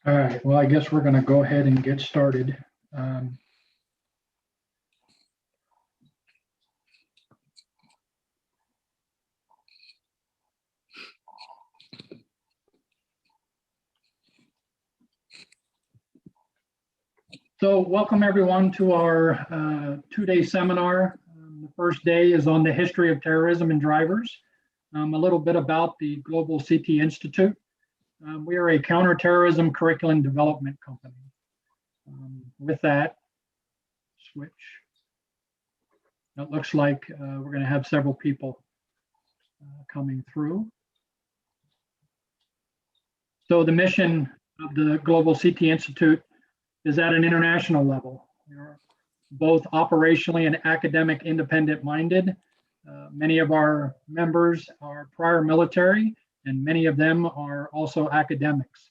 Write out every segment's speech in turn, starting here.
All right, well, I guess we're going to go ahead and get started. So welcome everyone to our two-day seminar. The first day is on the history of terrorism and drivers. A little bit about the Global CT Institute. We are a counterterrorism curriculum development company. With that, switch. It looks like we're going to have several people coming through. So the mission of the Global CT Institute is at an international level. We are both operationally and academic independent minded. Many of our members are prior military, and many of them are also academics.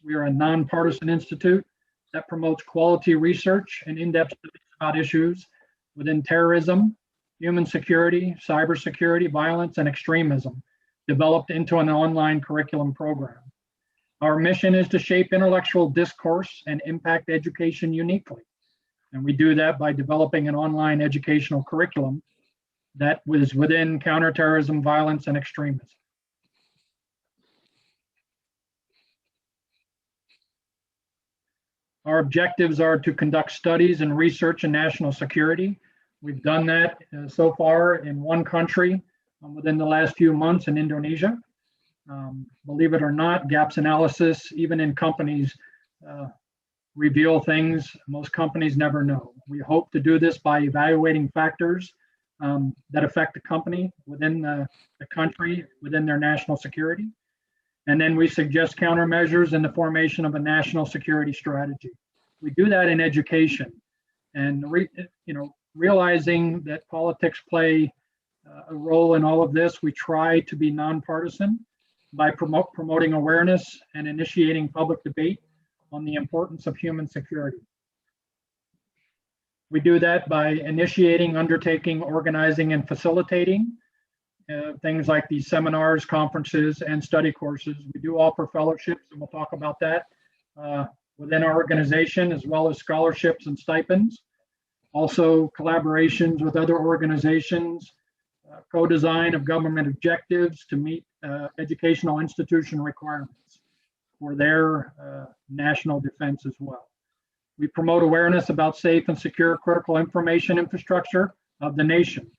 We are a nonpartisan institute that promotes quality research and in-depth studies about issues within terrorism, human security, cybersecurity, violence, and extremism, developed into an online curriculum program. Our mission is to shape intellectual discourse and impact education uniquely. And we do that by developing an online educational curriculum that was within counterterrorism, violence, and extremism. Our objectives are to conduct studies and research in national security. We've done that so far in one country within the last few months in Indonesia. Believe it or not, gaps analysis, even in companies, reveal things most companies never know. We hope to do this by evaluating factors that affect the company within the country, within their national security. And then we suggest countermeasures in the formation of a national security strategy. We do that in education, and realizing that politics play a role in all of this, we try to be nonpartisan by promoting awareness and initiating public debate on the importance of human security. We do that by initiating, undertaking, organizing, and facilitating things like these seminars, conferences, and study courses. We do offer fellowships, and we'll talk about that within our organization, as well as scholarships and stipends. Also collaborations with other organizations, co-design of government objectives to meet educational institution requirements for their national defense as well. We promote awareness about safe and secure critical information infrastructure of the nation.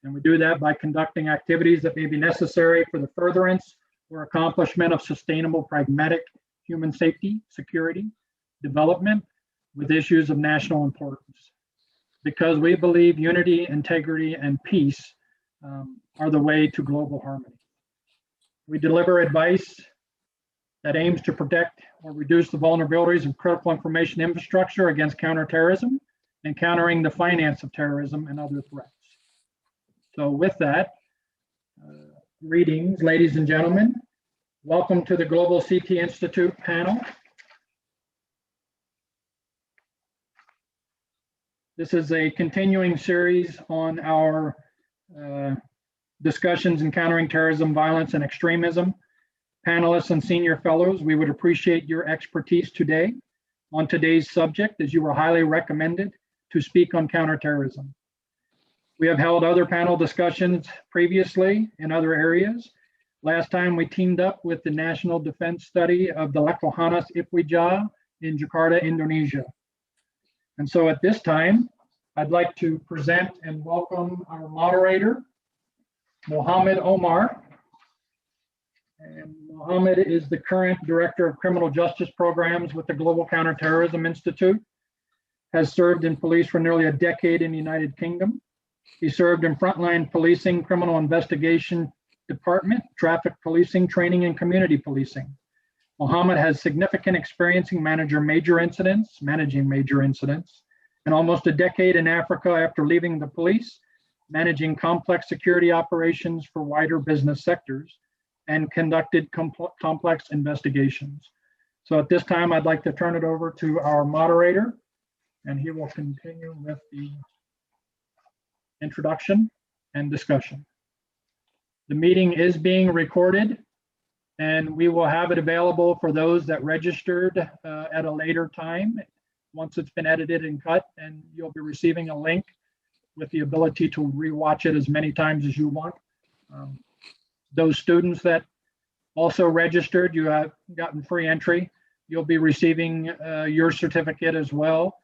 And we do that by conducting activities that may be necessary for the furtherance or accomplishment of sustainable, pragmatic human safety, security, development with issues of national importance. Because we believe unity, integrity, and peace are the way to global harmony. We deliver advice that aims to protect or reduce the vulnerabilities of critical information infrastructure against counterterrorism and countering the finance of terrorism and other threats. So with that, greetings, ladies and gentlemen. Welcome to the Global CT Institute panel. This is a continuing series on our discussions in countering terrorism, violence, and extremism. Panelists and senior fellows, we would appreciate your expertise today on today's subject, as you were highly recommended to speak on counterterrorism. We have held other panel discussions previously in other areas. Last time we teamed up with the National Defense Study of the Lekohanas Ipwijah in Jakarta, Indonesia. And so at this time, I'd like to present and welcome our moderator, Mohammed Omar. And Mohammed is the current Director of Criminal Justice Programs with the Global Counter-Terrorism Institute, has served in police for nearly a decade in the United Kingdom. He served in frontline policing, criminal investigation department, traffic policing, training, and community policing. Mohammed has significant experience in managing major incidents, and almost a decade in Africa after leaving the police, managing complex security operations for wider business sectors, and conducted complex investigations. So at this time, I'd like to turn it over to our moderator, and he will continue with the introduction and discussion. The meeting is being recorded, and we will have it available for those that registered at a later time once it's been edited and cut, and you'll be receiving a link with the ability to rewatch it as many times as you want. Those students that also registered, you have gotten free entry. You'll be receiving your certificate as well.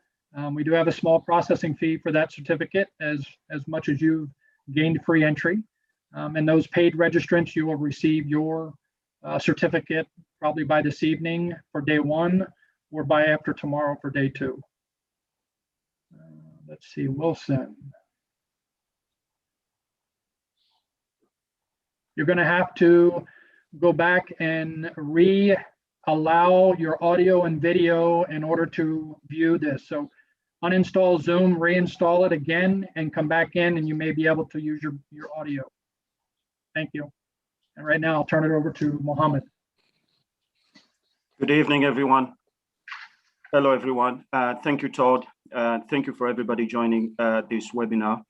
We do have a small processing fee for that certificate as much as you've gained free entry. And those paid registrants, you will receive your certificate probably by this evening for day 1 or by after tomorrow for day 2. Let's see, Wilson. You're going to have to go back and allow your audio and video in order to view this. So uninstall Zoom, reinstall it again, and come back in, and you may be able to use your audio. Thank you. And right now, I'll turn it over to Mohammed. Good evening, everyone. Hello, everyone. Thank you, Todd. Thank you for everybody joining this webinar.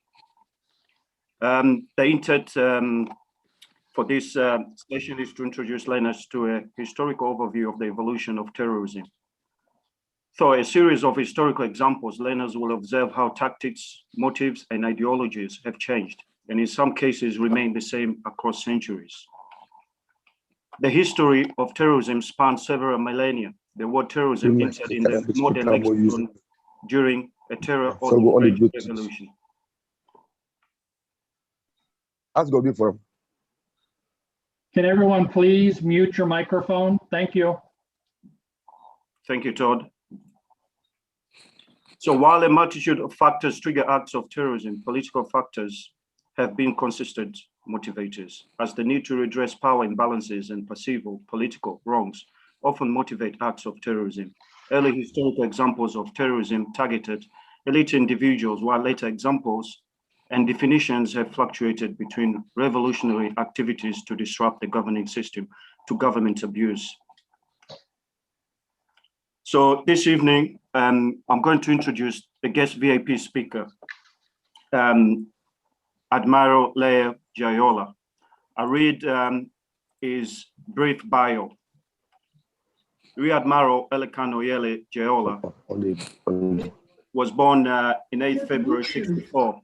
The intent for this session is to introduce learners to a historical overview of the evolution of terrorism. Through a series of historical examples, learners will observe how tactics, motives, and ideologies have changed, and in some cases remain the same across centuries. The history of terrorism spans several millennia. The word terrorism entered in the modern lexicon during a terror or revolution. Can everyone please mute your microphone? Thank you. Thank you, Todd. So while a multitude of factors trigger acts of terrorism, political factors have been consistent motivators, as the need to redress power imbalances and perceivable political wrongs often motivate acts of terrorism. Early historical examples of terrorism targeted elite individuals, while later examples and definitions have fluctuated between revolutionary activities to disrupt the governing system to government abuse. So this evening, I'm going to introduce the guest VIP speaker, Admiral Leah Jayola. I read his brief bio. Rear Admiral Elekano Yele Jayola was born in 8th February 64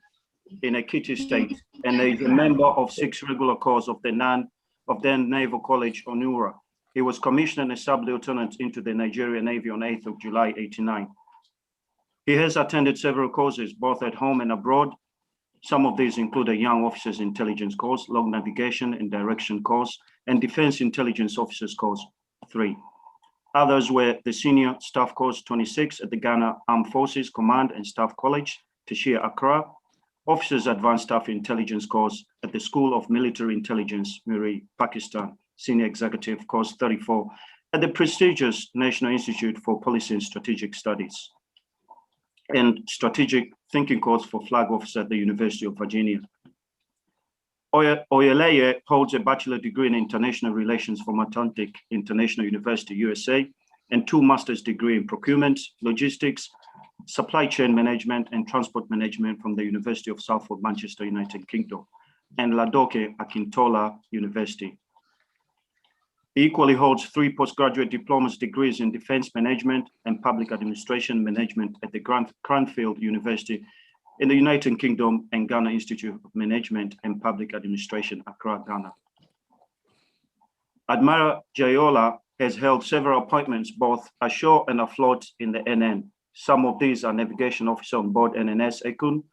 in Ekiti State, and is a member of 6 regular corps of the then Naval College, Onura. He was commissioned as sub-lieutenant into the Nigerian Navy on 8th of July, 89. He has attended several courses, both at home and abroad. Some of these include a Young Officers Intelligence course, Long Navigation and Direction course, and Defense Intelligence Officers course 3. Others were the Senior Staff Course 26 at the Ghana Armed Forces Command and Staff College, Tashia, Accra, Officers Advanced Staff Intelligence course at the School of Military Intelligence, Miri, Pakistan, Senior Executive course 34 at the prestigious National Institute for Policy and Strategic Studies, and Strategic Thinking course for Flag Officer at the University of Virginia. Oyeleye holds a bachelor degree in international relations from Atlantic International University, USA, and 2 master's degree in procurement, logistics, supply chain management, and transport management from the University of Salford, Manchester, United Kingdom, and Ladoke Akintola University. He equally holds 3 postgraduate diploma degrees in defense management and public administration management at the Cranfield University in the United Kingdom and Ghana Institute of Management and Public Administration, Accra, Ghana. Admiral Jayola has held several appointments both ashore and afloat in the NN. Some of these are Navigation Officer on board NNS Ekun,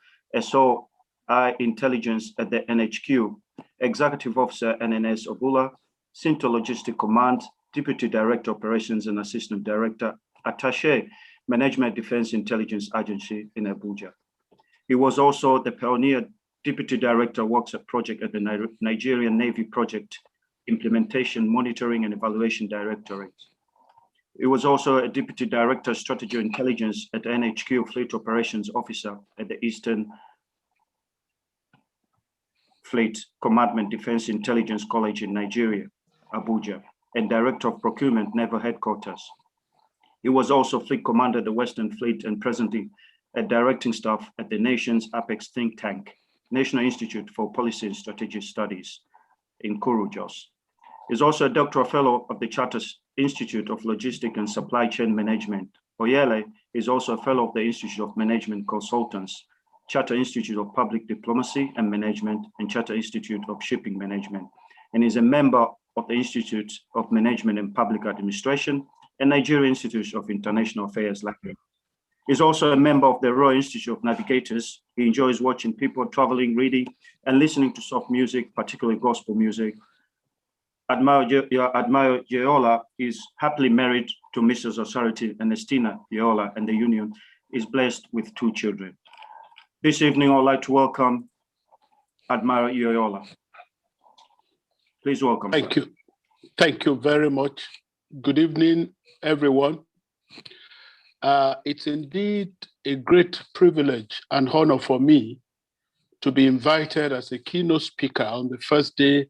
SOI Intelligence at the NHQ, Executive Officer NNS Obula, Sinto Logistic Command, Deputy Director Operations and Assistant Director, Attaché, Management Defense Intelligence Agency in Abuja. He was also the pioneer Deputy Director Works at Project at the Nigerian Navy Project Implementation, Monitoring and Evaluation Directorate. He was also a Deputy Director Strategy Intelligence at the NHQ Fleet Operations Officer at the Eastern Fleet Commandment Defense Intelligence College in Nigeria, Abuja, and Director of Procurement Naval Headquarters. He was also Fleet Commander at the Western Fleet and presently a Directing Staff at the nation's apex think tank, National Institute for Policy and Strategic Studies in Kuru, Jos. He's also a doctoral fellow of the Charter Institute of Logistics and Supply Chain Management. Oyele is also a fellow of the Institute of Management Consultants, Charter Institute of Public Diplomacy and Management, and Charter Institute of Shipping Management, and is a member of the Institute of Management and Public Administration and Nigeria Institute of International Affairs. He's also a member of the Royal Institute of Navigators. He enjoys watching people traveling, reading, and listening to soft music, particularly gospel music. Admiral Jayola is happily married to Mrs. Osarity Ernestina Jayola, and the union is blessed with 2 children. This evening, I would like to welcome Admiral Jayola. Please welcome. Thank you. Thank you very much. Good evening, everyone. It's indeed a great privilege and honor for me to be invited as a keynote speaker on the first day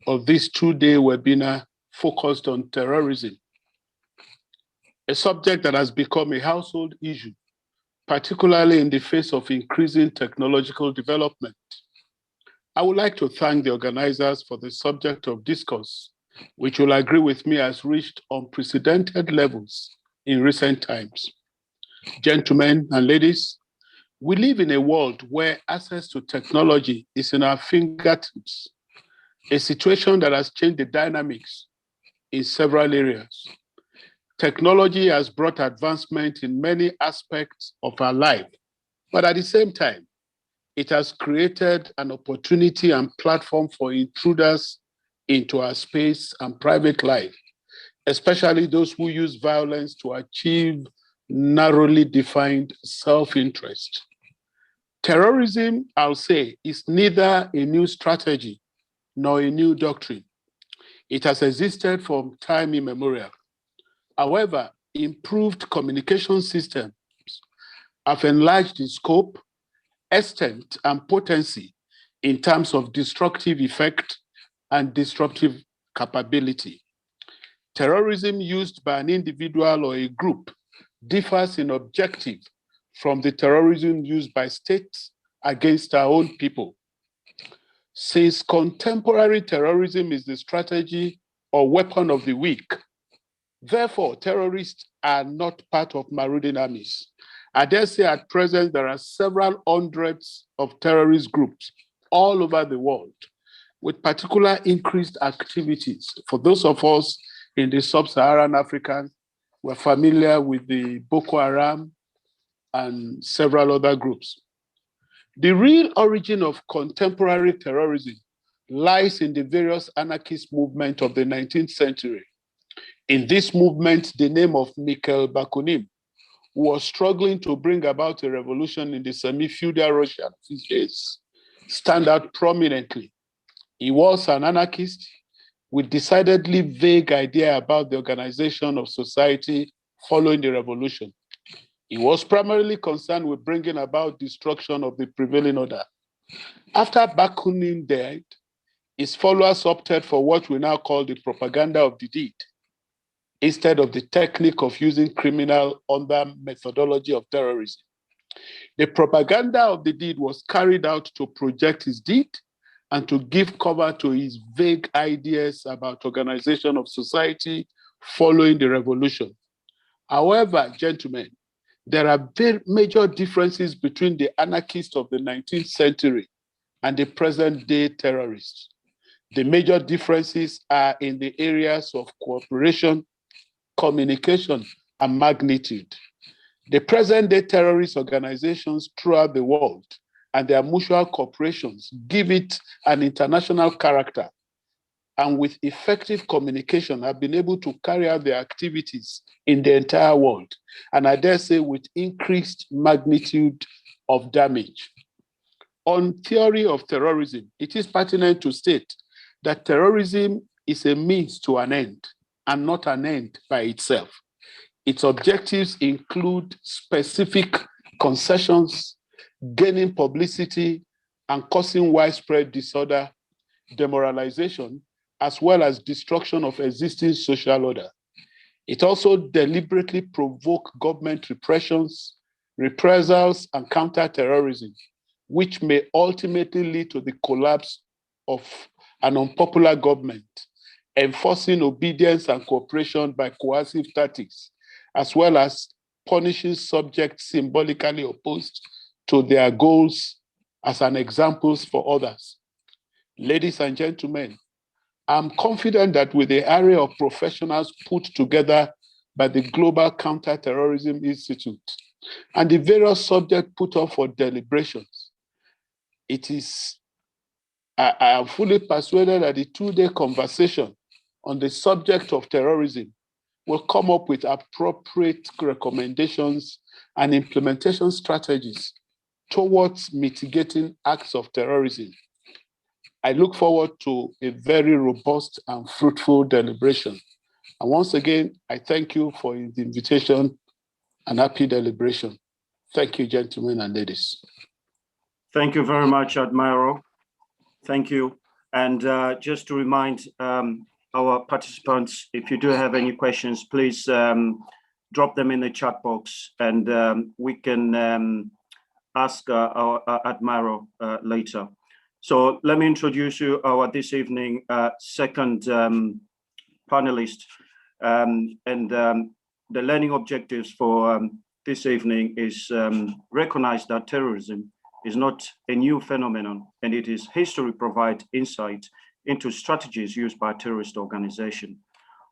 of this 2-day webinar focused on terrorism, a subject that has become a household issue, particularly in the face of increasing technological development. I would like to thank the organizers for the subject of discourse, which you'll agree with me has reached unprecedented levels in recent times. Gentlemen and ladies, we live in a world where access to technology is in our fingertips, a situation that has changed the dynamics in several areas. Technology has brought advancement in many aspects of our life, but at the same time, it has created an opportunity and platform for intruders into our space and private life, especially those who use violence to achieve narrowly defined self-interest. Terrorism, I'll say, is neither a new strategy nor a new doctrine. It has existed from time immemorial. However, improved communication systems have enlarged the scope, extent, and potency in terms of destructive effect and disruptive capability. Terrorism used by an individual or a group differs in objective from the terrorism used by states against our own people. Since contemporary terrorism is the strategy or weapon of the weak, therefore terrorists are not part of marauding armies. I dare say at present there are several hundreds of terrorist groups all over the world with particular increased activities. For those of us in the sub-Saharan Africa, we're familiar with the Boko Haram and several other groups. The real origin of contemporary terrorism lies in the various anarchist movements of the 19th century. In this movement, the name of Mikhail Bakunin, who was struggling to bring about a revolution in the semi-feudal Russia of his days, stand out prominently. He was an anarchist with decidedly vague idea about the organization of society following the revolution. He was primarily concerned with bringing about destruction of the prevailing order. After Bakunin died, his followers opted for what we now call the propaganda of the deed, instead of the technique of using criminal under methodology of terrorism. The propaganda of the deed was carried out to project his deed and to give cover to his vague ideas about organization of society following the revolution. However, gentlemen, there are very major differences between the anarchists of the 19th century and the present day terrorists. The major differences are in the areas of cooperation, communication, and magnitude. The present day terrorist organizations throughout the world and their mutual corporations give it an international character, and with effective communication have been able to carry out their activities in the entire world, and I dare say with increased magnitude of damage. On theory of terrorism, it is pertinent to state that terrorism is a means to an end and not an end by itself. Its objectives include specific concessions, gaining publicity, and causing widespread disorder, demoralization, as well as destruction of existing social order. It also deliberately provokes government repressions, reprisals, and counter-terrorism, which may ultimately lead to the collapse of an unpopular government enforcing obedience and cooperation by coercive tactics, as well as punishing subjects symbolically opposed to their goals as an example for others. Ladies and gentlemen, I'm confident that with the array of professionals put together by the Global Counter-Terrorism Institute and the various subjects put up for deliberations, I am fully persuaded that the two-day conversation on the subject of terrorism will come up with appropriate recommendations and implementation strategies towards mitigating acts of terrorism. I look forward to a very robust and fruitful deliberation. And once again, I thank you for the invitation and happy deliberation. Thank you, gentlemen and ladies. Thank you very much, Admiral. Thank you. And just to remind our participants, if you do have any questions, please drop them in the chat box, and we can ask our Admiral later. So let me introduce you our this evening second panelist, and the learning objectives for this evening is recognize that terrorism is not a new phenomenon, and it is history provide insight into strategies used by terrorist organizations.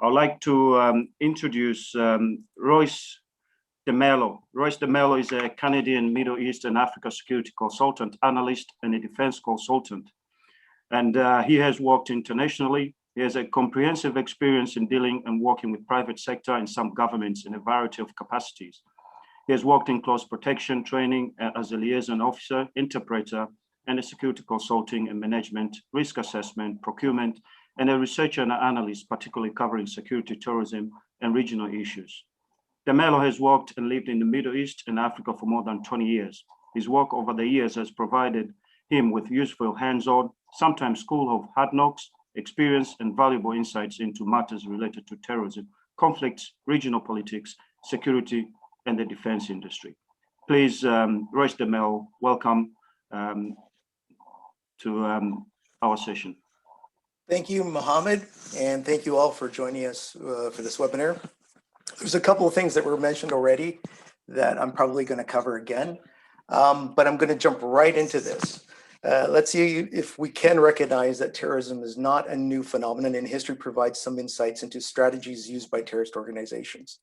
I'd like to introduce Royce DeMello. Royce DeMello is a Canadian Middle East and Africa security consultant, analyst, and a defense consultant. And he has worked internationally. He has a comprehensive experience in dealing and working with private sector and some governments in a variety of capacities. He has worked in close protection training as a liaison officer, interpreter, and a security consulting and management, risk assessment, procurement, and a researcher and analyst, particularly covering security, tourism, and regional issues. DeMello has worked and lived in the Middle East and Africa for more than 20 years. His work over the years has provided him with useful hands-on, sometimes school of hard knocks, experience and valuable insights into matters related to terrorism, conflicts, regional politics, security, and the defense industry. Please, Royce DeMello, welcome to our session. Thank you, Mohammed, and thank you all for joining us for this webinar. There's a couple of things that were mentioned already that I'm probably going to cover again, but I'm going to jump right into this. Let's see if we can recognize that terrorism is not a new phenomenon, and history provides some insights into strategies used by terrorist organizations.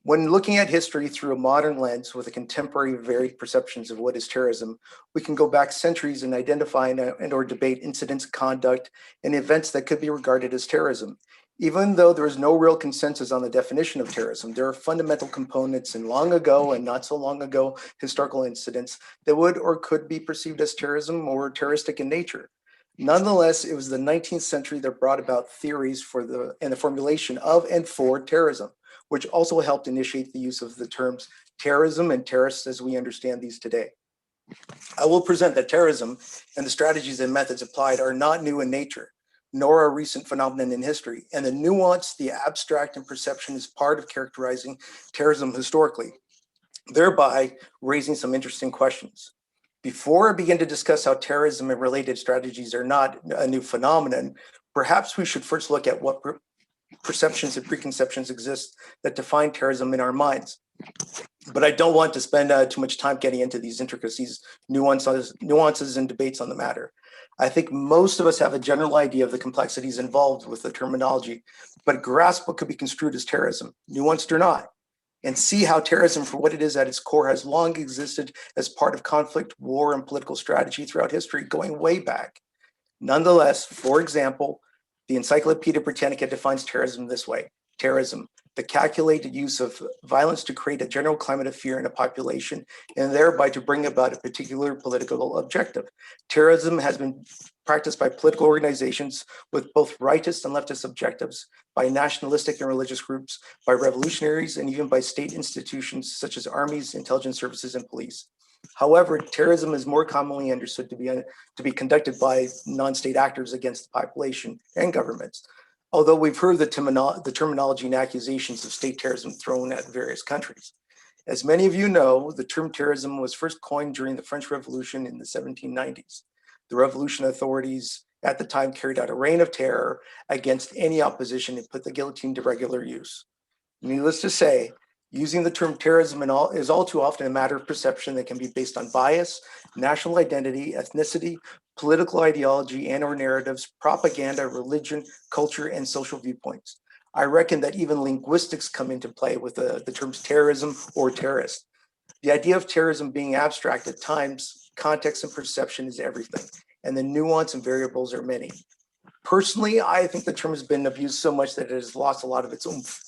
When looking at history through a modern lens with a contemporary varied perceptions of what is terrorism, we can go back centuries and identify and or debate incidents, conduct, and events that could be regarded as terrorism. Even though there is no real consensus on the definition of terrorism, there are fundamental components in long ago and not so long ago historical incidents that would or could be perceived as terrorism or terroristic in nature. Nonetheless, it was the 19th century that brought about theories for the formulation of and for terrorism, which also helped initiate the use of the terms terrorism and terrorists as we understand these today. I will present that terrorism and the strategies and methods applied are not new in nature, nor a recent phenomenon in history, and the nuance, the abstract, and perception is part of characterizing terrorism historically, thereby raising some interesting questions. Before I begin to discuss how terrorism and related strategies are not a new phenomenon, perhaps we should first look at what perceptions and preconceptions exist that define terrorism in our minds. But I don't want to spend too much time getting into these intricacies, nuances and debates on the matter. I think most of us have a general idea of the complexities involved with the terminology, but grasp what could be construed as terrorism, nuanced or not, and see how terrorism for what it is at its core has long existed as part of conflict, war, and political strategy throughout history, going way back. Nonetheless, for example, the Encyclopedia Britannica defines terrorism this way: terrorism, the calculated use of violence to create a general climate of fear in a population and thereby to bring about a particular political objective. Terrorism has been practiced by political organizations with both rightist and leftist objectives, by nationalistic and religious groups, by revolutionaries, and even by state institutions such as armies, intelligence services, and police. However, terrorism is more commonly understood to be conducted by non-state actors against the population and governments, although we've heard the terminology and accusations of state terrorism thrown at various countries. As many of you know, the term terrorism was first coined during the French Revolution in the 1790s. The revolution authorities at the time carried out a reign of terror against any opposition and put the guillotine to regular use. Needless to say, using the term terrorism is all too often a matter of perception that can be based on bias, national identity, ethnicity, political ideology and or narratives, propaganda, religion, culture, and social viewpoints. I reckon that even linguistics come into play with the terms terrorism or terrorist. The idea of terrorism being abstract at times, context and perception is everything, and the nuance and variables are many. Personally, I think the term has been abused so much that it has lost a lot of its oomph.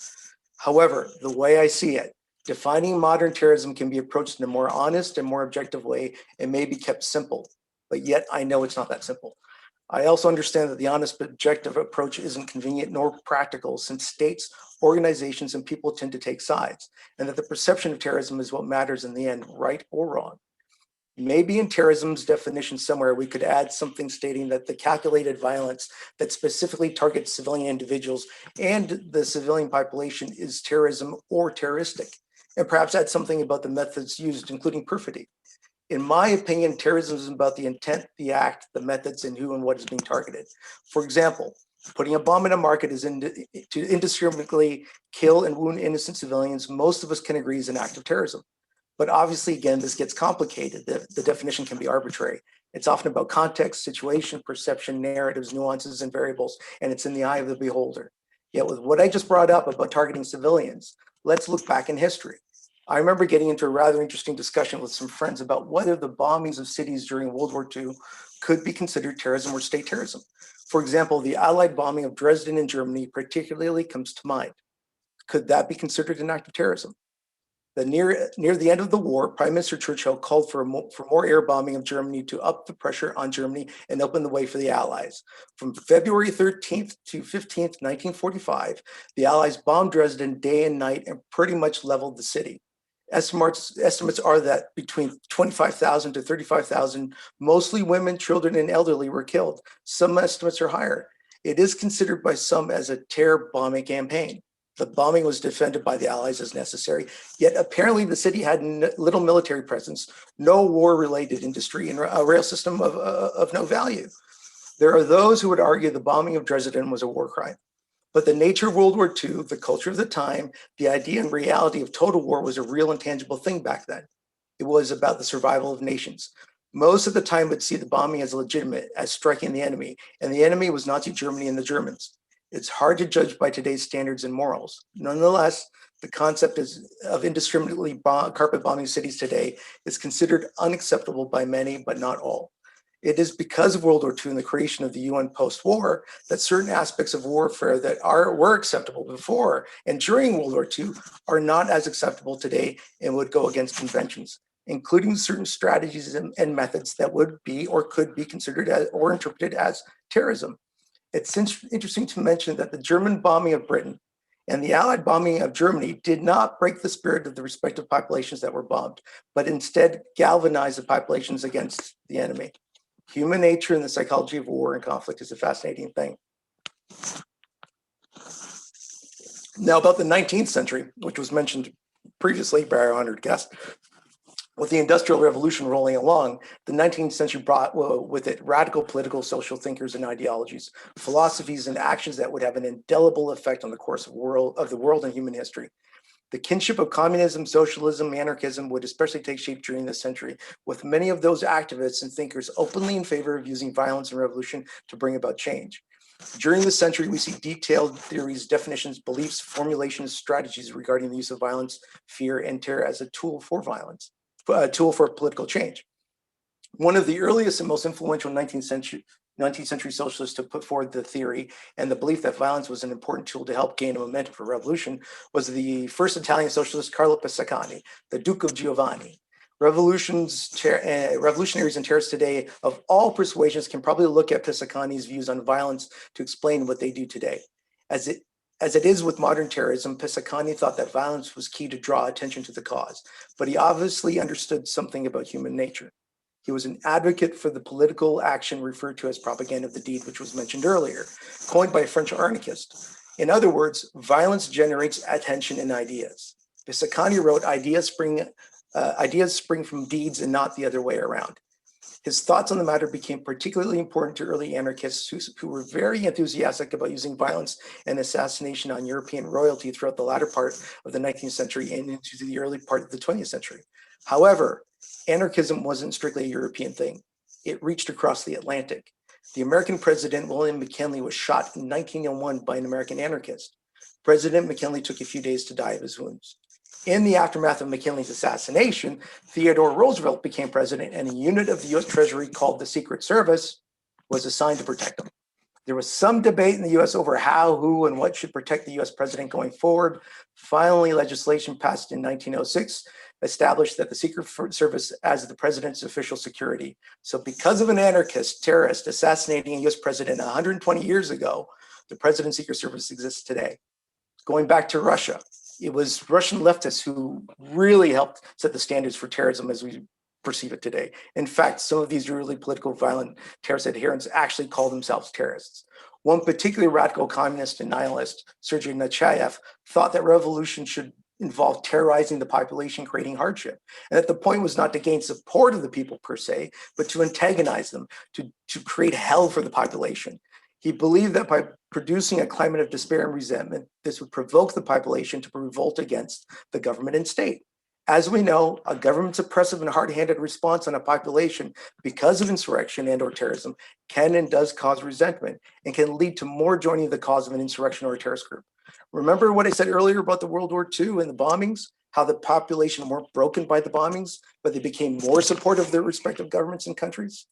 However, the way I see it, defining modern terrorism can be approached in a more honest and more objective way and may be kept simple, but yet I know it's not that simple. I also understand that the honest but objective approach isn't convenient nor practical, since states, organizations, and people tend to take sides, and that the perception of terrorism is what matters in the end, right or wrong. Maybe in terrorism's definition somewhere, we could add something stating that the calculated violence that specifically targets civilian individuals and the civilian population is terrorism or terroristic, and perhaps add something about the methods used, including perfidy. In my opinion, terrorism is about the intent, the act, the methods, and who and what is being targeted. For example, putting a bomb in a market is to indiscriminately kill and wound innocent civilians. Most of us can agree is an act of terrorism. But obviously, again, this gets complicated. The definition can be arbitrary. It's often about context, situation, perception, narratives, nuances, and variables, and it's in the eye of the beholder. Yet with what I just brought up about targeting civilians, let's look back in history. I remember getting into a rather interesting discussion with some friends about whether the bombings of cities during World War II could be considered terrorism or state terrorism. For example, the Allied bombing of Dresden in Germany particularly comes to mind. Could that be considered an act of terrorism? Near the end of the war, Prime Minister Churchill called for more air bombing of Germany to up the pressure on Germany and open the way for the Allies. From February 13th to 15th, 1945, the Allies bombed Dresden day and night and pretty much leveled the city. Estimates are that between 25,000 to 35,000, mostly women, children, and elderly were killed. Some estimates are higher. It is considered by some as a terror bombing campaign. The bombing was defended by the Allies as necessary, yet apparently the city had little military presence, no war-related industry, and a rail system of no value. There are those who would argue the bombing of Dresden was a war crime. But the nature of World War II, the culture of the time, the idea and reality of total war was a real and tangible thing back then. It was about the survival of nations. Most of the time would see the bombing as legitimate, as striking the enemy, and the enemy was Nazi Germany and the Germans. It's hard to judge by today's standards and morals. Nonetheless, the concept of indiscriminately carpet bombing cities today is considered unacceptable by many, but not all. It is because of World War II and the creation of the UN post-war that certain aspects of warfare that were acceptable before and during World War II are not as acceptable today and would go against conventions, including certain strategies and methods that would be or could be considered as, or interpreted as terrorism. It's interesting to mention that the German bombing of Britain and the Allied bombing of Germany did not break the spirit of the respective populations that were bombed, but instead galvanized the populations against the enemy. Human nature and the psychology of war and conflict is a fascinating thing. Now, about the 19th century, which was mentioned previously by our honored guest, with the Industrial Revolution rolling along, the 19th century brought with it radical political, social thinkers and ideologies, philosophies and actions that would have an indelible effect on the course of the world and human history. The kinship of communism, socialism, anarchism would especially take shape during this century, with many of those activists and thinkers openly in favor of using violence and revolution to bring about change. During this century, we see detailed theories, definitions, beliefs, formulations, strategies regarding the use of violence, fear, and terror as a tool for violence, a tool for political change. One of the earliest and most influential 19th century socialists to put forward the theory and the belief that violence was an important tool to help gain a momentum for revolution was the first Italian socialist Carlo Pisacani, the Duke of Giovanni. Revolutionaries and terrorists today of all persuasions can probably look at Pisacani's views on violence to explain what they do today. As it is with modern terrorism, Pisacani thought that violence was key to draw attention to the cause, but he obviously understood something about human nature. He was an advocate for the political action referred to as propaganda of the deed, which was mentioned earlier, coined by a French anarchist. In other words, violence generates attention and ideas. Pisacani wrote, ideas spring from deeds and not the other way around. His thoughts on the matter became particularly important to early anarchists who were very enthusiastic about using violence and assassination on European royalty throughout the latter part of the 19th century and into the early part of the 20th century. However, anarchism wasn't strictly a European thing. It reached across the Atlantic. The American president, William McKinley, was shot in 1901 by an American anarchist. President McKinley took a few days to die of his wounds. In the aftermath of McKinley's assassination, Theodore Roosevelt became president, and a unit of the US Treasury called the Secret Service was assigned to protect him. There was some debate in the US over how, who, and what should protect the US president going forward. Finally, legislation passed in 1906 established that the Secret Service as the president's official security. So because of an anarchist terrorist assassinating a US president 120 years ago, the President's Secret Service exists today. Going back to Russia, it was Russian leftists who really helped set the standards for terrorism as we perceive it today. In fact, some of these really political violent terrorist adherents actually call themselves terrorists. One particularly radical communist and nihilist, Sergei Nechayev, thought that revolution should involve terrorizing the population, creating hardship. And that the point was not to gain support of the people per se, but to antagonize them, to create hell for the population. He believed that by producing a climate of despair and resentment, this would provoke the population to revolt against the government and state. As we know, a government's oppressive and hard-handed response on a population because of insurrection and or terrorism can and does cause resentment and can lead to more joining the cause of an insurrection or a terrorist group. Remember what I said earlier about the World War II and the bombings, how the population weren't broken by the bombings, but they became more supportive of their respective governments and countries?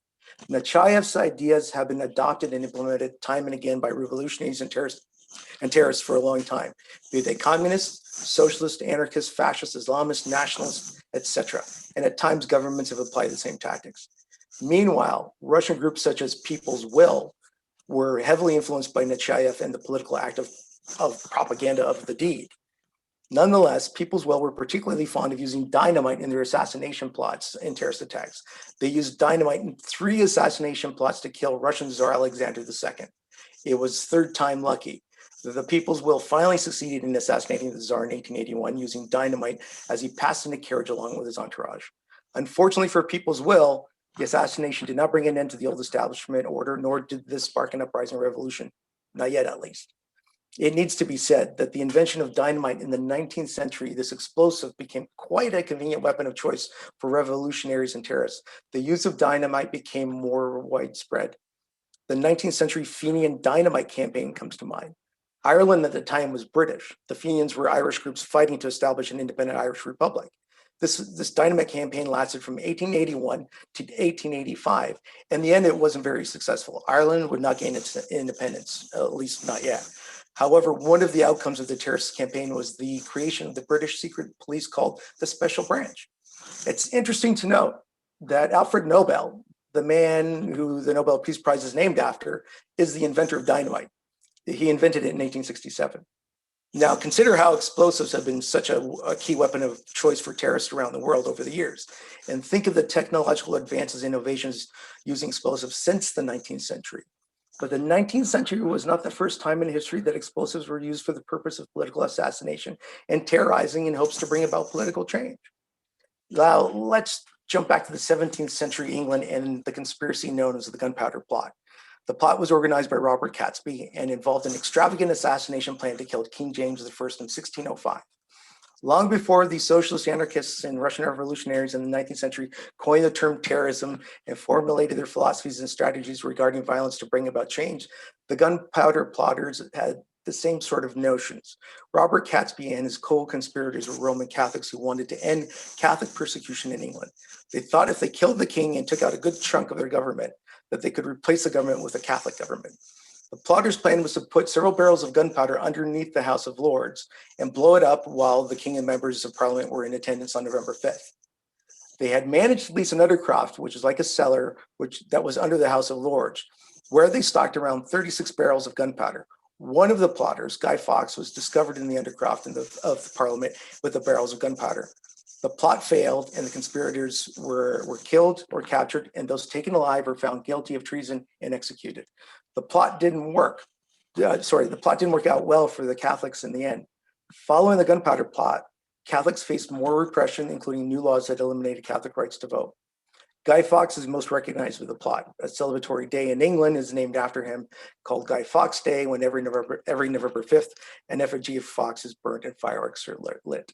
Nechayev's ideas have been adopted and implemented time and again by revolutionaries and terrorists for a long time, be they communists, socialists, anarchists, fascists, Islamists, nationalists, etc. And at times governments have applied the same tactics. Meanwhile, Russian groups such as People's Will were heavily influenced by Nechayev and the political act of propaganda of the deed. Nonetheless, People's Will were particularly fond of using dynamite in their assassination plots and terrorist attacks. They used dynamite in 3 assassination plots to kill Russian Tsar Alexander II. It was third time lucky. The People's Will finally succeeded in assassinating the Tsar in 1881 using dynamite as he passed in a carriage along with his entourage. Unfortunately for People's Will, the assassination did not bring an end to the old establishment order, nor did this spark an uprising revolution. Not yet, at least. It needs to be said that the invention of dynamite in the 19th century, this explosive became quite a convenient weapon of choice for revolutionaries and terrorists. The use of dynamite became more widespread. The 19th century Fenian dynamite campaign comes to mind. Ireland at the time was British. The Fenians were Irish groups fighting to establish an independent Irish republic. This dynamite campaign lasted from 1881 to 1885. In the end, it wasn't very successful. Ireland would not gain its independence, at least not yet. However, one of the outcomes of the terrorist campaign was the creation of the British secret police called the Special Branch. It's interesting to note that Alfred Nobel, the man who the Nobel Peace Prize is named after, is the inventor of dynamite. He invented it in 1867. Now, consider how explosives have been such a key weapon of choice for terrorists around the world over the years. And think of the technological advances, innovations using explosives since the 19th century. But the 19th century was not the first time in history that explosives were used for the purpose of political assassination and terrorizing in hopes to bring about political change. Now, let's jump back to the 17th century England and the conspiracy known as the Gunpowder Plot. The plot was organized by Robert Catesby and involved an extravagant assassination plan to kill King James I in 1605. Long before the socialist anarchists and Russian revolutionaries in the 19th century coined the term terrorism and formulated their philosophies and strategies regarding violence to bring about change, the gunpowder plotters had the same sort of notions. Robert Catesby and his co-conspirators were Roman Catholics who wanted to end Catholic persecution in England. They thought if they killed the king and took out a good chunk of their government, that they could replace the government with a Catholic government. The plotters' plan was to put several barrels of gunpowder underneath the House of Lords and blow it up while the king and members of parliament were in attendance on November 5th. They had managed to lease another croft, which is like a cellar, that was under the House of Lords, where they stocked around 36 barrels of gunpowder. One of the plotters, Guy Fawkes, was discovered in the undercroft of the parliament with the barrels of gunpowder. The plot failed and the conspirators were killed or captured, and those taken alive were found guilty of treason and executed. The plot didn't work. The plot didn't work out well for the Catholics in the end. Following the gunpowder plot, Catholics faced more repression, including new laws that eliminated Catholic rights to vote. Guy Fawkes is most recognized for the plot. A celebratory day in England is named after him, called Guy Fawkes Day, when every November 5th, an effigy of Fawkes is burnt and fireworks are lit.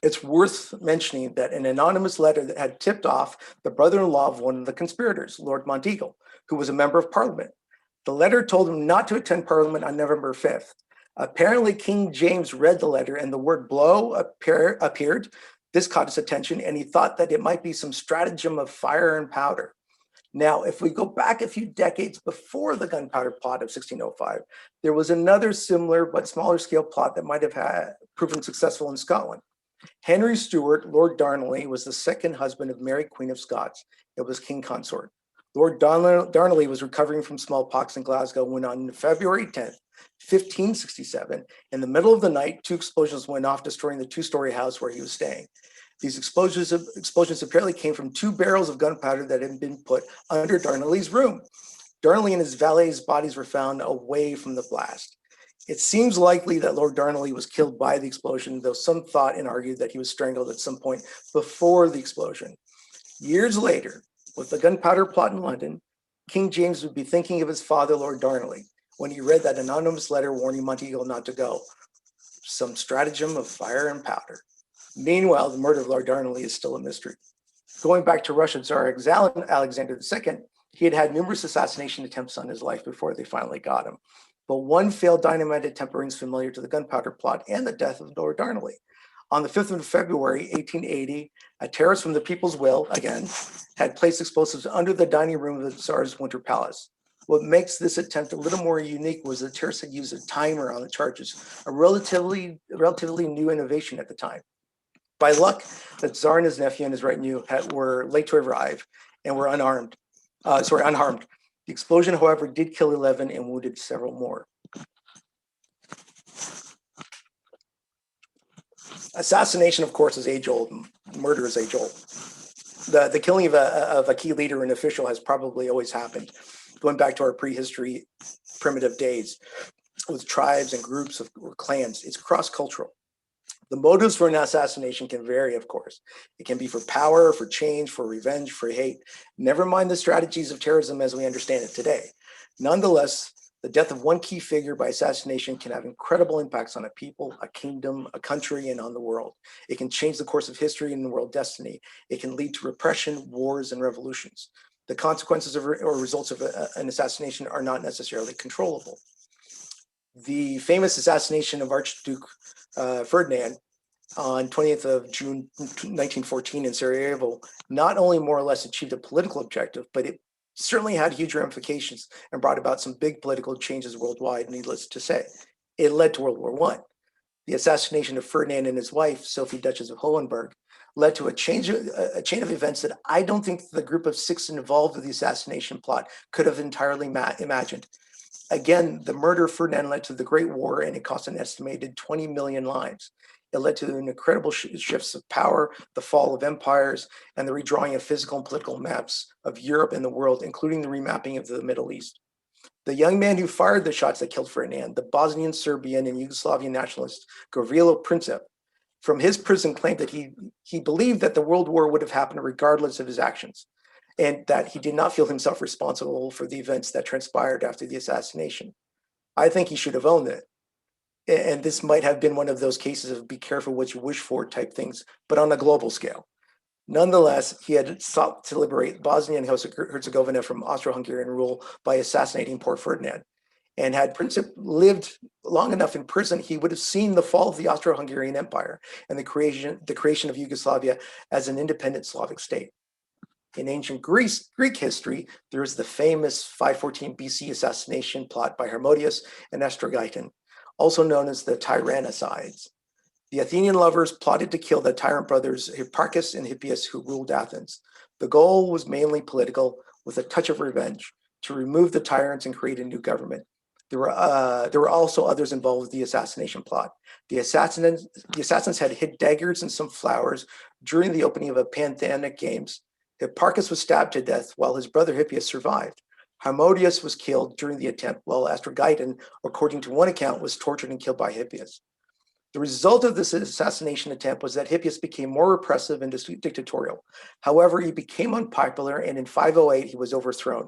It's worth mentioning that an anonymous letter that had tipped off the brother-in-law of one of the conspirators, Lord Monteagle, who was a member of Parliament. The letter told him not to attend Parliament on November 5th. Apparently, King James read the letter and the word blow appeared. This caught his attention, and he thought that it might be some stratagem of fire and powder. Now, if we go back a few decades before the gunpowder plot of 1605, there was another similar but smaller scale plot that might have proven successful in Scotland. Henry Stuart, Lord Darnley, was the second husband of Mary, Queen of Scots. It was king consort. Lord Darnley was recovering from smallpox in Glasgow when on February 10th, 1567, in the middle of the night, 2 explosions went off, destroying the 2-story house where he was staying. These explosions apparently came from 2 barrels of gunpowder that had been put under Darnley's room. Darnley and his valet's bodies were found away from the blast. It seems likely that Lord Darnley was killed by the explosion, though some thought and argued that he was strangled at some point before the explosion. Years later, with the gunpowder plot in London, King James would be thinking of his father, Lord Darnley, when he read that anonymous letter warning Monteagle not to go. Some stratagem of fire and powder. Meanwhile, the murder of Lord Darnley is still a mystery. Going back to Russian Tsar Alexander II, he had had numerous assassination attempts on his life before they finally got him. But one failed dynamite attempt rings familiar to the gunpowder plot and the death of Lord Darnley. On the 5th of February, 1880, a terrorist from the People's Will, again, had placed explosives under the dining room of the Tsar's Winter Palace. What makes this attempt a little more unique was the terrorist had used a timer on the charges, a relatively new innovation at the time. By luck, the Tsar and his nephew and his retinue were late to arrive and were unharmed. The explosion, however, did kill 11 and wounded several more. Assassination, of course, is age-old. Murder is age-old. The killing of a key leader and official has probably always happened, going back to our prehistory primitive days with tribes and groups of clans. It's cross-cultural. The motives for an assassination can vary, of course. It can be for power, for change, for revenge, for hate. Never mind the strategies of terrorism as we understand it today. Nonetheless, the death of one key figure by assassination can have incredible impacts on a people, a kingdom, a country, and on the world. It can change the course of history and the world destiny. It can lead to repression, wars, and revolutions. The consequences or results of an assassination are not necessarily controllable. The famous assassination of Archduke Ferdinand on 20th of June 1914 in Sarajevo not only more or less achieved a political objective, but it certainly had huge ramifications and brought about some big political changes worldwide, needless to say. It led to World War I. The assassination of Ferdinand and his wife, Sophie, Duchess of Hohenberg, led to a chain of events that I don't think the group of 6 involved with the assassination plot could have entirely imagined. Again, the murder of Ferdinand led to the Great War, and it cost an estimated 20 million lives. It led to an incredible shifts of power, the fall of empires, and the redrawing of physical and political maps of Europe and the world, including the remapping of the Middle East. The young man who fired the shots that killed Ferdinand, the Bosnian, Serbian, and Yugoslavian nationalist Gavrilo Princip, from his prison claimed that he believed that the World War would have happened regardless of his actions, and that he did not feel himself responsible for the events that transpired after the assassination. I think he should have owned it. And this might have been one of those cases of be careful what you wish for type things, but on a global scale. Nonetheless, he had sought to liberate Bosnia and Herzegovina from Austro-Hungarian rule by assassinating poor Ferdinand. And had Princip lived long enough in prison, he would have seen the fall of the Austro-Hungarian Empire and the creation of Yugoslavia as an independent Slavic state. In ancient Greek history, there is the famous 514 BC assassination plot by Harmodius and Astrogeiton, also known as the Tyrannicides. The Athenian lovers plotted to kill the tyrant brothers Hipparchus and Hippias who ruled Athens. The goal was mainly political, with a touch of revenge, to remove the tyrants and create a new government. There were also others involved with the assassination plot. The assassins had hid daggers and some flowers during the opening of a Pantheonic Games. Hipparchus was stabbed to death while his brother Hippias survived. Harmodius was killed during the attempt, while Astrogeiton, according to one account, was tortured and killed by Hippias. The result of this assassination attempt was that Hippias became more repressive and dictatorial. However, he became unpopular, and in 508, he was overthrown.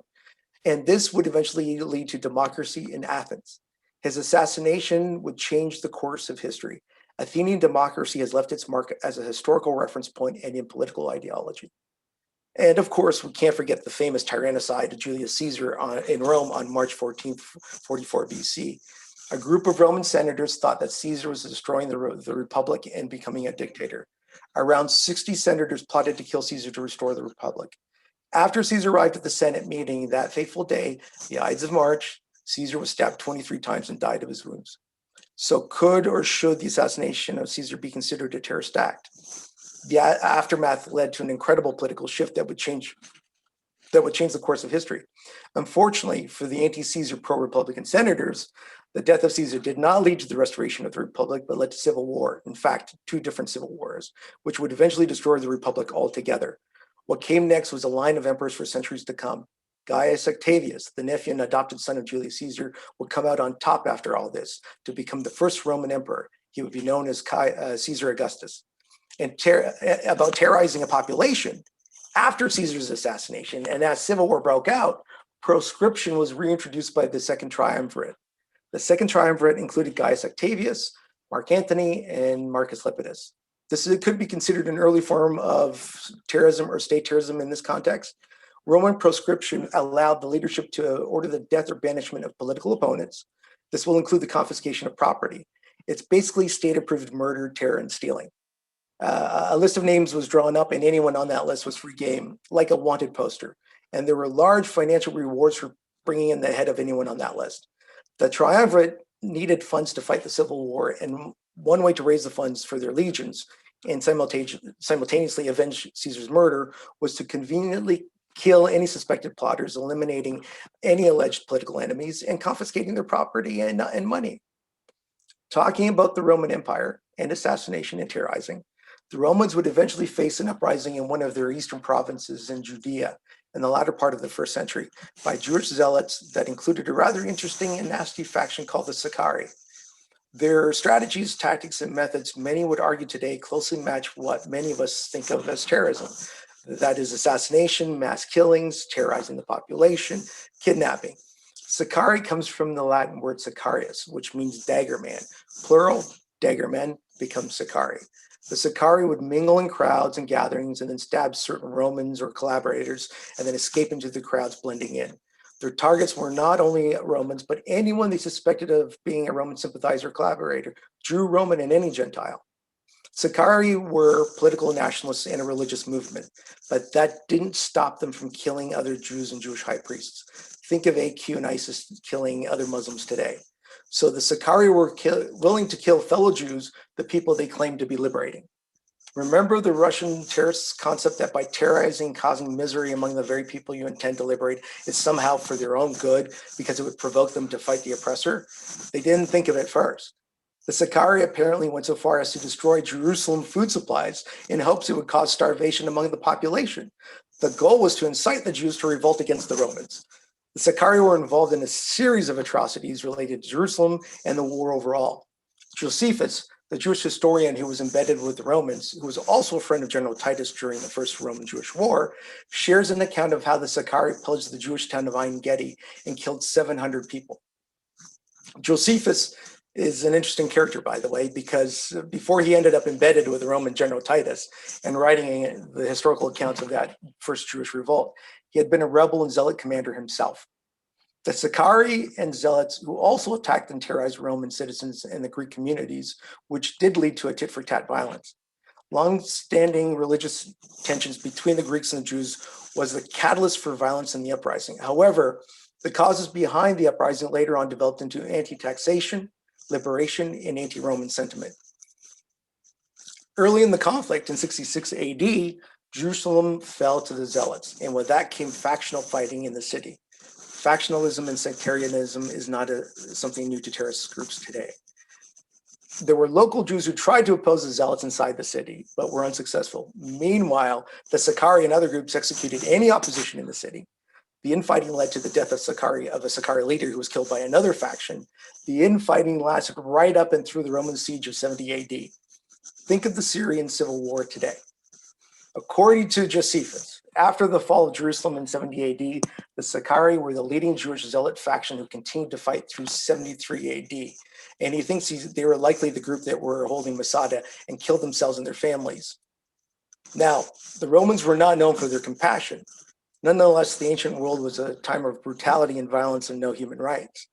And this would eventually lead to democracy in Athens. His assassination would change the course of history. Athenian democracy has left its mark as a historical reference point and in political ideology. And of course, we can't forget the famous tyrannicide of Julius Caesar in Rome on March 14th, 44 BC. A group of Roman senators thought that Caesar was destroying the republic and becoming a dictator. Around 60 senators plotted to kill Caesar to restore the republic. After Caesar arrived at the Senate meeting that fateful day, the Ides of March, Caesar was stabbed 23 times and died of his wounds. So could or should the assassination of Caesar be considered a terrorist act? The aftermath led to an incredible political shift that would change the course of history. Unfortunately, for the anti-Caesar pro-Republican senators, the death of Caesar did not lead to the restoration of the Republic, but led to civil war. In fact, 2 different civil wars, which would eventually destroy the Republic altogether. What came next was a line of emperors for centuries to come. Gaius Octavius, the nephew and adopted son of Julius Caesar, would come out on top after all this to become the first Roman emperor. He would be known as Caesar Augustus. And about terrorizing a population, after Caesar's assassination and as civil war broke out, proscription was reintroduced by the Second Triumvirate. The Second Triumvirate included Gaius Octavius, Mark Antony, and Marcus Lepidus. This could be considered an early form of terrorism or state terrorism in this context. Roman proscription allowed the leadership to order the death or banishment of political opponents. This will include the confiscation of property. It's basically state-approved murder, terror, and stealing. A list of names was drawn up, and anyone on that list was free game, like a wanted poster. And there were large financial rewards for bringing in the head of anyone on that list. The triumvirate needed funds to fight the civil war, and one way to raise the funds for their legions and simultaneously avenge Caesar's murder was to conveniently kill any suspected plotters, eliminating any alleged political enemies, and confiscating their property and money. Talking about the Roman Empire and assassination and terrorizing, the Romans would eventually face an uprising in one of their eastern provinces in Judea in the latter part of the 1st century by Jewish zealots that included a rather interesting and nasty faction called the Sicarii. Their strategies, tactics, and methods, many would argue today, closely match what many of us think of as terrorism. That is assassination, mass killings, terrorizing the population, kidnapping. Sicarii comes from the Latin word sicarius, which means dagger man. Plural, dagger men become Sicarii. The Sicarii would mingle in crowds and gatherings and then stab certain Romans or collaborators and then escape into the crowds, blending in. Their targets were not only Romans, but anyone they suspected of being a Roman sympathizer or collaborator, Jew, Roman, and any Gentile. Sicarii were political nationalists and a religious movement, but that didn't stop them from killing other Jews and Jewish high priests. Think of AQ and ISIS killing other Muslims today. So the Sicarii were willing to kill fellow Jews, the people they claimed to be liberating. Remember the Russian terrorists' concept that by terrorizing, causing misery among the very people you intend to liberate is somehow for their own good because it would provoke them to fight the oppressor? They didn't think of it first. The Sicarii apparently went so far as to destroy Jerusalem food supplies in hopes it would cause starvation among the population. The goal was to incite the Jews to revolt against the Romans. The Sicarii were involved in a series of atrocities related to Jerusalem and the war overall. Josephus, the Jewish historian who was embedded with the Romans, who was also a friend of General Titus during the First Roman-Jewish War, shares an account of how the Sicarii pillaged the Jewish town of Ein Gedi and killed 700 people. Josephus is an interesting character, by the way, because before he ended up embedded with the Roman General Titus and writing the historical accounts of that first Jewish revolt, he had been a rebel and zealot commander himself. The Sicarii and zealots who also attacked and terrorized Roman citizens and the Greek communities, which did lead to a tit-for-tat violence. Long-standing religious tensions between the Greeks and the Jews was the catalyst for violence in the uprising. However, the causes behind the uprising later on developed into anti-taxation, liberation, and anti-Roman sentiment. Early in the conflict in 66 AD, Jerusalem fell to the zealots, and with that came factional fighting in the city. Factionalism and sectarianism is not something new to terrorist groups today. There were local Jews who tried to oppose the zealots inside the city, but were unsuccessful. Meanwhile, the Sicarii and other groups executed any opposition in the city. The infighting led to the death of a Sakari leader who was killed by another faction. The infighting lasted right up and through the Roman siege of 70 AD. Think of the Syrian civil war today. According to Josephus, after the fall of Jerusalem in 70 AD, the Sakari were the leading Jewish zealot faction who continued to fight through 73 AD. And he thinks they were likely the group that were holding Masada and killed themselves and their families. Now, the Romans were not known for their compassion. Nonetheless, the ancient world was a time of brutality and violence and no human rights.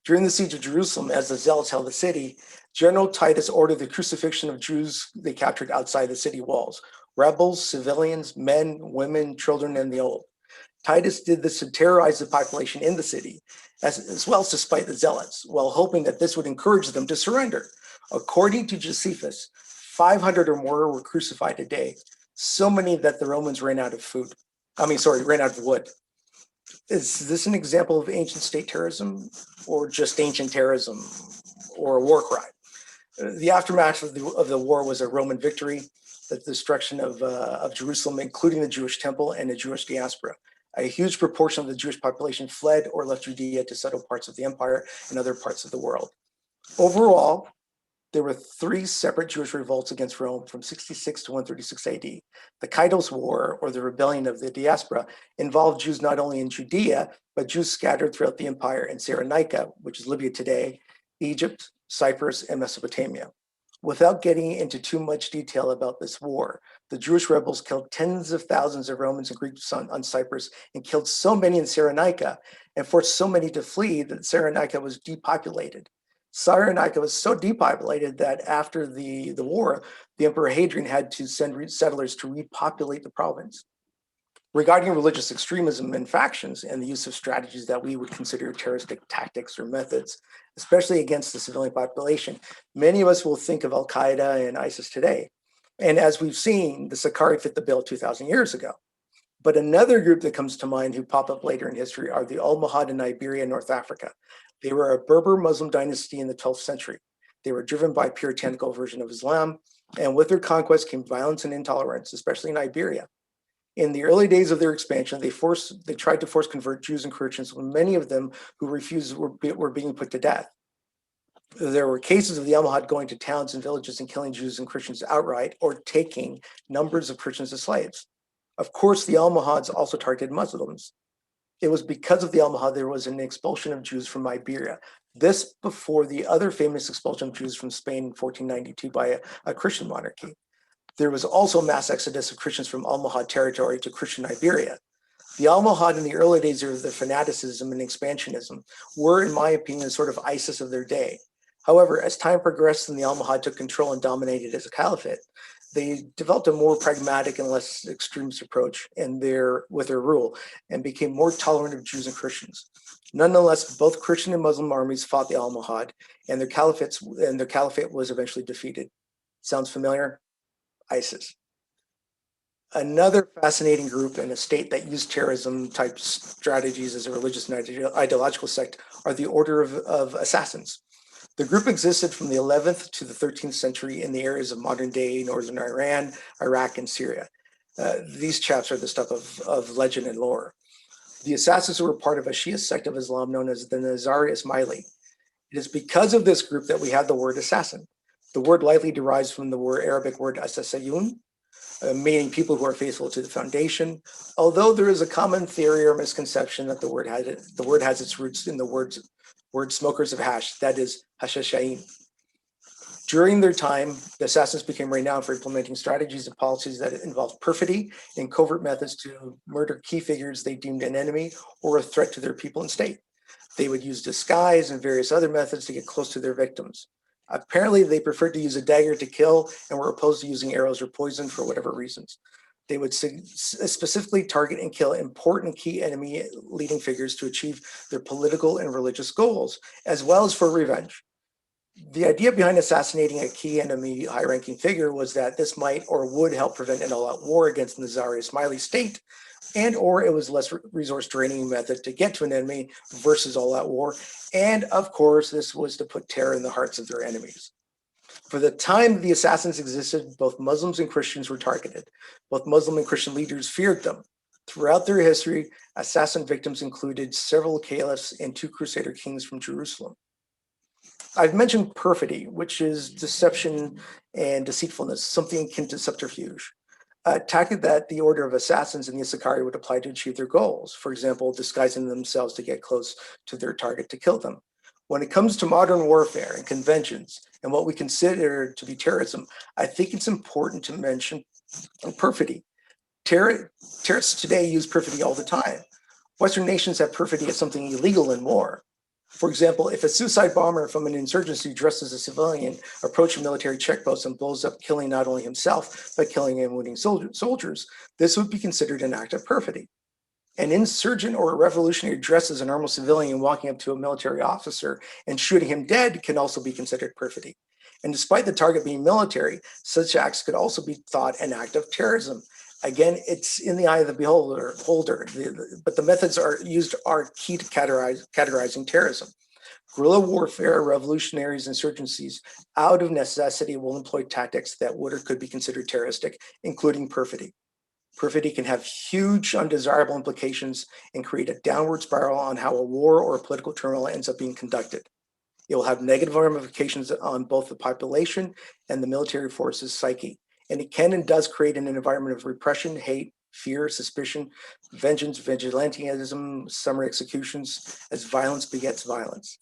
During the siege of Jerusalem, as the zealots held the city, General Titus ordered the crucifixion of Jews they captured outside the city walls. Rebels, civilians, men, women, children, and the old. Titus did this to terrorize the population in the city, as well as to spite the zealots, while hoping that this would encourage them to surrender. According to Josephus, 500 or more were crucified a day, so many that the Romans ran out of ran out of wood. Is this an example of ancient state terrorism, or just ancient terrorism, or a war crime? The aftermath of the war was a Roman victory, the destruction of Jerusalem, including the Jewish temple and the Jewish diaspora. A huge proportion of the Jewish population fled or left Judea to settle parts of the empire and other parts of the world. Overall, there were 3 separate Jewish revolts against Rome from 66 to 136 AD. The Kydos War, or the rebellion of the diaspora, involved Jews not only in Judea, but Jews scattered throughout the empire in Cyrenaica, which is Libya today, Egypt, Cyprus, and Mesopotamia. Without getting into too much detail about this war, the Jewish rebels killed tens of thousands of Romans and Greeks on Cyprus and killed so many in Cyrenaica and forced so many to flee that Cyrenaica was depopulated. Cyrenaica was so depopulated that after the war, the Emperor Hadrian had to send settlers to repopulate the province. Regarding religious extremism and factions and the use of strategies that we would consider terroristic tactics or methods, especially against the civilian population, many of us will think of Al-Qaeda and ISIS today. And as we've seen, the Sakari fit the bill 2,000 years ago. But another group that comes to mind who pop up later in history are the Almohad in Iberia, North Africa. They were a Berber Muslim dynasty in the 12th century. They were driven by a puritanical version of Islam, and with their conquest came violence and intolerance, especially in Iberia. In the early days of their expansion, they tried to force convert Jews and Christians, when many of them who refused were being put to death. There were cases of the Almohad going to towns and villages and killing Jews and Christians outright, or taking numbers of Christians as slaves. Of course, the Almohads also targeted Muslims. It was because of the Almohad there was an expulsion of Jews from Iberia. This before the other famous expulsion of Jews from Spain in 1492 by a Christian monarchy. There was also mass exodus of Christians from Almohad territory to Christian Iberia. The Almohad in the early days of their fanaticism and expansionism were, in my opinion, sort of ISIS of their day. However, as time progressed and the Almohad took control and dominated as a caliphate, they developed a more pragmatic and less extremist approach with their rule and became more tolerant of Jews and Christians. Nonetheless, both Christian and Muslim armies fought the Almohad, and their caliphate was eventually defeated. Sounds familiar? ISIS. Another fascinating group and a state that used terrorism type strategies as a religious and ideological sect are the Order of Assassins. The group existed from the 11th to the 13th century in the areas of modern-day northern Iran, Iraq, and Syria. These chaps are the stuff of legend and lore. The assassins were part of a Shia sect of Islam known as the Nizari Ismaili. It is because of this group that we have the word assassin. The word likely derives from the Arabic word asasayun, meaning people who are faithful to the foundation, although there is a common theory or misconception that the word has its roots in the word smokers of hash, that is hashashayin. During their time, the assassins became renowned for implementing strategies and policies that involved perfidy and covert methods to murder key figures they deemed an enemy or a threat to their people and state. They would use disguise and various other methods to get close to their victims. Apparently, they preferred to use a dagger to kill and were opposed to using arrows or poison for whatever reasons. They would specifically target and kill important key enemy leading figures to achieve their political and religious goals, as well as for revenge. The idea behind assassinating a key enemy high-ranking figure was that this might or would help prevent an all-out war against the Nizari Ismaili state, and or it was less resource-draining method to get to an enemy versus all-out war. And of course, this was to put terror in the hearts of their enemies. For the time the assassins existed, both Muslims and Christians were targeted. Both Muslim and Christian leaders feared them. Throughout their history, assassin victims included several caliphs and 2 crusader kings from Jerusalem. I've mentioned perfidy, which is deception and deceitfulness, something akin to subterfuge. A tactic that the order of assassins in the Issachari would apply to achieve their goals. For example, disguising themselves to get close to their target to kill them. When it comes to modern warfare and conventions and what we consider to be terrorism, I think it's important to mention perfidy. Terrorists today use perfidy all the time. Western nations have perfidy as something illegal in war. For example, if a suicide bomber from an insurgency dressed as a civilian approached a military checkpost and blows up, killing not only himself, but killing and wounding soldiers, this would be considered an act of perfidy. An insurgent or a revolutionary dressed as a normal civilian walking up to a military officer and shooting him dead can also be considered perfidy. And despite the target being military, such acts could also be thought an act of terrorism. Again, it's in the eye of the beholder, but the methods used are key to categorizing terrorism. Guerrilla warfare, revolutionaries, insurgencies, out of necessity will employ tactics that would or could be considered terroristic, including perfidy. Perfidy can have huge undesirable implications and create a downward spiral on how a war or a political turmoil ends up being conducted. It will have negative ramifications on both the population and the military force's psyche. And it can and does create an environment of repression, hate, fear, suspicion, vengeance, vigilantism, summary executions, as violence begets violence.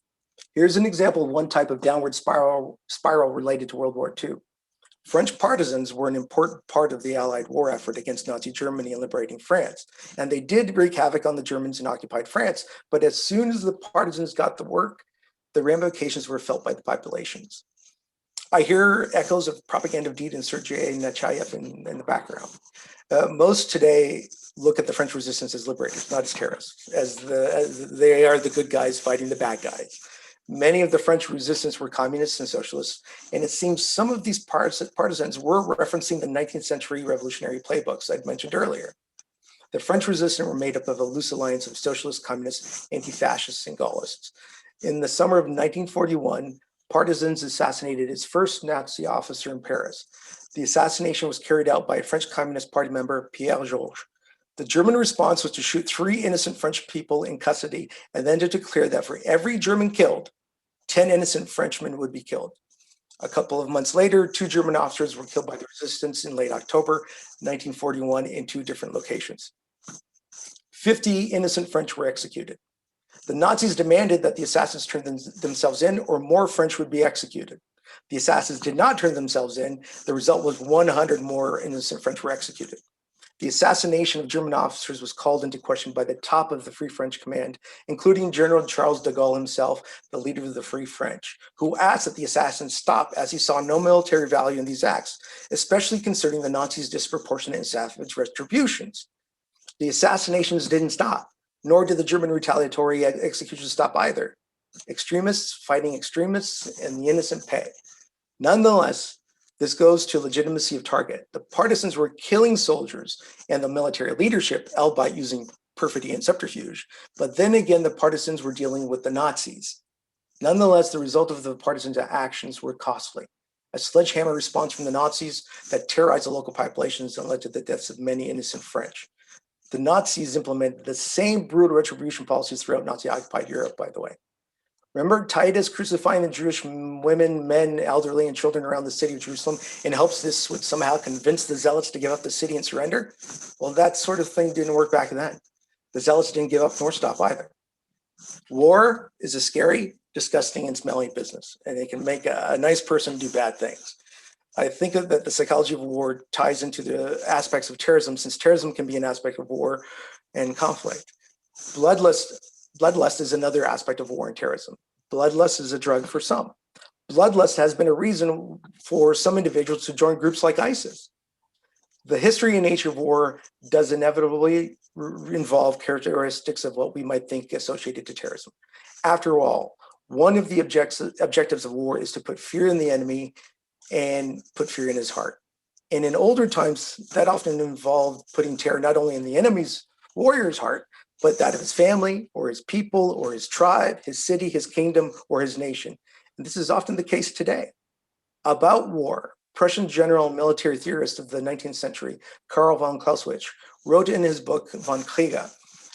Here's an example of one type of downward spiral related to World War II. French partisans were an important part of the Allied war effort against Nazi Germany in liberating France. And they did wreak havoc on the Germans in occupied France, but as soon as the partisans got the work, the ramifications were felt by the populations. I hear echoes of propaganda of Deed and Sergei Nechayev in the background. Most today look at the French resistance as liberators, not as terrorists, as they are the good guys fighting the bad guys. Many of the French resistance were communists and socialists, and it seems some of these partisans were referencing the 19th century revolutionary playbooks I'd mentioned earlier. The French resistance were made up of a loose alliance of socialists, communists, anti-fascists, and Gaullists. In the summer of 1941, partisans assassinated its first Nazi officer in Paris. The assassination was carried out by a French Communist Party member, Pierre Georges. The German response was to shoot 3 innocent French people in custody and then to declare that for every German killed, 10 innocent Frenchmen would be killed. A couple of months later, 2 German officers were killed by the resistance in late October 1941 in 2 different locations. 50 innocent French were executed. The Nazis demanded that the assassins turn themselves in or more French would be executed. The assassins did not turn themselves in. The result was 100 more innocent French were executed. The assassination of German officers was called into question by the top of the Free French Command, including General Charles de Gaulle himself, the leader of the Free French, who asked that the assassins stop as he saw no military value in these acts, especially concerning the Nazis' disproportionate and savage retributions. The assassinations didn't stop, nor did the German retaliatory executions stop either. Extremists fighting extremists and the innocent pay. Nonetheless, this goes to legitimacy of target. The partisans were killing soldiers and the military leadership, albeit using perfidy and subterfuge. But then again, the partisans were dealing with the Nazis. Nonetheless, the result of the partisans' actions were costly. A sledgehammer response from the Nazis that terrorized the local populations and led to the deaths of many innocent French. The Nazis implemented the same brutal retribution policies throughout Nazi-occupied Europe, by the way. Remember Titus crucifying the Jewish women, men, elderly, and children around the city of Jerusalem in hopes this would somehow convince the zealots to give up the city and surrender? Well, that sort of thing didn't work back then. The zealots didn't give up nor stop either. War is a scary, disgusting, and smelly business, and it can make a nice person do bad things. I think that the psychology of war ties into the aspects of terrorism, since terrorism can be an aspect of war and conflict. Bloodlust is another aspect of war and terrorism. Bloodlust is a drug for some. Bloodlust has been a reason for some individuals to join groups like ISIS. The history and nature of war does inevitably involve characteristics of what we might think associated to terrorism. After all, one of the objectives of war is to put fear in the enemy and put fear in his heart. And in older times, that often involved putting terror not only in the enemy's warrior's heart, but that of his family or his people or his tribe, his city, his kingdom, or his nation. And this is often the case today. About war, Prussian general and military theorist of the 19th century, Karl von Clausewitz, wrote in his book, Von Kriege,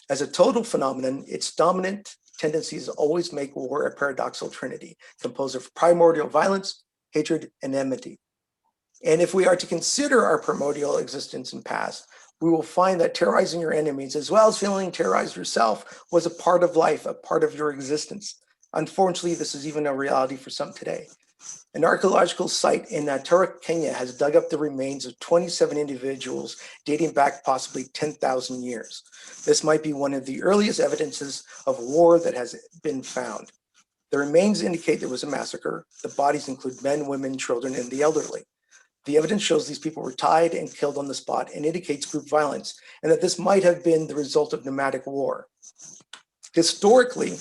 as a total phenomenon, its dominant tendencies always make war a paradoxical trinity, composed of primordial violence, hatred, and enmity. And if we are to consider our primordial existence and past, we will find that terrorizing your enemies, as well as feeling terrorized yourself, was a part of life, a part of your existence. Unfortunately, this is even a reality for some today. An archaeological site in Tara, Kenya has dug up the remains of 27 individuals dating back possibly 10,000 years. This might be one of the earliest evidences of war that has been found. The remains indicate there was a massacre. The bodies include men, women, children, and the elderly. The evidence shows these people were tied and killed on the spot and indicates group violence, and that this might have been the result of nomadic war. Historically,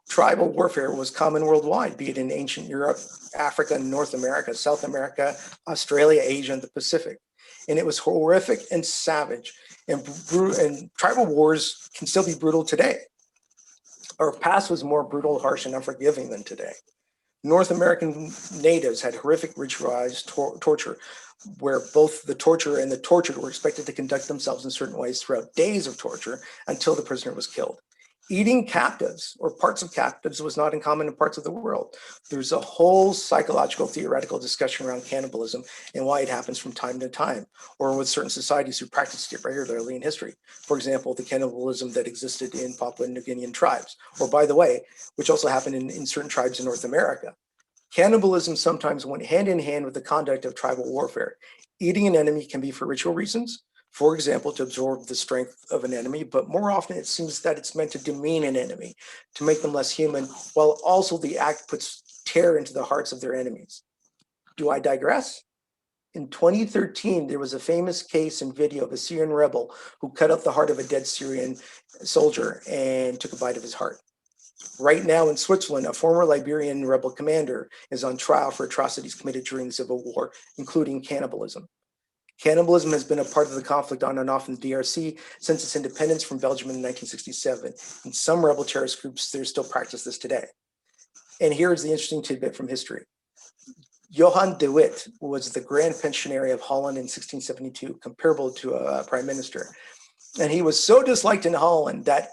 tribal warfare was common worldwide, be it in ancient Europe, Africa, North America, South America, Australia, Asia, and the Pacific. And it was horrific and savage, and tribal wars can still be brutal today. Our past was more brutal, harsh, and unforgiving than today. North American natives had horrific ritualized torture, where both the torturer and the tortured were expected to conduct themselves in certain ways throughout days of torture until the prisoner was killed. Eating captives or parts of captives was not uncommon in parts of the world. There's a whole psychological, theoretical discussion around cannibalism and why it happens from time to time, or with certain societies who practiced it regularly in history. For example, the cannibalism that existed in Papua New Guinean tribes, or by the way, which also happened in certain tribes in North America. Cannibalism sometimes went hand in hand with the conduct of tribal warfare. Eating an enemy can be for ritual reasons, for example, to absorb the strength of an enemy, but more often it seems that it's meant to demean an enemy, to make them less human, while also the act puts terror into the hearts of their enemies. Do I digress? In 2013, there was a famous case and video of a Syrian rebel who cut out the heart of a dead Syrian soldier and took a bite of his heart. Right now in Switzerland, a former Liberian rebel commander is on trial for atrocities committed during the Civil War, including cannibalism. Cannibalism has been a part of the conflict on and off in the DRC since its independence from Belgium in 1967. In some rebel terrorist groups, they still practice this today. And here's the interesting tidbit from history. Johan de Witt was the Grand Pensionary of Holland in 1672, comparable to a prime minister. And he was so disliked in Holland that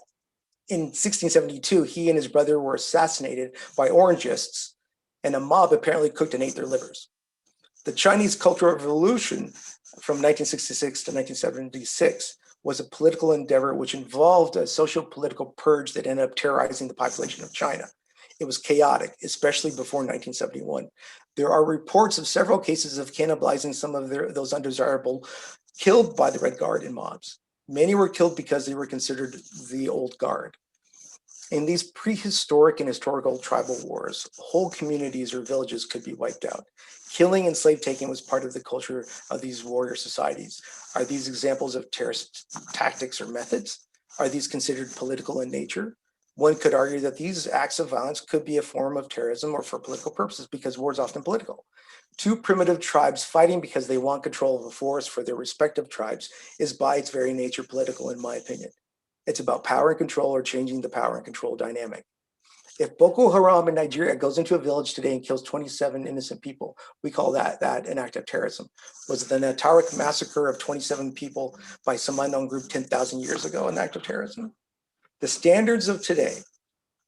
in 1672, he and his brother were assassinated by Orangists, and a mob apparently cooked and ate their livers. The Chinese Cultural Revolution from 1966 to 1976 was a political endeavor which involved a socio-political purge that ended up terrorizing the population of China. It was chaotic, especially before 1971. There are reports of several cases of cannibalizing some of those undesirable killed by the Red Guard in mobs. Many were killed because they were considered the old guard. In these prehistoric and historical tribal wars, whole communities or villages could be wiped out. Killing and slave taking was part of the culture of these warrior societies. Are these examples of terrorist tactics or methods? Are these considered political in nature? One could argue that these acts of violence could be a form of terrorism or for political purposes because war is often political. Two primitive tribes fighting because they want control of a forest for their respective tribes is by its very nature political, in my opinion. It's about power and control or changing the power and control dynamic. If Boko Haram in Nigeria goes into a village today and kills 27 innocent people, we call that an act of terrorism. Was the Natarik massacre of 27 people by some unknown group 10,000 years ago an act of terrorism? The standards of today,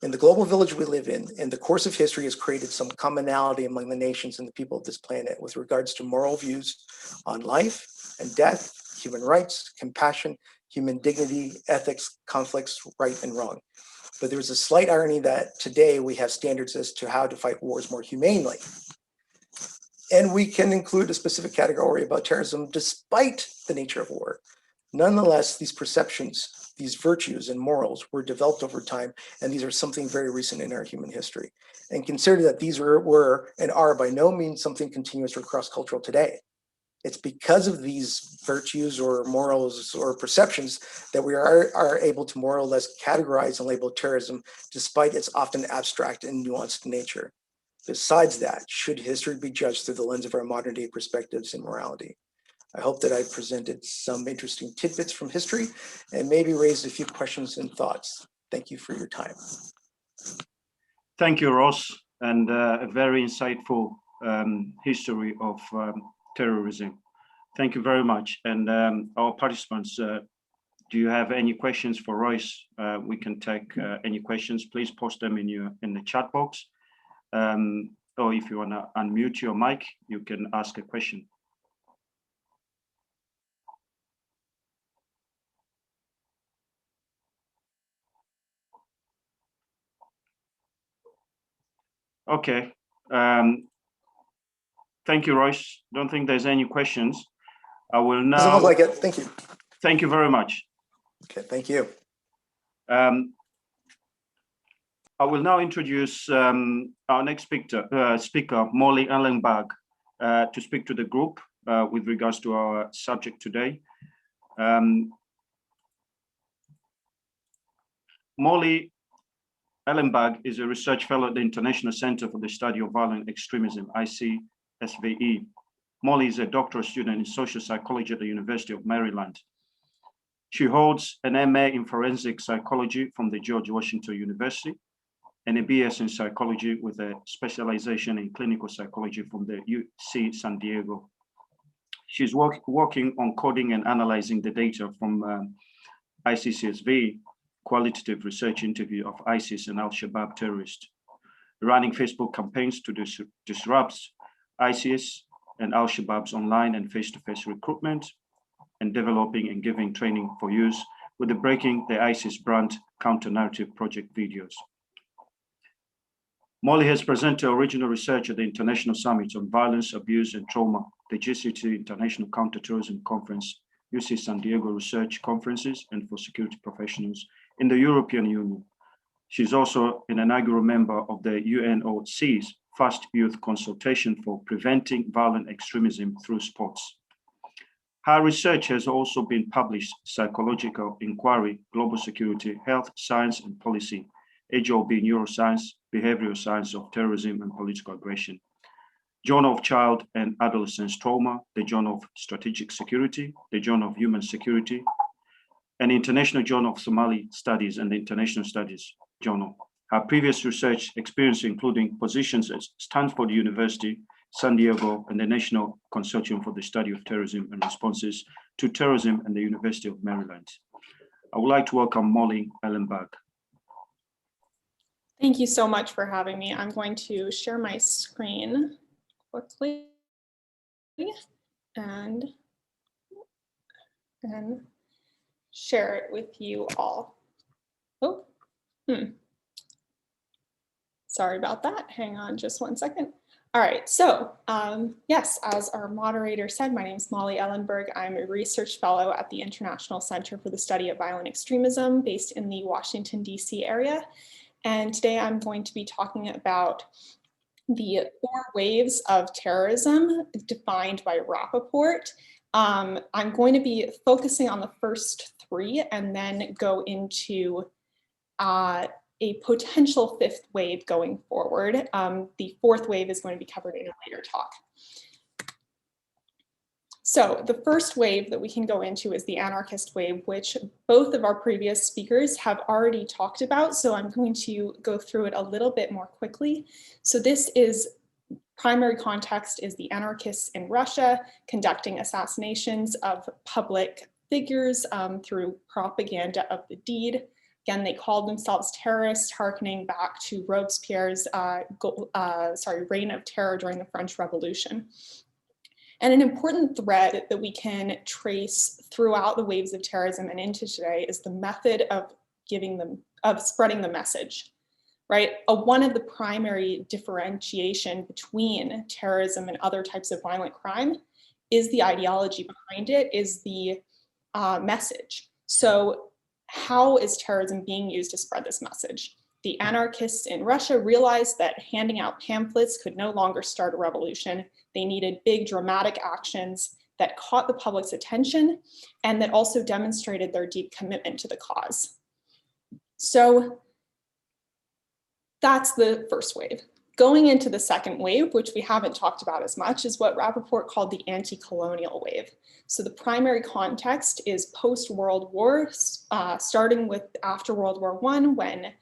in the global village we live in the course of history has created some commonality among the nations and the people of this planet with regards to moral views on life and death, human rights, compassion, human dignity, ethics, conflicts, right and wrong. But there's a slight irony that today we have standards as to how to fight wars more humanely. And we can include a specific category about terrorism despite the nature of war. Nonetheless, these perceptions, these virtues and morals were developed over time, and these are something very recent in our human history. And consider that these were and are by no means something continuous or cross-cultural today. It's because of these virtues or morals or perceptions that we are able to more or less categorize and label terrorism, despite its often abstract and nuanced nature. Besides that, should history be judged through the lens of our modern day perspectives and morality? I hope that I've presented some interesting tidbits from history and maybe raised a few questions and thoughts. Thank you for your time. Thank you, Ross, and a very insightful history of terrorism. Thank you very much. And our participants Do you have any questions for Royce? We can take any questions. Please post them in the chat box. Or if you want to unmute your mic, you can ask a question. Okay. Thank you, Royce. Don't think there's any questions. I will now. Doesn't look like it. Thank you. Thank you very much. Okay, thank you. I will now introduce our next speaker, Molly Ellenberg, to speak to the group with regards to our subject today. Molly Ellenberg is a research fellow at the International Center for the Study of Violent Extremism, ICSVE. Molly is a doctoral student in social psychology at the University of Maryland. She holds an MA in forensic psychology from the George Washington University and a BS in psychology with a specialization in clinical psychology from the UC San Diego. She's working on coding and analyzing the data from ICCSV, qualitative research interview of ISIS and Al-Shabaab terrorists, running Facebook campaigns to disrupt ISIS and Al-Shabaab's online and face-to-face recruitment, and developing and giving training for use with the Breaking the ISIS brand counter-narrative project videos. Molly has presented original research at the International Summit on Violence, Abuse, and Trauma, the GCTI International Counter-Terrorism Conference, UC San Diego Research Conferences, and for security professionals in the European Union. She's also an inaugural member of the UNOC's First Youth Consultation for Preventing Violent Extremism Through Sports. Her research has also been published: Psychological Inquiry, Global Security, Health, Science and Policy, HOB Neuroscience, Behavioral Science of Terrorism and Political Aggression, Journal of Child and Adolescent Trauma, the Journal of Strategic Security, the Journal of Human Security, and International Journal of Somali Studies and the International Studies Journal. Her previous research experience including positions at Stanford University, San Diego, and the National Consortium for the Study of Terrorism and Responses to Terrorism and the University of Maryland. I would like to welcome Molly Ellenberg. Thank you so much for having me. I'm going to share my screen quickly and share it with you all. Oh, sorry about that. Hang on just one second. All right, so yes, as our moderator said, my name is Molly Ellenberg. I'm a research fellow at the International Center for the Study of Violent Extremism based in the Washington, D.C. area. And today I'm going to be talking about the 4 waves of terrorism defined by Rappaport. I'm going to be focusing on the first 3 and then go into a potential 5th wave going forward. The 4th wave is going to be covered in a later talk. So the first wave that we can go into is the anarchist wave, which both of our previous speakers have already talked about. So I'm going to go through it a little bit more quickly. So this is primary context is the anarchists in Russia conducting assassinations of public figures through propaganda of the deed. Again, they called themselves terrorists, harkening back to Robespierre's reign of terror during the French Revolution. And an important thread that we can trace throughout the waves of terrorism and into today is the method of spreading the message, right? One of the primary differentiation between terrorism and other types of violent crime is the ideology behind it, is the message. So how is terrorism being used to spread this message? The anarchists in Russia realized that handing out pamphlets could no longer start a revolution. They needed big dramatic actions that caught the public's attention and that also demonstrated their deep commitment to the cause. So that's the first wave. Going into the second wave, which we haven't talked about as much, is what Rappaport called the anti-colonial wave. So the primary context is post-World War, starting with after World War I, when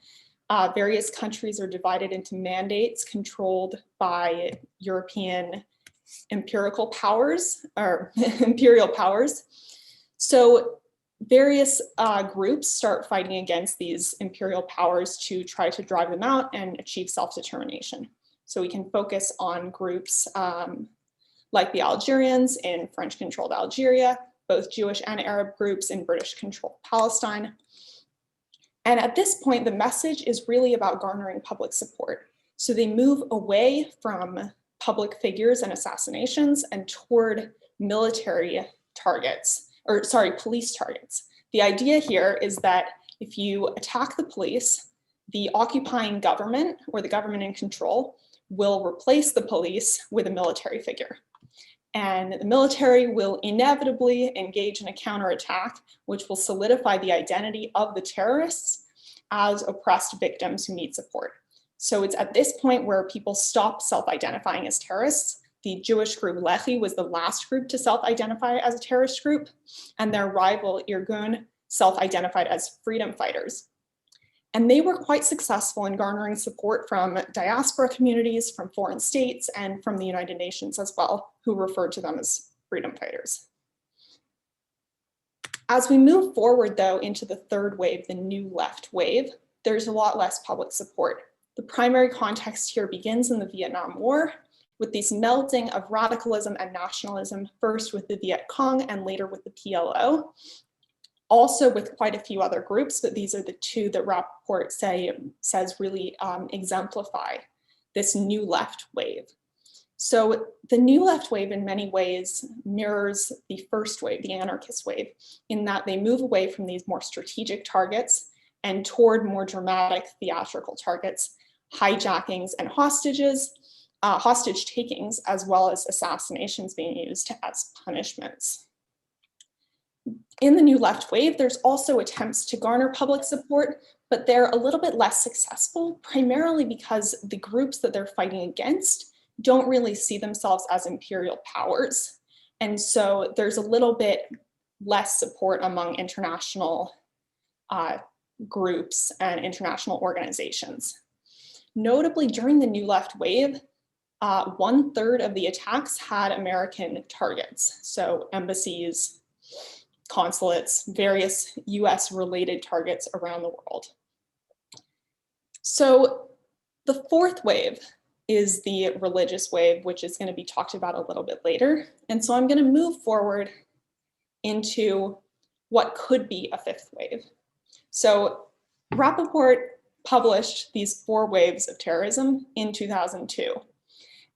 various countries are divided into mandates controlled by European empirical powers or imperial powers. So various groups start fighting against these imperial powers to try to drive them out and achieve self-determination. So we can focus on groups like the Algerians in French-controlled Algeria, both Jewish and Arab groups in British-controlled Palestine. And at this point, the message is really about garnering public support. So they move away from public figures and assassinations and toward military targets, or sorry, police targets. The idea here is that if you attack the police, the occupying government or the government in control will replace the police with a military figure. And the military will inevitably engage in a counterattack, which will solidify the identity of the terrorists as oppressed victims who need support. So it's at this point where people stop self-identifying as terrorists. The Jewish group Lehi was the last group to self-identify as a terrorist group, and their rival Irgun self-identified as freedom fighters. And they were quite successful in garnering support from diaspora communities, from foreign states, and from the United Nations as well, who referred to them as freedom fighters. As we move forward, though, into the third wave, the new left wave, there's a lot less public support. The primary context here begins in the Vietnam War, with this melting of radicalism and nationalism, first with the Viet Cong and later with the PLO. Also with quite a few other groups, but these are the two that Rappaport says really exemplify this new left wave. So the new left wave in many ways mirrors the first wave, the anarchist wave, in that they move away from these more strategic targets and toward more dramatic theatrical targets, hijackings and hostage takings, as well as assassinations being used as punishments. In the new left wave, there's also attempts to garner public support, but they're a little bit less successful, primarily because the groups that they're fighting against don't really see themselves as imperial powers. And so there's a little bit less support among international groups and international organizations. Notably, during the new left wave, 1/3 of the attacks had American targets, so embassies, consulates, various US related targets around the world. So the fourth wave is the religious wave, which is going to be talked about a little bit later. And so I'm going to move forward into what could be a fifth wave. So Rappaport published these 4 waves of terrorism in 2002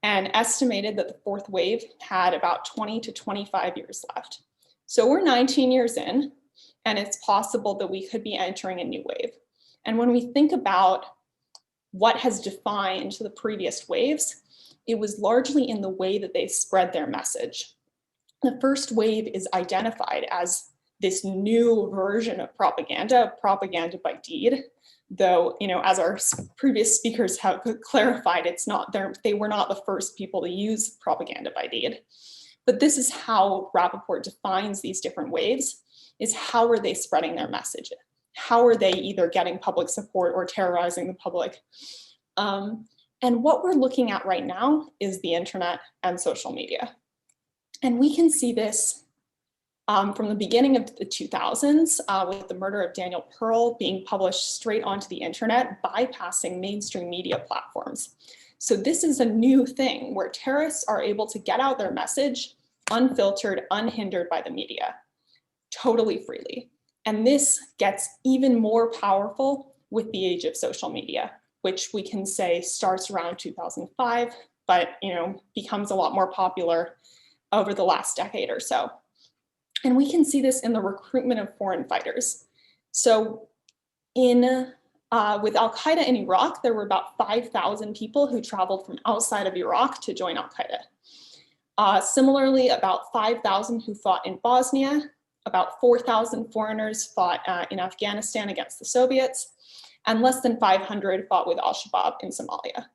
and estimated that the fourth wave had about 20 to 25 years left. So we're 19 years in, and it's possible that we could be entering a new wave. And when we think about what has defined the previous waves, it was largely in the way that they spread their message. The first wave is identified as this new version of propaganda by deed, though, as our previous speakers have clarified, they were not the first people to use propaganda by deed. But this is how Rappaport defines these different waves, is how are they spreading their message? How are they either getting public support or terrorizing the public? And what we're looking at right now is the internet and social media. And we can see this from the beginning of the 2000s with the murder of Daniel Pearl being published straight onto the internet, bypassing mainstream media platforms. So this is a new thing where terrorists are able to get out their message unfiltered, unhindered by the media, totally freely. And this gets even more powerful with the age of social media, which we can say starts around 2005, but becomes a lot more popular over the last decade or so. And we can see this in the recruitment of foreign fighters. So with Al-Qaeda in Iraq, there were about 5,000 people who traveled from outside of Iraq to join Al-Qaeda. Similarly, about 5,000 who fought in Bosnia, about 4,000 foreigners fought in Afghanistan against the Soviets, and less than 500 fought with Al-Shabaab in Somalia.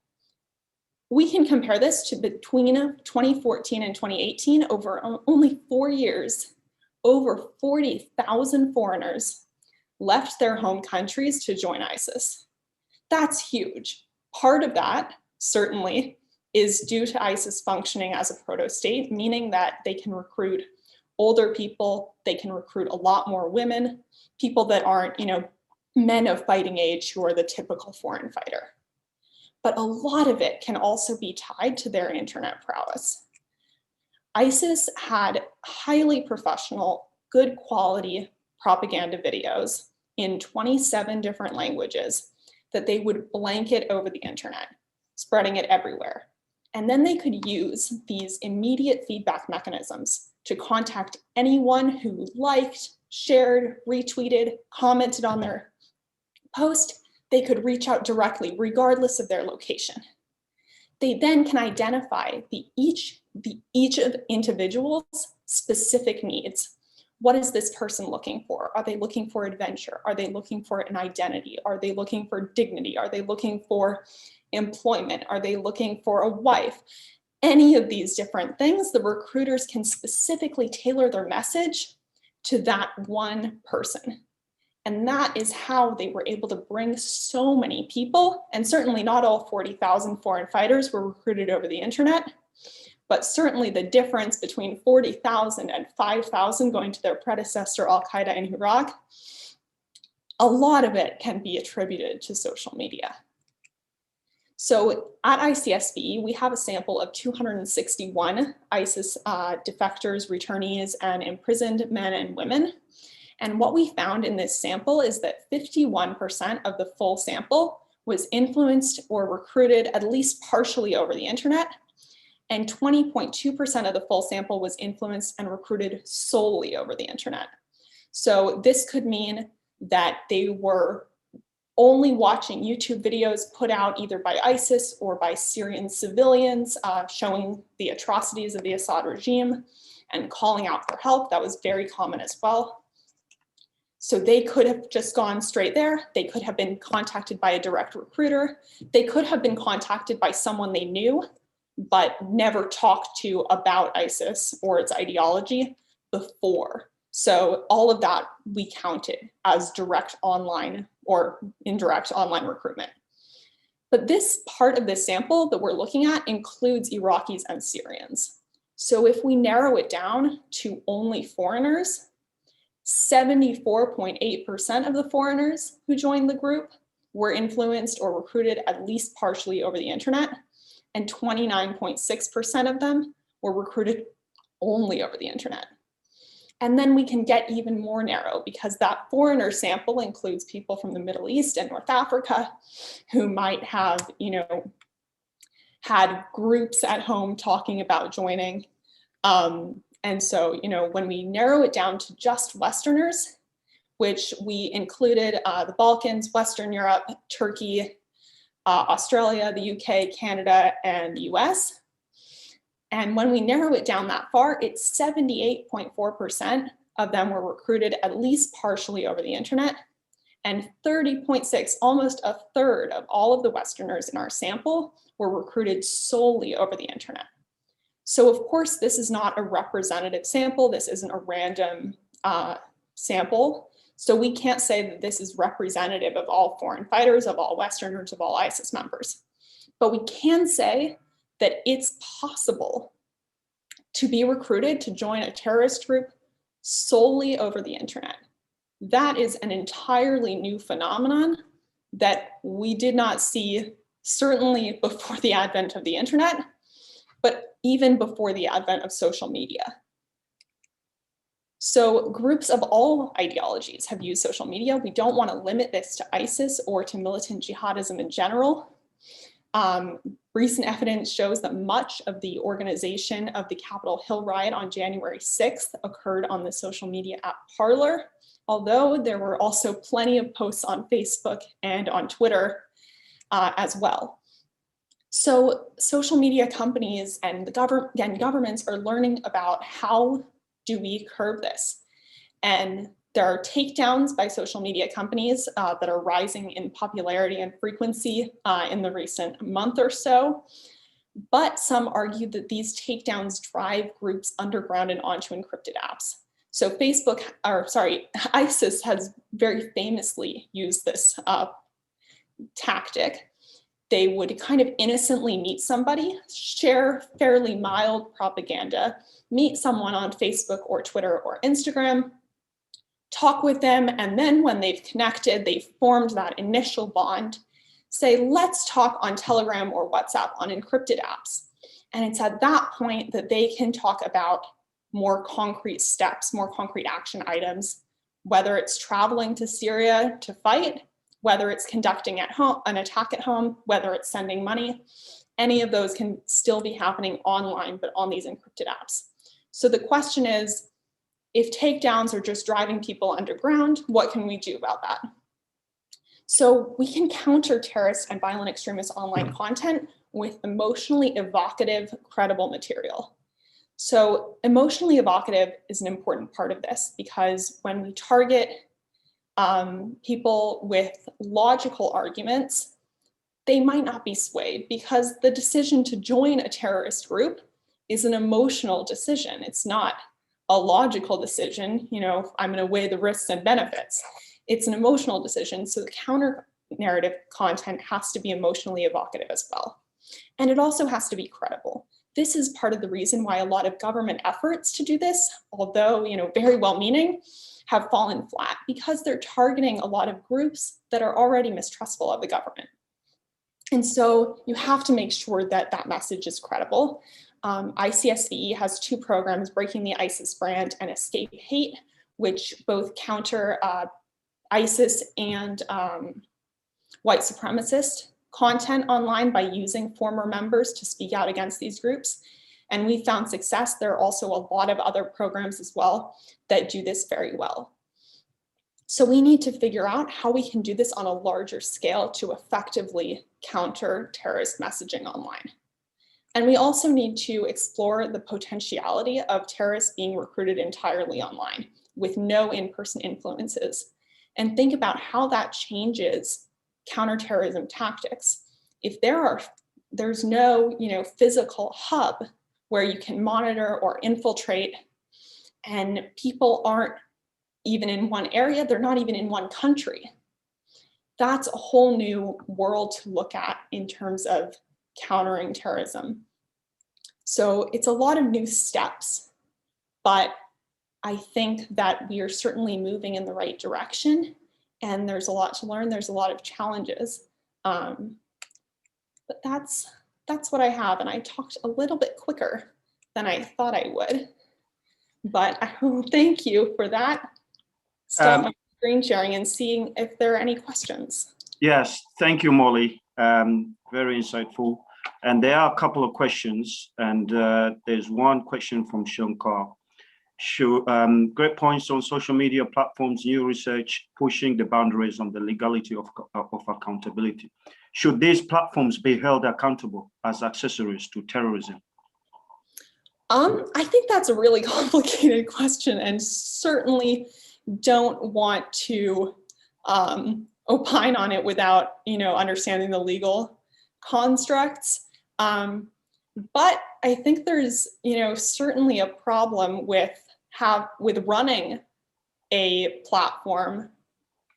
We can compare this to between 2014 and 2018, over only 4 years, over 40,000 foreigners left their home countries to join ISIS. That's huge. Part of that, certainly, is due to ISIS functioning as a proto-state, meaning that they can recruit older people. They can recruit a lot more women, people that aren't, men of fighting age who are the typical foreign fighter. But a lot of it can also be tied to their internet prowess. ISIS had highly professional, good quality propaganda videos in 27 different languages that they would blanket over the internet, spreading it everywhere. And then they could use these immediate feedback mechanisms to contact anyone who liked, shared, retweeted, commented on their post. They could reach out directly regardless of their location. They then can identify each of individual's specific needs. What is this person looking for? Are they looking for adventure? Are they looking for an identity? Are they looking for dignity? Are they looking for employment? Are they looking for a wife? Any of these different things, the recruiters can specifically tailor their message to that one person. And that is how they were able to bring so many people, and certainly not all 40,000 foreign fighters were recruited over the internet, but certainly the difference between 40,000 and 5,000 going to their predecessor Al-Qaeda in Iraq, a lot of it can be attributed to social media. So at ICSB, we have a sample of 261 ISIS defectors, returnees, and imprisoned men and women. And what we found in this sample is that 51% of the full sample was influenced or recruited at least partially over the internet, and 20.2% of the full sample was influenced and recruited solely over the internet. So this could mean that they were only watching YouTube videos put out either by ISIS or by Syrian civilians showing the atrocities of the Assad regime and calling out for help. That was very common as well. So they could have just gone straight there. They could have been contacted by a direct recruiter. They could have been contacted by someone they knew, but never talked to about ISIS or its ideology before. So all of that we counted as direct online or indirect online recruitment. But this part of this sample that we're looking at includes Iraqis and Syrians. So if we narrow it down to only foreigners, 74.8% of the foreigners who joined the group were influenced or recruited at least partially over the internet, and 29.6% of them were recruited only over the internet. And then we can get even more narrow because that foreigner sample includes people from the Middle East and North Africa who might have, had groups at home talking about joining. And so, when we narrow it down to just Westerners, which we included the Balkans, Western Europe, Turkey, Australia, the UK, Canada, and the US. And when we narrow it down that far, it's 78.4% of them were recruited at least partially over the internet, and 30.6, almost a third of all of the Westerners in our sample were recruited solely over the internet. So of course, this is not a representative sample. This isn't a random sample. So we can't say that this is representative of all foreign fighters, of all Westerners, of all ISIS members. But we can say that it's possible to be recruited to join a terrorist group solely over the internet. That is an entirely new phenomenon that we did not see certainly before the advent of the internet, but even before the advent of social media. So groups of all ideologies have used social media. We don't want to limit this to ISIS or to militant jihadism in general. Recent evidence shows that much of the organization of the Capitol Hill riot on January 6th occurred on the social media app Parler, although there were also plenty of posts on Facebook and on Twitter as well. So social media companies and governments are learning about how do we curb this. And there are takedowns by social media companies that are rising in popularity and frequency in the recent month or so. But some argue that these takedowns drive groups underground and onto encrypted apps. So ISIS has very famously used this tactic. they would kind of innocently meet somebody, share fairly mild propaganda, meet someone on Facebook or Twitter or Instagram, talk with them, and then when they've connected, they've formed that initial bond, say, let's talk on Telegram or WhatsApp on encrypted apps. And it's at that point that they can talk about more concrete steps, more concrete action items, whether it's traveling to Syria to fight, whether it's conducting at home an attack at home, whether it's sending money. Any of those can still be happening online, but on these encrypted apps. So the question is, if takedowns are just driving people underground, what can we do about that? So we can counter terrorist and violent extremist online content with emotionally evocative, credible material. So emotionally evocative is an important part of this, because when we target people with logical arguments, they might not be swayed, because the decision to join a terrorist group is an emotional decision. It's not a logical decision, you know, I'm going to weigh the risks and benefits. It's an emotional decision. So the counter narrative content has to be emotionally evocative as well. And it also has to be credible. This is part of the reason why a lot of government efforts to do this, although, you know, very well-meaning, have fallen flat, because they're targeting a lot of groups that are already mistrustful of the government. And so you have to make sure that that message is credible. ICSVE has two programs, Breaking the ISIS Brand and Escape Hate, which both counter ISIS and white supremacist content online by using former members to speak out against these groups. And we found success. There are also a lot of other programs as well that do this very well. So we need to figure out how we can do this on a larger scale to effectively counter terrorist messaging online. And we also need to explore the potentiality of terrorists being recruited entirely online with no in-person influences, and think about how that changes counterterrorism tactics. If there's no, you know, physical hub where you can monitor or infiltrate, and people aren't even in one area, they're not even in one country. That's a whole new world to look at in terms of countering terrorism. So it's a lot of new steps, but I think that we are certainly moving in the right direction, and there's a lot to learn. There's a lot of challenges, but that's what I have. And I talked a little bit quicker than I thought I would, but I will thank you for that. Stop my screen sharing and seeing if there are any questions. Yes, thank you, Molly. Very insightful. And there are a couple of questions, and there's one question from Shankar. Great points on social media platforms, new research, pushing the boundaries on the legality of accountability. Should these platforms be held accountable as accessories to terrorism? I think that's a really complicated question, and certainly don't want to opine on it without, you know, understanding the legal constructs. But I think there's, you know, certainly a problem with running a platform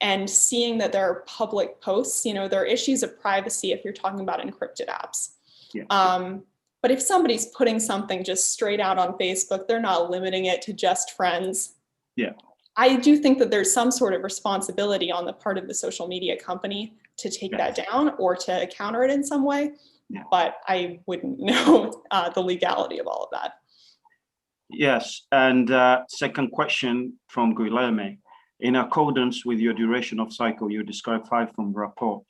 and seeing that there are public posts. You know, there are issues of privacy if you're talking about encrypted apps. Yeah. But if somebody's putting something just straight out on Facebook, they're not limiting it to just friends. Yeah. I do think that there's some sort of responsibility on the part of the social media company to take that down or to counter it in some way. Yeah. But I wouldn't know the legality of all of that. Yes, and second question from Guilherme. In accordance with your duration of cycle, you described 5 from rapport.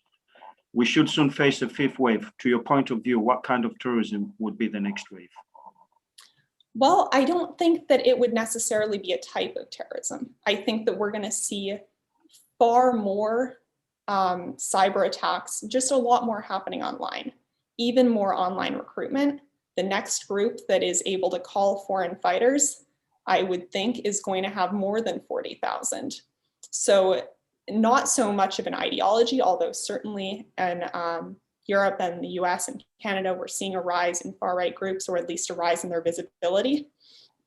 We should soon face a 5th wave. To your point of view, what kind of terrorism would be the next wave? Well, I don't think that it would necessarily be a type of terrorism. I think that we're going to see far more cyber attacks, just a lot more happening online, even more online recruitment. The next group that is able to call foreign fighters, I would think, is going to have more than 40,000. So not so much of an ideology, although certainly in Europe and the US and Canada, we're seeing a rise in far-right groups, or at least a rise in their visibility.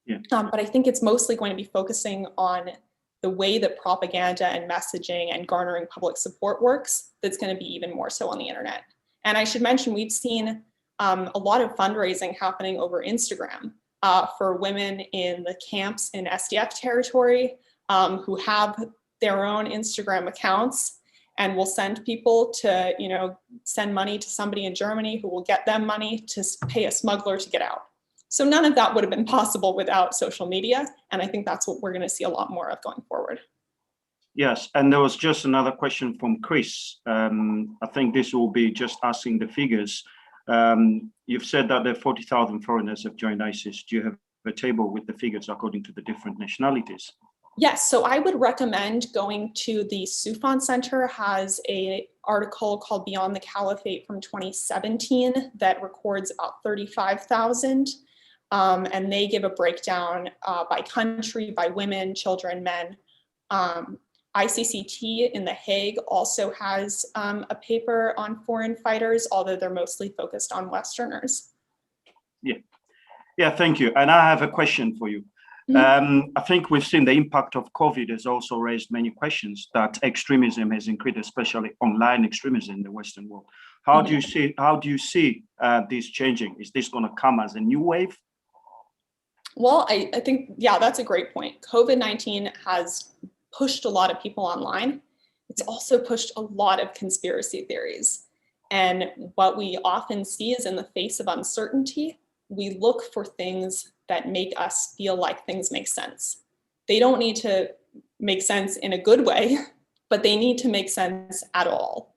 Yeah. But I think it's mostly going to be focusing on the way that propaganda and messaging and garnering public support works. That's going to be even more so on the internet. And I should mention, we've seen a lot of fundraising happening over Instagram for women in the camps in SDF territory who have their own Instagram accounts and will send people to, send money to somebody in Germany who will get them money to pay a smuggler to get out. So none of that would have been possible without social media. And I think that's what we're going to see a lot more of going forward. Yes, and there was just another question from Chris. I think this will be just asking the figures. You've said that there are 40,000 foreigners have joined ISIS. Do you have a table with the figures according to the different nationalities? Yes, so I would recommend going to the Soufan Center, has an article called Beyond the Caliphate from 2017 that records about 35,000. And they give a breakdown by country, by women, children, men. ICCT in The Hague also has a paper on foreign fighters, although they're mostly focused on Westerners. Yeah, thank you. And I have a question for you. I think we've seen the impact of COVID has also raised many questions that extremism has increased, especially online extremism in the Western world. How do you see this changing? Is this going to come as a new wave? Well, I think, yeah, that's a great point. COVID-19 has pushed a lot of people online. It's also pushed a lot of conspiracy theories. And what we often see is in the face of uncertainty, we look for things that make us feel like things make sense. They don't need to make sense in a good way, but they need to make sense at all.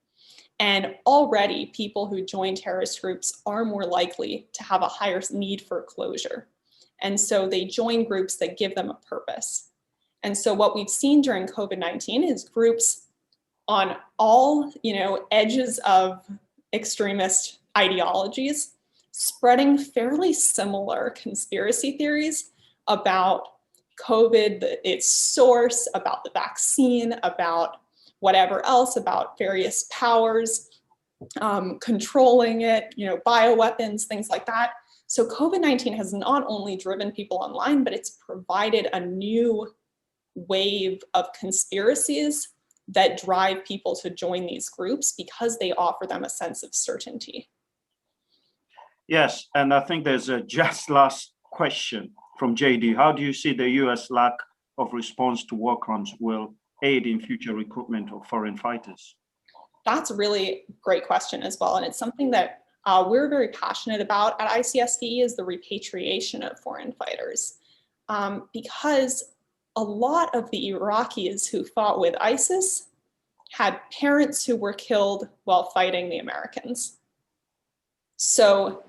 And already people who join terrorist groups are more likely to have a higher need for closure. And so they join groups that give them a purpose. And so what we've seen during COVID-19 is groups on all, edges of extremist ideologies spreading fairly similar conspiracy theories about COVID, its source, about the vaccine, about whatever else, about various powers controlling it, bioweapons, things like that. So COVID-19 has not only driven people online, but it's provided a new wave of conspiracies that drive people to join these groups because they offer them a sense of certainty. Yes, and I think there's a just last question from JD. How do you see the US lack of response to war crimes will aid in future recruitment of foreign fighters? That's a really great question as well. And it's something that we're very passionate about at ICSD, is the repatriation of foreign fighters. Because a lot of the Iraqis who fought with ISIS had parents who were killed while fighting the Americans. So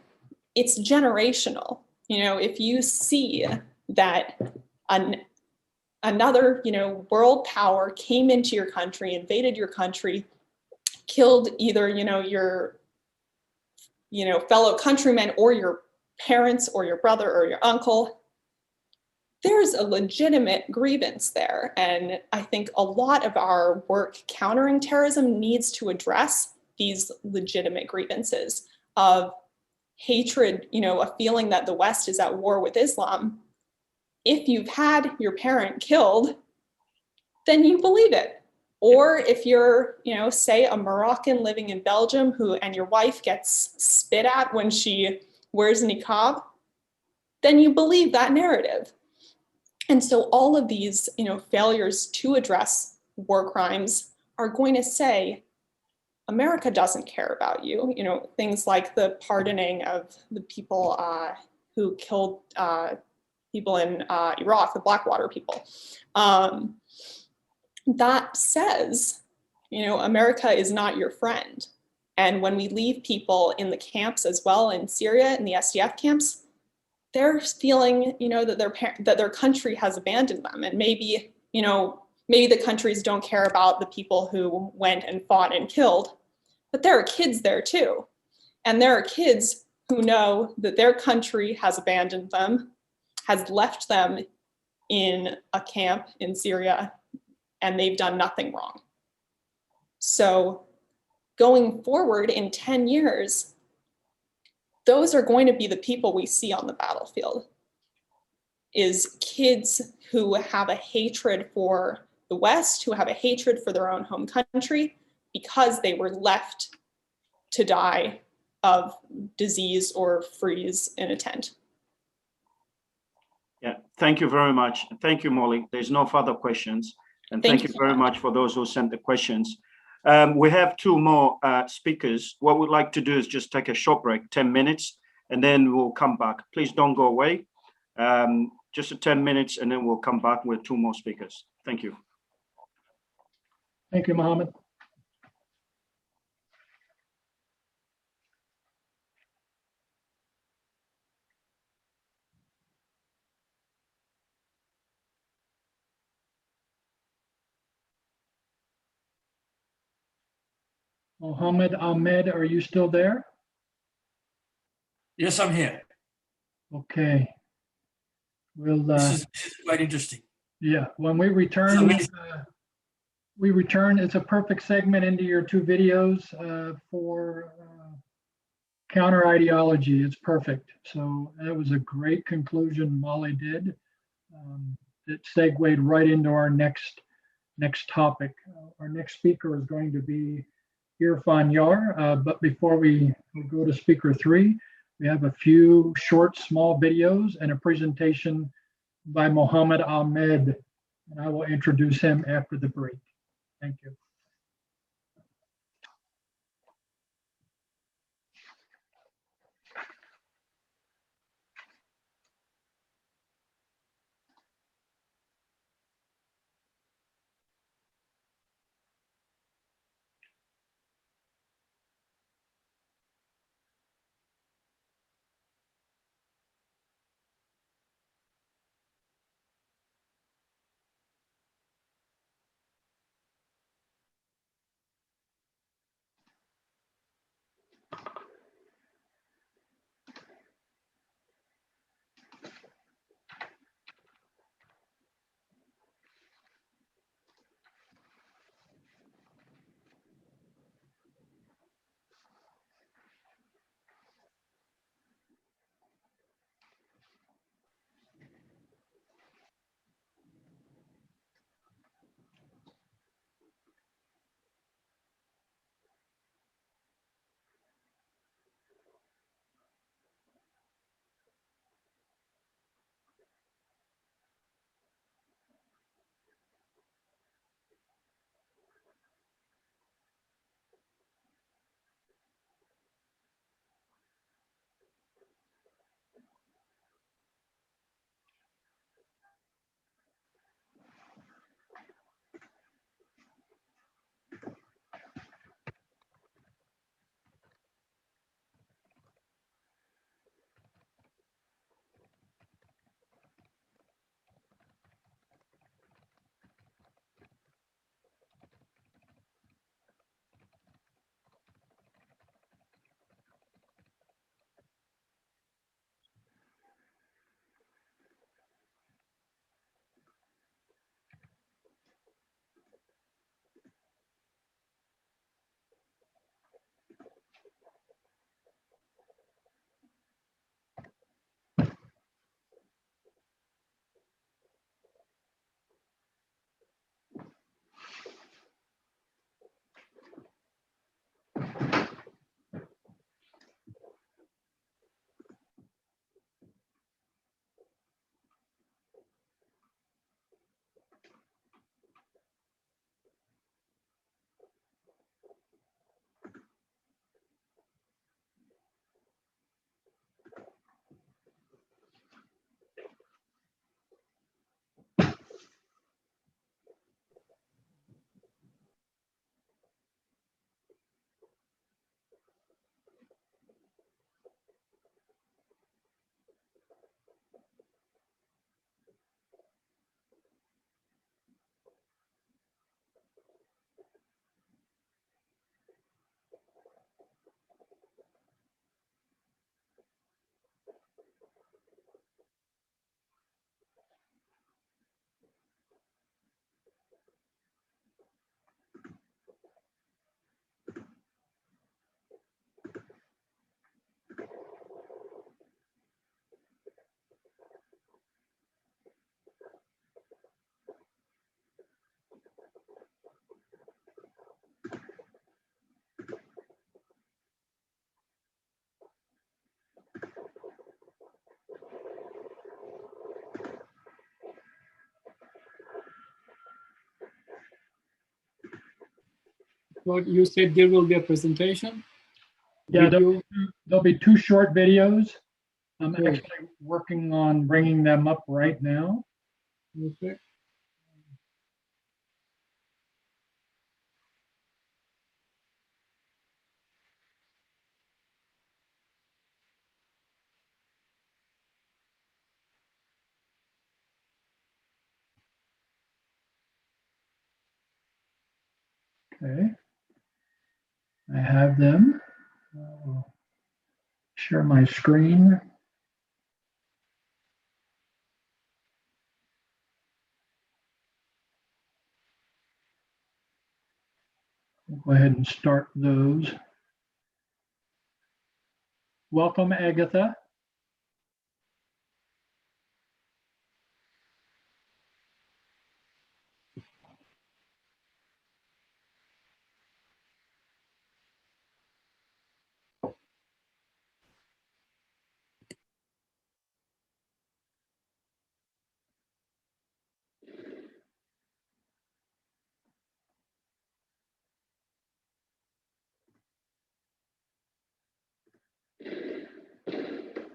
it's generational. If you see that another, world power came into your country, invaded your country, killed either, your, fellow countrymen or your parents or your brother or your uncle, there's a legitimate grievance there. And I think a lot of our work countering terrorism needs to address these legitimate grievances of hatred, a feeling that the West is at war with Islam. If you've had your parent killed, then you believe it. Or if you're, say a Moroccan living in Belgium and your wife gets spit at when she wears niqab, then you believe that narrative. And so all of these, failures to address war crimes are going to say, America doesn't care about you. Things like the pardoning of the people who killed people in Iraq, the Blackwater people. That says, America is not your friend. And when we leave people in the camps as well in Syria, in the SDF camps, they're feeling, that their country has abandoned them. And maybe the countries don't care about the people who went and fought and killed, but there are kids there too. And there are kids who know that their country has abandoned them, has left them in a camp in Syria, and they've done nothing wrong. So going forward in 10 years, those are going to be the people we see on the battlefield, is kids who have a hatred for the West, who have a hatred for their own home country because they were left to die of disease or freeze in a tent. Yeah, thank you very much. Thank you, Molly. There's no further questions. And thank you very much for those who sent the questions. We have two more speakers. What we'd like to do is just take a short break, 10 minutes, and then we'll come back. Please don't go away. Just 10 minutes, and then we'll come back with two more speakers. Thank you. Thank you, Mohammed. Mohammed Ahmed, are you still there? Yes, I'm here. Okay. We'll, This is quite interesting. yeah, when we return, it's a perfect segment into your two videos for counter ideology. It's perfect. So that was a great conclusion Molly did. It segued right into our next topic. Our next speaker is going to be Irfan Yar. But before we go to speaker 3, we have a few short, small videos and a presentation by Mohammed Ahmed, and I will introduce him after the break. Thank you. what you said, there will be a presentation? Yeah, Video? there'll be 2 short videos. I'm Cool. actually working on bringing them up right now. Okay. Okay. I have them. I'll share my screen. We'll go ahead and start those. Welcome, Agatha.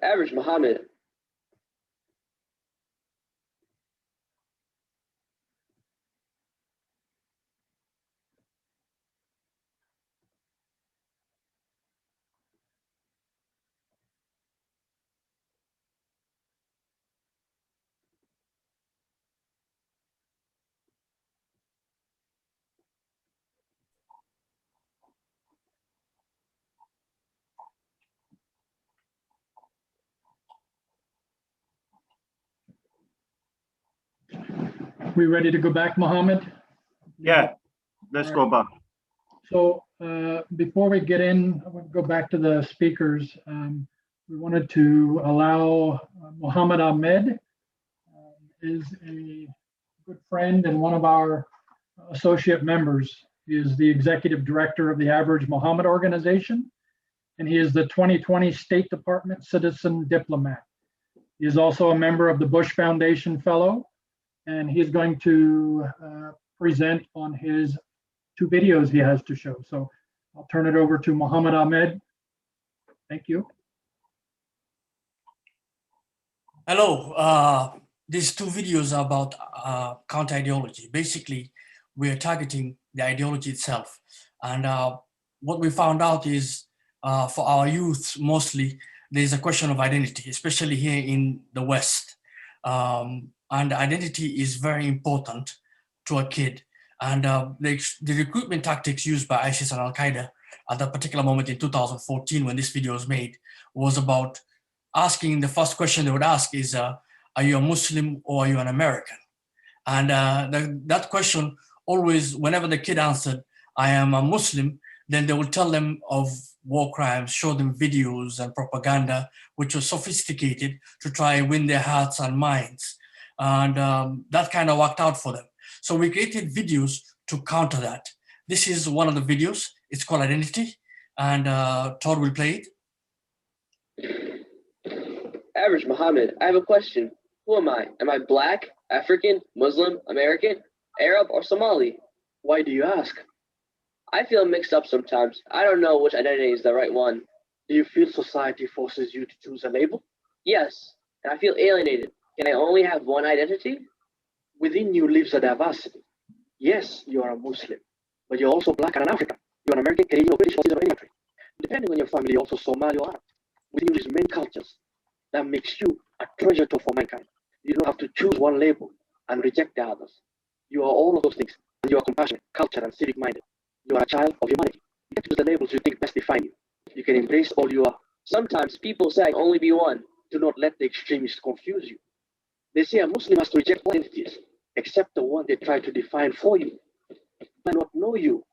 Average Muhammad. We ready to go back, Mohammed? Yeah, let's go back. So before we get in, I want to go back to the speakers. We wanted to allow Muhammad Ahmed is a good friend and one of our associate members. He is the executive director of the Average Muhammad organization, and he is the 2020 State Department Citizen Diplomat. He is also a member of the Bush Foundation Fellow, and he is going to present on his 2 videos he has to show. So I'll turn it over to Muhammad Ahmed. Thank you. Hello, these 2 videos are about counter-ideology. Basically, we are targeting the ideology itself. And what we found out is for our youth, mostly, there's a question of identity, especially here in the West. And identity is very important to a kid. And the recruitment tactics used by ISIS and Al-Qaeda at that particular moment in 2014, when this video was made, was about asking, the first question they would ask is, are you a Muslim or are you an American? And that question always, whenever the kid answered, I am a Muslim, then they would tell them of war crimes, show them videos and propaganda, which was sophisticated to try and win their hearts and minds. And that kind of worked out for them. So we created videos to counter that. This is one of the videos. It's called Identity, and Todd will play it. Average Muhammad, I have a question. Who am I? Am I Black, African, Muslim, American, Arab, or Somali? Why do you ask? I feel mixed up sometimes. I don't know which identity is the right one. Do you feel society forces you to choose a label? Yes, and I feel alienated. Can I only have one identity? Within you lives a diversity. Yes, you are a Muslim, but you're also Black and an African. You're an American, Canadian, or British, or citizen of any country. Depending on your family, you're also Somali or Arab. Within you lives many cultures. That makes you a treasure trove for mankind. You don't have to choose one label and reject the others. You are all of those things, and you are compassionate, cultured, and civic-minded. You are a child of humanity. You can choose the labels you think best define you. You can embrace all you are. Sometimes people say I can only be one. Do not let the extremists confuse you. They say a Muslim has to reject all entities, except the one they try to define for you. They do not know you.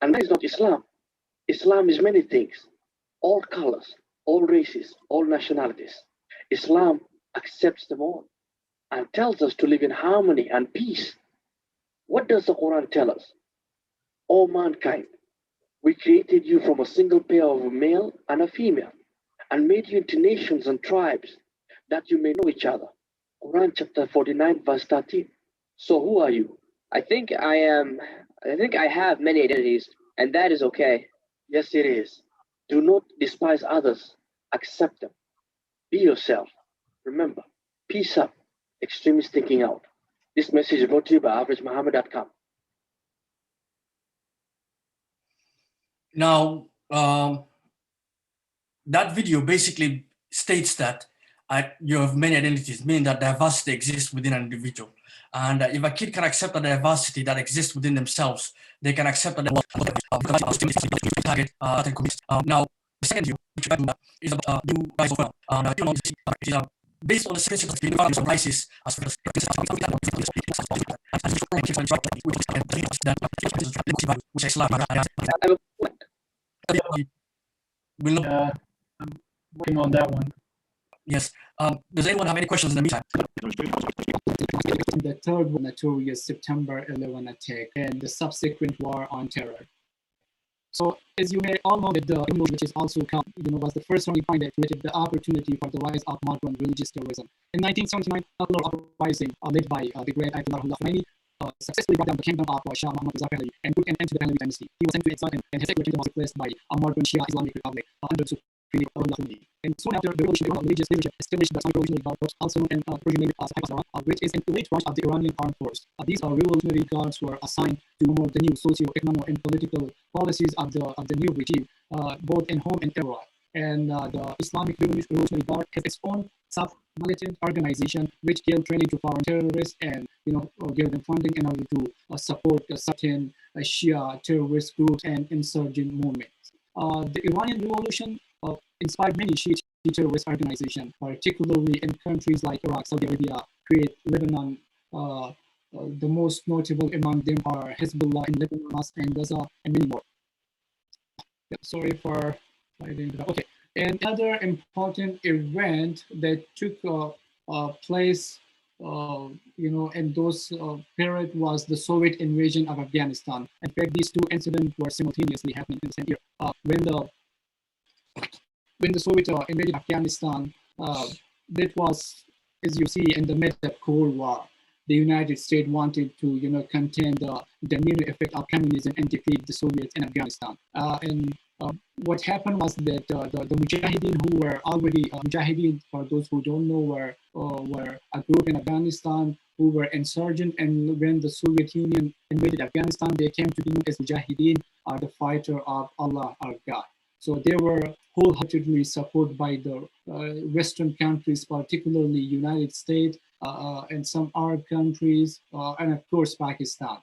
And that is not Islam. Islam is many things. All colors, all races, all nationalities. Islam accepts them all and tells us to live in harmony and peace. What does the Quran tell us? O mankind, we created you from a single pair of a male and a female and made you into nations and tribes that you may know each other. Quran chapter 49 verse 13. So who are you? I think I have many identities. and that is okay. Yes, it is. Do not despise others. Accept them. Be yourself. Remember, peace up, extremist thinking out. This message is brought to you by averagemuhammad.com. Now, that video basically states that you have many identities, meaning that diversity exists within an individual. And if a kid can accept the diversity that exists within themselves, they can accept that target. Now, the second view is about you guys as well. Based on the situation of the crisis, as well as which is will not. I'm working on that one. Yes. Does anyone have any questions in the meantime? The third one, notorious September 11 attack and the subsequent war on terror. So, as you may all know, that the image, which is also was the first one that created the opportunity for the rise of modern religious terrorism. In 1979, a popular uprising led by the great Ayatollah Khomeini successfully brought down the kingdom of Shah Muhammad Reza Pahlavi and put an end to the Pahlavi dynasty. He was sent to exile, and his kingdom was replaced by a modern Shia Islamic Republic under Supreme Ayatollah Khomeini. And soon after, the revolution, religious leadership established the Islamic Revolutionary Guard Corps, also known as Persian which is an elite branch of the Iranian armed force. These revolutionary guards were assigned to promote the new socio-economic and political policies of the new regime, both in home and abroad. And the Islamic Revolutionary Guard has its own sub-militant organization, which gave training to foreign terrorists and gave them funding in order to support certain Shia terrorist groups and insurgent movements. The Iranian Revolution inspired many Shia terrorist organizations, particularly in countries like Iraq, Saudi Arabia, Kuwait, Lebanon. The most notable among them are Hezbollah in Lebanon and Gaza, and many more. Sorry for okay. And another important event that took place, in those period was the Soviet invasion of Afghanistan. In fact, these two incidents were simultaneously happening in the same year. When the Soviet invaded Afghanistan, that was, as you see, in the middle of Cold War. The United States wanted to, contain the domino effect of communism and defeat the Soviets in Afghanistan. What happened was that the Mujahideen, who were already Mujahideen, for those who don't know, were a group in Afghanistan who were insurgent. And when the Soviet Union invaded Afghanistan, they came to be known as Mujahideen, the fighter of Allah, our God. So they were wholeheartedly supported by the Western countries, particularly United States and some Arab countries, and of course Pakistan.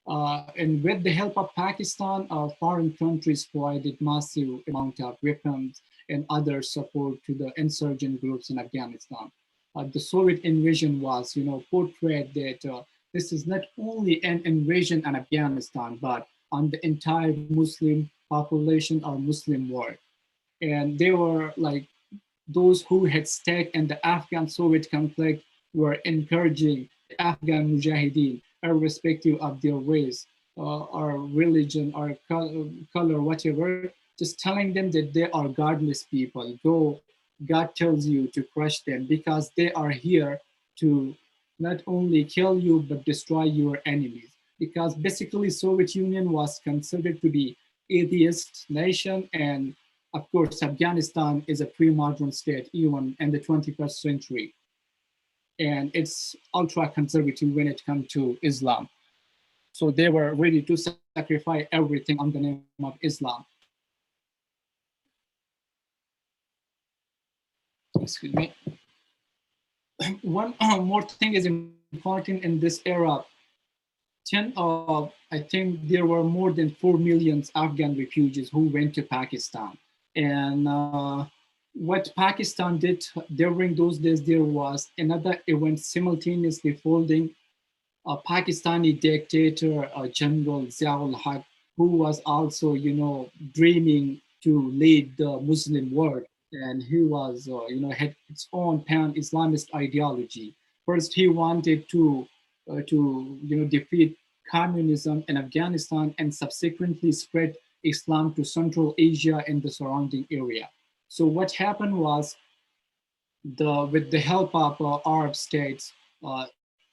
And with the help of Pakistan, foreign countries provided massive amount of weapons and other support to the insurgent groups in Afghanistan. The Soviet invasion was, portrayed that this is not only an invasion on Afghanistan, but on the entire Muslim population or Muslim world. And they were like those who had stake in the Afghan-Soviet conflict were encouraging the Afghan Mujahideen, irrespective of their race or religion or color, whatever, just telling them that they are godless people. God tells you to crush them because they are here to not only kill you, but destroy your enemies. Because basically Soviet Union was considered to be atheist nation, and of course Afghanistan is a pre-modern state even in the 21st century, and it's ultra conservative when it comes to Islam. So they were ready to sacrifice everything on the name of Islam. Excuse me. One more thing is important in this era. I think there were more than 4 million Afghan refugees who went to Pakistan. And what Pakistan did during those days, there was another event simultaneously folding. A Pakistani dictator, General Zia-ul-Haq, who was also, dreaming to lead the Muslim world. And he was, had its own pan-Islamist ideology. First, he wanted to defeat communism in Afghanistan and subsequently spread Islam to Central Asia and the surrounding area. So what happened was, with the help of Arab states,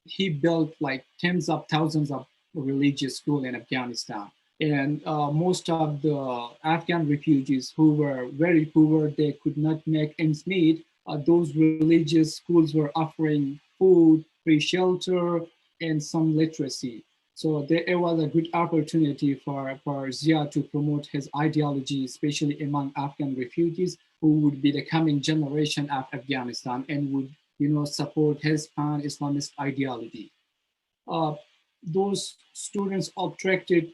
he built like tens of thousands of religious schools in Afghanistan. And most of the Afghan refugees who were very poor, they could not make ends meet. Those religious schools were offering food, free shelter, and some literacy. So there was a good opportunity for Zia to promote his ideology, especially among Afghan refugees who would be the coming generation of Afghanistan and would, support his pan-Islamist ideology. Those students attracted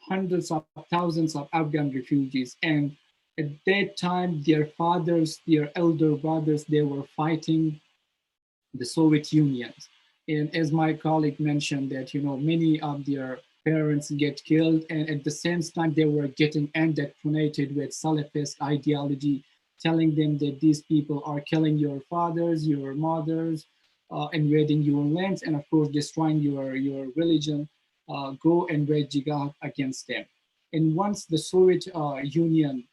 hundreds of thousands of Afghan refugees. And at that time, their fathers, their elder brothers, they were fighting the Soviet Union. And as my colleague mentioned that, many of their parents get killed, and at the same time, they were getting indoctrinated with Salafist ideology, telling them that these people are killing your fathers, your mothers, invading your lands, and of course, destroying your religion. Go and wage jihad against them. And once the Soviet Union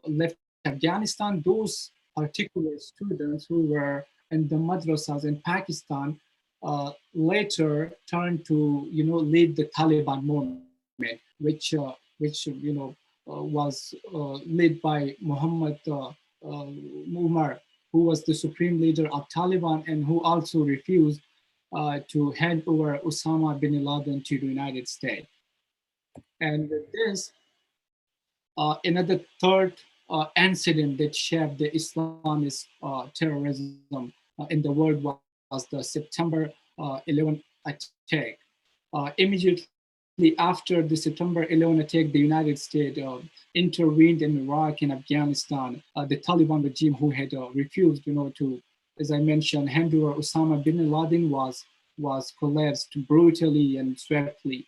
left Afghanistan, those particular students who were in the madrasas in Pakistan later turned to, lead the Taliban movement, which was led by Muhammad Umar, who was the supreme leader of Taliban and who also refused to hand over Osama bin Laden to the United States. And with this, another third incident that shaped the Islamist terrorism in the world was the September 11 attack. Immediately after the September 11 attack, the United States intervened in Iraq and Afghanistan. The Taliban regime, who had refused, to, as I mentioned, hand over Osama bin Laden, was collapsed brutally and swiftly.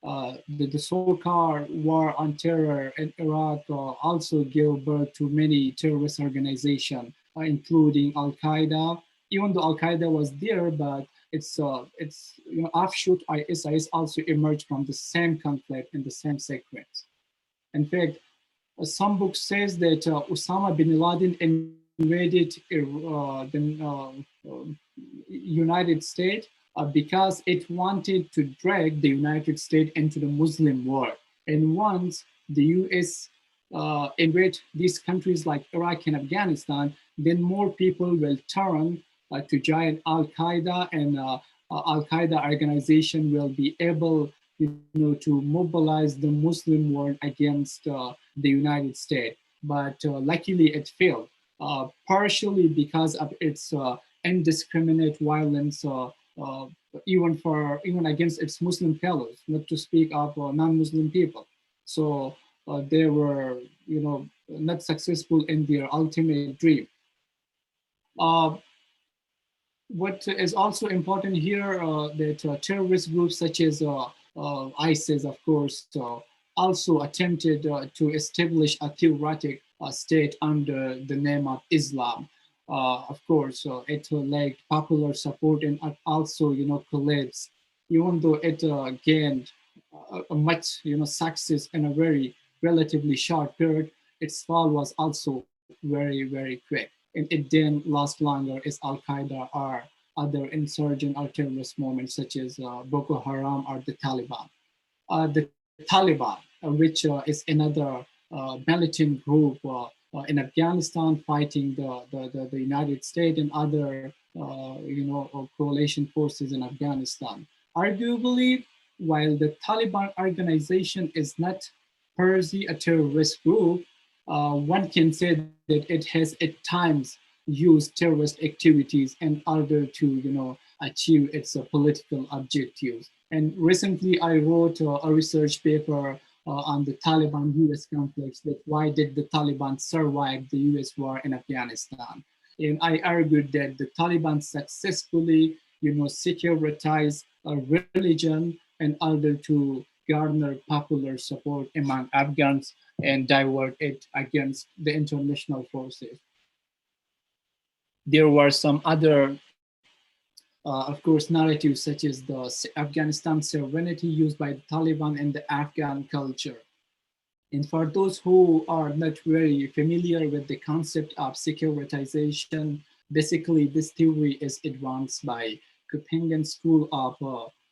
The so-called war on terror in Iraq also gave birth to many terrorist organizations, including Al-Qaeda. Even though Al-Qaeda was there, but its offshoot ISIS also emerged from the same conflict in the same sequence. In fact, some book says that Osama bin Laden invaded the United States because it wanted to drag the United States into the Muslim world. And once the US invade these countries like Iraq and Afghanistan, then more people will turn to join Al-Qaeda, and Al-Qaeda organization will be able to mobilize the Muslim world against the United States. But luckily it failed, partially because of its indiscriminate violence, even against its Muslim fellows, not to speak of non-Muslim people. So they were, not successful in their ultimate dream. What is also important here that terrorist groups such as ISIS, of course, also attempted to establish a theocratic state under the name of Islam. Of course, it lacked popular support and also, collapsed. Even though it gained a much, success in a very relatively short period, its fall was also very, very quick. And it didn't last longer as Al-Qaeda or other insurgent or terrorist movements such as Boko Haram or the Taliban. The Taliban, which is another militant group in Afghanistan fighting the United States and other coalition forces in Afghanistan. Arguably, while the Taliban organization is not per se a terrorist group, one can say that it has at times used terrorist activities in order to achieve its political objectives. And recently I wrote a research paper on the Taliban-US conflicts, that why did the Taliban survive the US war in Afghanistan? And I argued that the Taliban successfully securitized a religion in order to garner popular support among Afghans and divert it against the international forces. There were some other, of course, narratives such as the Afghanistan sovereignty used by the Taliban and the Afghan culture. And for those who are not very familiar with the concept of securitization, basically this theory is advanced by Copenhagen School of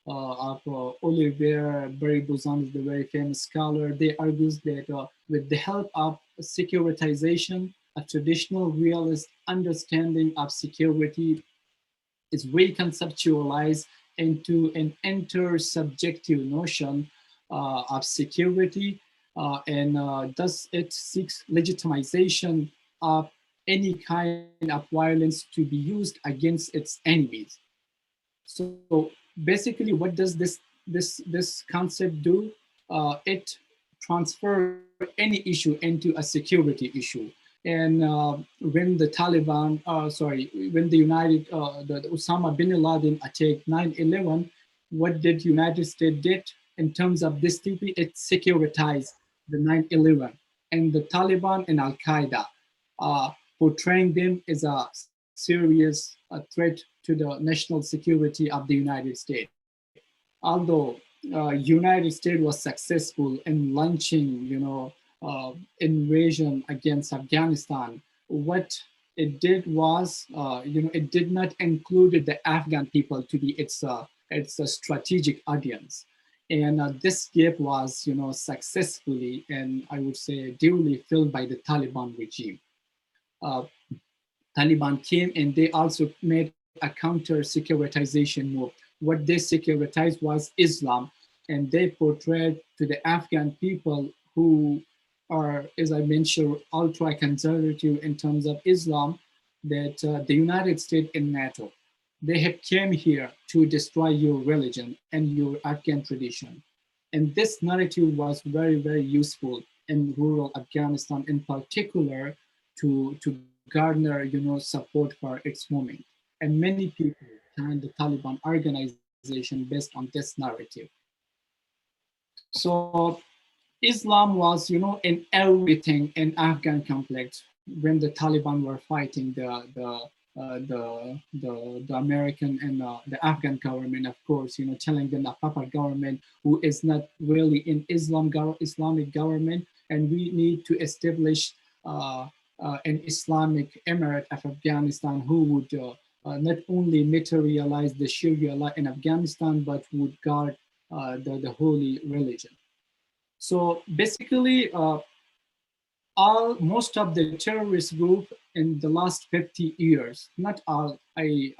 Olivier Barry-Buzan is the very famous scholar. They argues that with the help of securitization, a traditional realist understanding of security is reconceptualized into an intersubjective notion of security, and thus it seeks legitimization of any kind of violence to be used against its enemies. So basically, what does this concept do? It transfers any issue into a security issue. And when the Taliban, when the Osama bin Laden attacked 9/11, what did United States did in terms of this treaty? It securitized the 9/11, and the Taliban and Al Qaeda, portraying them as a serious threat to the national security of the United States. Although United States was successful in launching, invasion against Afghanistan, what it did was, it did not include the Afghan people to be its strategic audience. And this gap was, successfully and I would say duly filled by the Taliban regime. Taliban came and they also made a counter-securitization move. What they securitized was Islam, and they portrayed to the Afghan people who are, as I mentioned, ultra-conservative in terms of Islam, that the United States and NATO, they have came here to destroy your religion and your Afghan tradition. And this narrative was very, very useful in rural Afghanistan, in particular, to garner, support for its movement. And many people joined the Taliban organization based on this narrative. So Islam was, in everything in Afghan conflict when the Taliban were fighting the American and the Afghan government, of course, telling them the proper government who is not really in Islamic government, and we need to establish an Islamic Emirate of Afghanistan who would not only materialize the Sharia law in Afghanistan, but would guard the holy religion. So basically, most of the terrorist group in the last 50 years, not all, I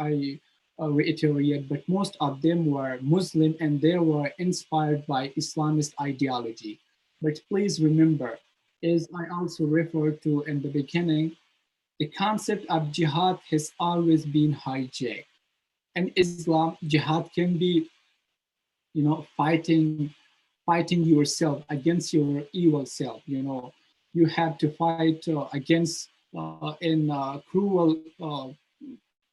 reiterate, but most of them were Muslim and they were inspired by Islamist ideology. But please remember, as I also referred to in the beginning, the concept of jihad has always been hijacked. In Islam, jihad can be, fighting yourself against your evil self. You have to fight against a cruel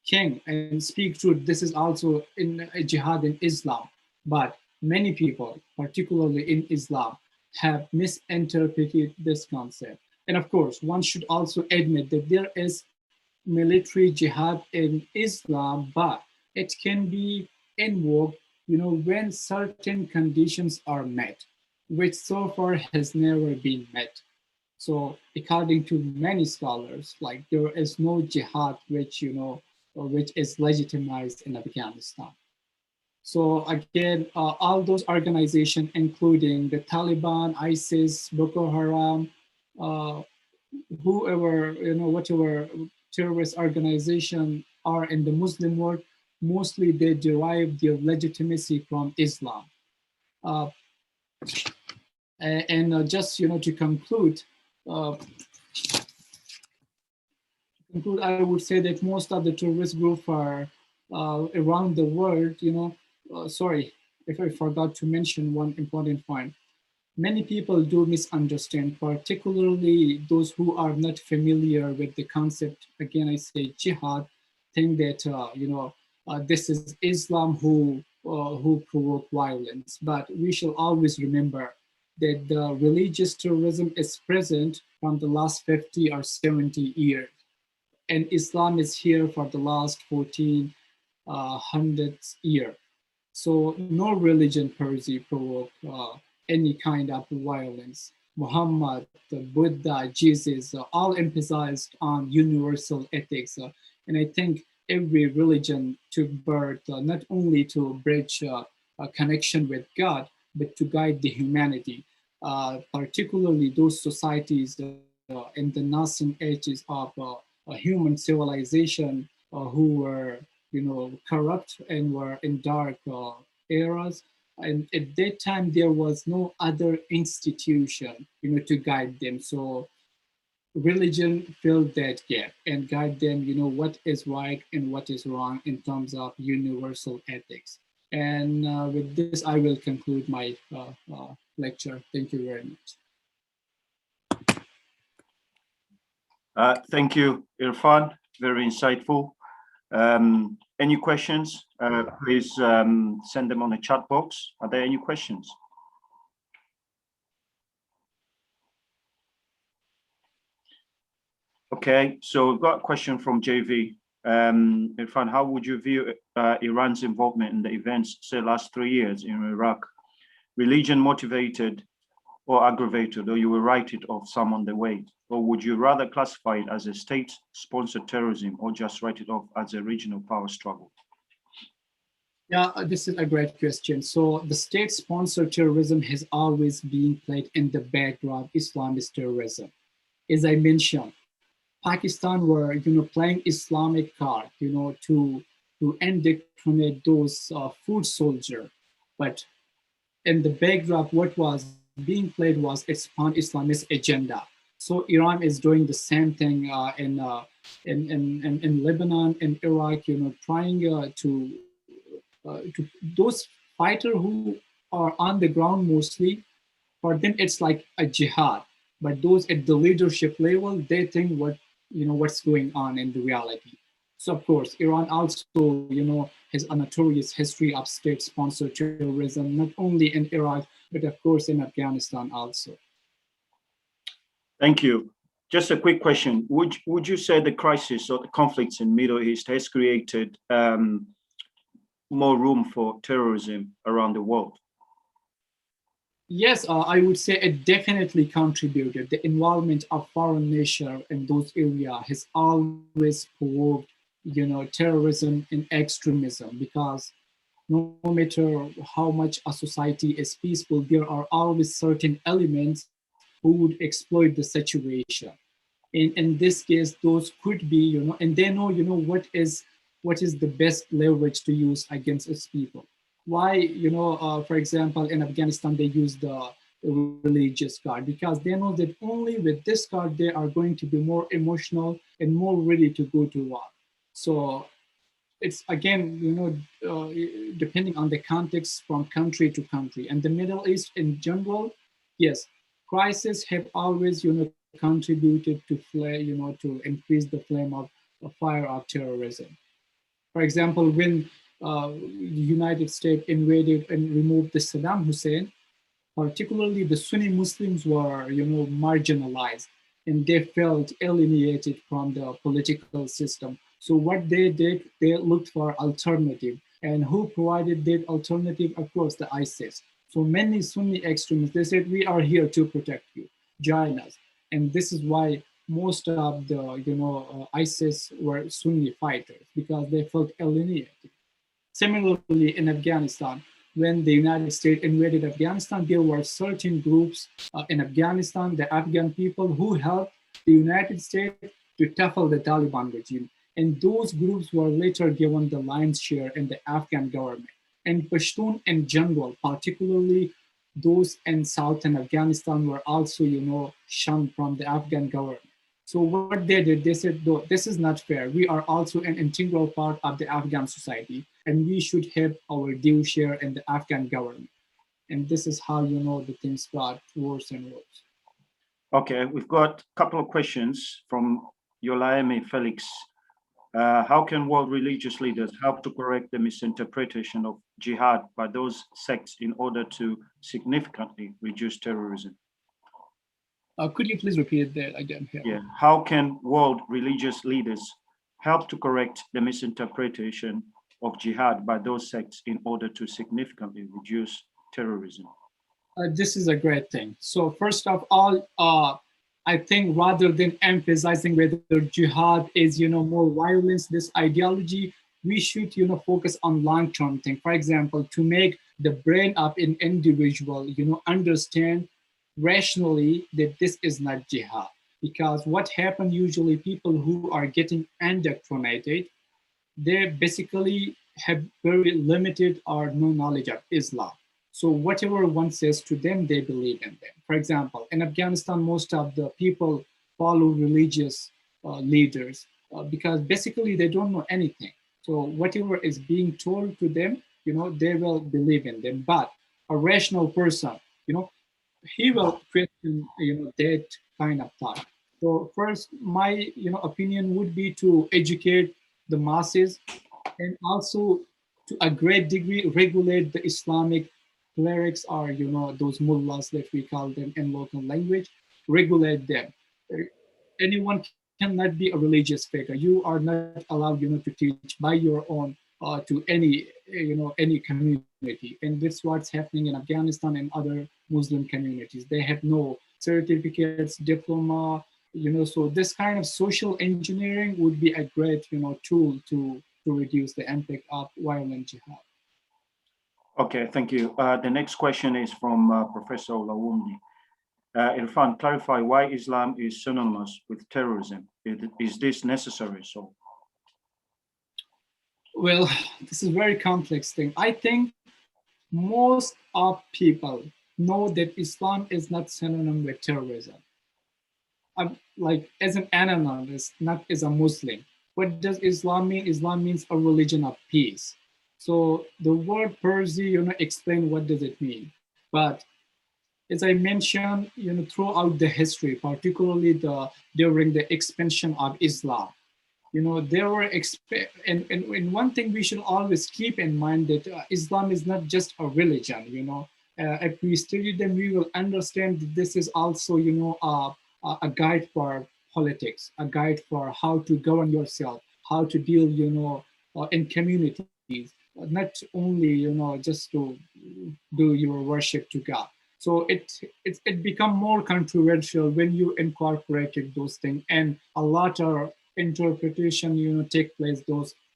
king and speak truth. This is also in a jihad in Islam. But many people, particularly in Islam, have misinterpreted this concept. And of course, one should also admit that there is military jihad in Islam, but it can be invoked, when certain conditions are met, which so far has never been met. So according to many scholars, like there is no jihad which, which is legitimized in Afghanistan. So again, all those organizations, including the Taliban, ISIS, Boko Haram, whoever, whatever terrorist organization are in the Muslim world, mostly they derive their legitimacy from Islam. Just, to conclude, I would say that most of the terrorist groups are around the world, sorry if I forgot to mention one important point. Many people do misunderstand, particularly those who are not familiar with the concept. Again, I say jihad, think that, this is Islam who provoke violence. But we shall always remember that the religious terrorism is present from the last 50 or 70 years. And Islam is here for the last 1400 years. So no religion per se provoke any kind of violence. Muhammad, Buddha, Jesus, all emphasized on universal ethics. And I think every religion took birth not only to bridge connection with God, but to guide the humanity, particularly those societies in the nascent ages of human civilization who were, corrupt and were in dark eras. And at that time, there was no other institution, to guide them. So religion filled that gap and guide them, what is right and what is wrong in terms of universal ethics. And with this, I will conclude my lecture. Thank you very much. Thank you, Irfan. Very insightful. Any questions? Please send them on the chat box. Are there any questions? Okay, so we've got a question from JV. Irfan, how would you view Iran's involvement in the events, say, last 3 years in Iraq? Religion motivated or aggravated, or you will write it off some on the way? Or would you rather classify it as a state-sponsored terrorism or just write it off as a regional power struggle? Yeah, this is a great question. So the state-sponsored terrorism has always been played in the background of Islamist terrorism. As I mentioned, Pakistan were, playing Islamic card, to indoctrinate those foot soldiers. But in the backdrop, what was being played was its pan-Islamist agenda. So Iran is doing the same thing in Lebanon and Iraq, trying to those fighters who are on the ground mostly, for them it's like a jihad. But those at the leadership level, they think what's going on in the reality. So of course, Iran also, has a notorious history of state-sponsored terrorism, not only in Iraq, but of course in Afghanistan also. Thank you. Just a quick question. Would you say the crisis or the conflicts in Middle East has created more room for terrorism around the world? Yes, I would say it definitely contributed. The involvement of foreign nations in those areas has always provoked, terrorism and extremism, because no matter how much a society is peaceful, there are always certain elements who would exploit the situation. In this case, those could be, and they know, what is the best leverage to use against its people. Why, for example, in Afghanistan, they use the religious card, because they know that only with this card, they are going to be more emotional and more ready to go to war. So it's, again, depending on the context from country to country. And the Middle East in general, yes, crises have always, contributed to to increase the flame of fire of terrorism. For example, when the United States invaded and removed the Saddam Hussein, particularly the Sunni Muslims were, marginalized, and they felt alienated from the political system. So what they did, they looked for alternative. And who provided that alternative? Of course, the ISIS. So many Sunni extremists, they said, we are here to protect you, join us. And this is why most of the, ISIS were Sunni fighters, because they felt alienated. Similarly, in Afghanistan, when the United States invaded Afghanistan, there were certain groups in Afghanistan, the Afghan people, who helped the United States to topple the Taliban regime. And those groups were later given the lion's share in the Afghan government. And Pashtun in general, particularly those in southern Afghanistan, were also, shunned from the Afghan government. So what they did, they said, no, this is not fair. We are also an integral part of the Afghan society, and we should have our due share in the Afghan government. And this is how, the things got worse and worse. Okay, we've got a couple of questions from Yolaemi Felix. How can world religious leaders help to correct the misinterpretation of jihad by those sects in order to significantly reduce terrorism? Could you please repeat that again? Yeah. How can world religious leaders help to correct the misinterpretation of jihad by those sects in order to significantly reduce terrorism? This is a great thing. So first of all, I think rather than emphasizing whether jihad is, more violence, this ideology, we should, focus on long-term thing. For example, to make the brain of an individual, understand rationally that this is not jihad. Because what happens usually, people who are getting indoctrinated, they basically have very limited or no knowledge of Islam. So whatever one says to them, they believe in them. For example, in Afghanistan, most of the people follow religious leaders because basically they don't know anything. So whatever is being told to them, they will believe in them. But a rational person, he will question, that kind of thought. So first, my, opinion would be to educate the masses and also to a great degree regulate the Islamic clerics or, those mullahs that we call them in local language, regulate them. Anyone cannot be a religious figure. You are not allowed, to teach by your own to any, any community. And that's what's happening in Afghanistan and other Muslim communities. They have no certificates, diploma, so this kind of social engineering would be a great, tool to reduce the impact of violent jihad. Okay, thank you. The next question is from Professor Lawumni. Irfan, clarify why Islam is synonymous with terrorism. Is this necessary? So, well, this is a very complex thing. I think most of people know that Islam is not synonym with terrorism. Like as an analyst, not as a Muslim. What does Islam mean? Islam means a religion of peace. So the word Persi, explain what does it mean. But as I mentioned, throughout the history, particularly during the expansion of Islam, there were, and one thing we should always keep in mind that Islam is not just a religion, if we study them, we will understand that this is also, a guide for politics, a guide for how to govern yourself, how to deal, in communities, not only, just to do your worship to God. So it become more controversial when you incorporated those things, and a lot of interpretation, take place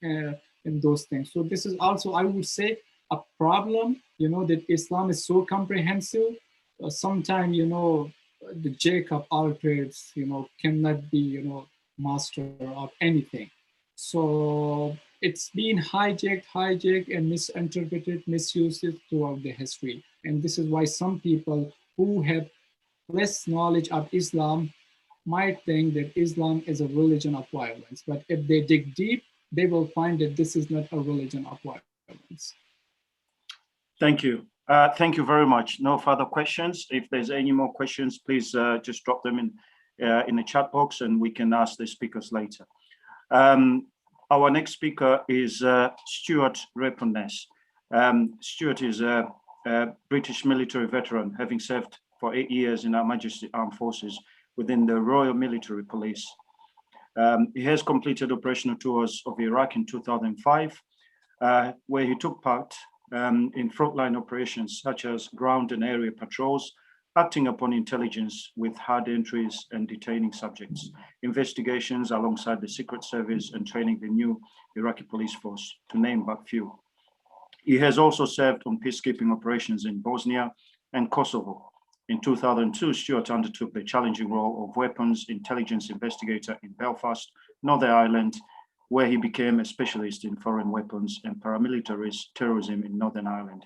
in those things. So this is also, I would say, a problem, that Islam is so comprehensive. Sometimes, the jack of all trades, cannot be, master of anything. So it's been hijacked and misinterpreted, misused throughout the history. And this is why some people who have less knowledge of Islam might think that Islam is a religion of violence. But if they dig deep, they will find that this is not a religion of violence. thank you. Thank you very much. No further questions. If there's any more questions, please just drop them in the chat box and we can ask the speakers later. Our next speaker is Stuart Reponess. Stuart is a British military veteran, having served for 8 years in Her Majesty's Armed Forces within the Royal Military Police. He has completed operational tours of Iraq in 2005, where he took part in frontline operations such as ground and area patrols, acting upon intelligence with hard entries and detaining subjects, investigations alongside the Secret Service, and training the new Iraqi police force, to name but few. He has also served on peacekeeping operations in Bosnia and Kosovo. In 2002, Stuart undertook the challenging role of weapons intelligence investigator in Belfast, Northern Ireland, where he became a specialist in foreign weapons and paramilitary terrorism in Northern Ireland.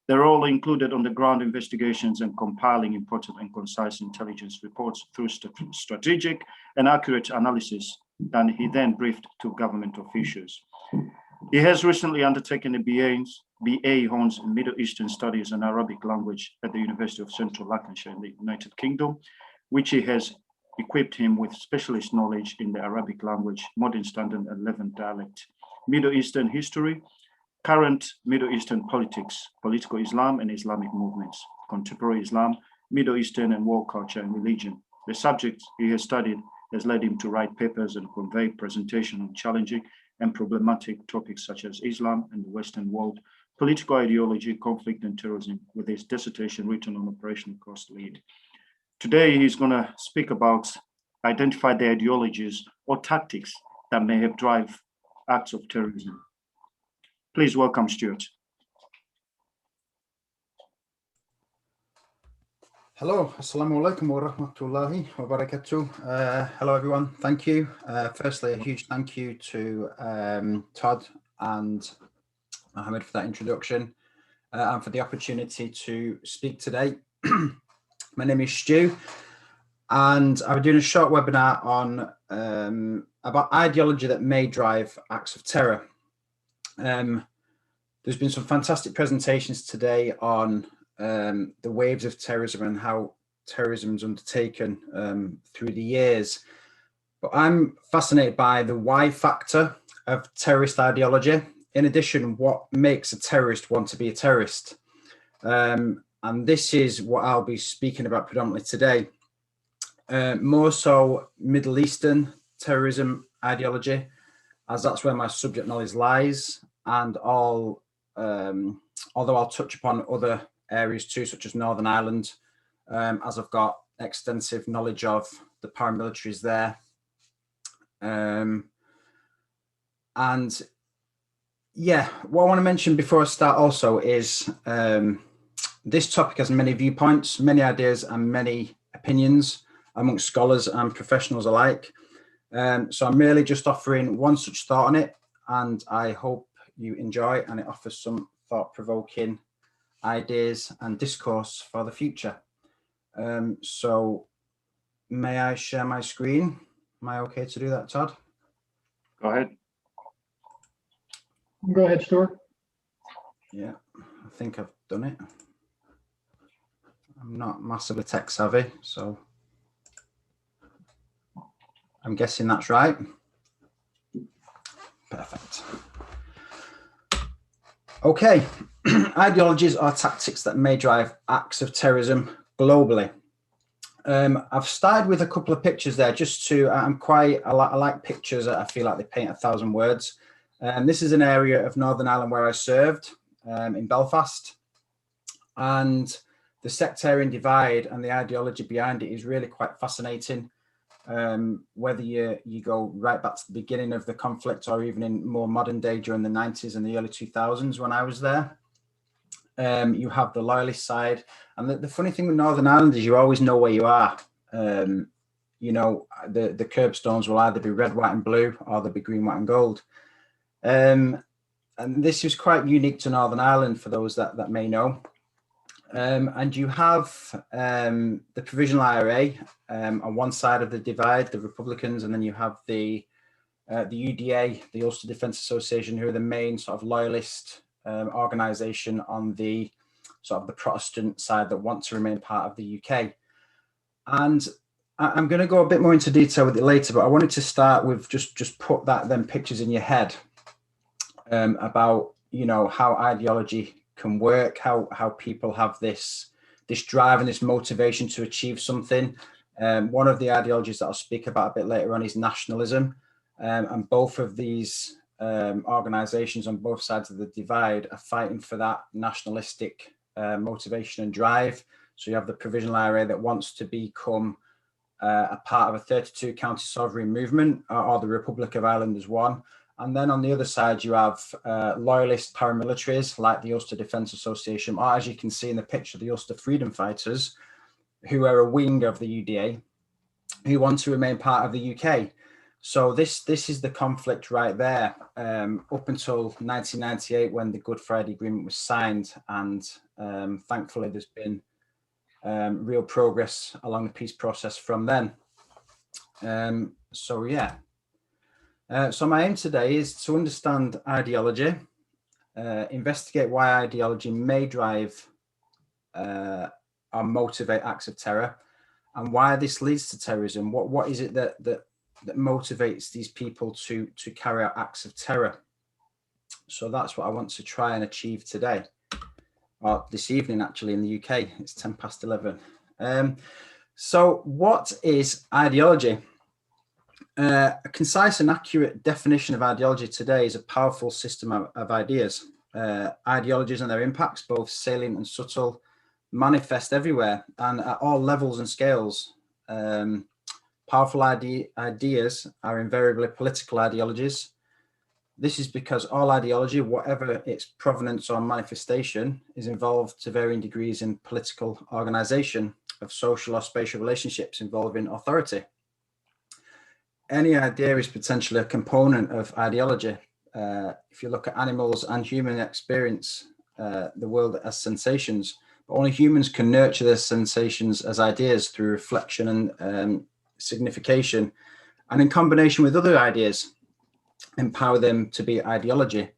The role included on-the-ground investigations and compiling important and concise intelligence reports through strategic and accurate analysis that he then briefed to government officials. He has recently undertaken a BA Honours in Middle Eastern Studies and Arabic Language at the University of Central Lancashire in the United Kingdom, which he has equipped him with specialist knowledge in the Arabic language, modern standard and Levant dialect, Middle Eastern history, current Middle Eastern politics, political Islam and Islamic movements, contemporary Islam, Middle Eastern and world culture and religion. The subjects he has studied has led him to write papers and convey presentations on challenging and problematic topics such as Islam and the Western world, political ideology, conflict and terrorism, with his dissertation written on operational cost lead. Today, he's going to speak about identify the ideologies or tactics that may have driven acts of terrorism Please welcome Stuart. Hello, assalamu alaikum wa rahmatullahi wa barakatuh. Hello, everyone. Thank you. Firstly, a huge thank you to Todd and Mohammed for that introduction and for the opportunity to speak today. My name is Stu, and I'll be doing a short webinar on about ideology that may drive acts of terror. There's been some fantastic presentations today on the waves of terrorism and how terrorism is undertaken through the years. But I'm fascinated by the why factor of terrorist ideology. In addition, what makes a terrorist want to be a terrorist? And this is what I'll be speaking about predominantly today. More so Middle Eastern terrorism ideology, as that's where my subject knowledge lies. And although I'll touch upon other areas too, such as Northern Ireland, as I've got extensive knowledge of the paramilitaries there. And yeah, what I want to mention before I start also is this topic has many viewpoints, many ideas and many opinions amongst scholars and professionals alike. So I'm merely just offering one such thought on it, and I hope you enjoy and it offers some thought-provoking ideas and discourse for the future. So may I share my screen? Am I okay to do that, Todd? Go ahead. Go ahead, Stuart. Yeah, I think I've done it. I'm not massively tech savvy, so I'm guessing that's right. Perfect. Okay, ideologies are tactics that may drive acts of terrorism globally. I've started with a couple of pictures there just to, I like pictures. I feel like they paint 1,000 words. This is an area of Northern Ireland where I served in Belfast. And the sectarian divide and the ideology behind it is really quite fascinating. Whether you go right back to the beginning of the conflict or even in more modern day during the 90s and the early 2000s when I was there, you have the loyalist side. And the funny thing with Northern Ireland is you always know where you are. You know, the curbstones will either be red, white and blue, or they'll be green, white and gold. And this is quite unique to Northern Ireland for those that may know. And you have the Provisional IRA on one side of the divide, the Republicans, and then you have the UDA, the Ulster Defence Association, who are the main sort of loyalist organisation on the sort of the Protestant side that want to remain part of the UK. And I'm going to go a bit more into detail with it later, but I wanted to start with just put them pictures in your head about, you know, how ideology can work, how people have this drive and this motivation to achieve something. One of the ideologies that I'll speak about a bit later on is nationalism, and both of these organizations on both sides of the divide are fighting for that nationalistic motivation and drive. So you have the Provisional IRA that wants to become a part of a 32 county sovereign movement, or the Republic of Ireland as one. And then on the other side, you have loyalist paramilitaries like the Ulster Defence Association, or as you can see in the picture, the Ulster Freedom Fighters, who are a wing of the UDA, who want to remain part of the UK. So this is the conflict right there, up until 1998 when the Good Friday Agreement was signed. And thankfully, there's been real progress along the peace process from then. So yeah. So my aim today is to understand ideology, investigate why ideology may drive or motivate acts of terror, and why this leads to terrorism. What is it that motivates these people to carry out acts of terror? So that's what I want to try and achieve today, or this evening actually in the UK. It's 11:10. So what is ideology? A concise and accurate definition of ideology today is a powerful system of ideas. Ideologies and their impacts, both salient and subtle, manifest everywhere and at all levels and scales. Powerful ideas are invariably political ideologies. This is because all ideology, whatever its provenance or manifestation, is involved to varying degrees in political organization of social or spatial relationships involving authority. Any idea is potentially a component of ideology. If you look at animals and human experience the world as sensations, but only humans can nurture their sensations as ideas through reflection and signification, and in combination with other ideas, empower them to be ideology.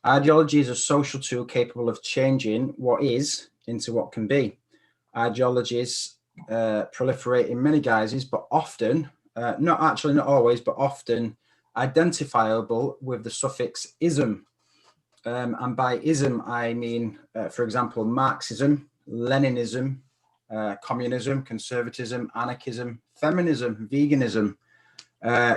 Ideology is a social tool capable of changing what is into what can be. Ideologies proliferate in many guises, but often, not always, but often identifiable with the suffix ism. And by ism, I mean, for example, Marxism, Leninism, communism, conservatism, anarchism, feminism, veganism,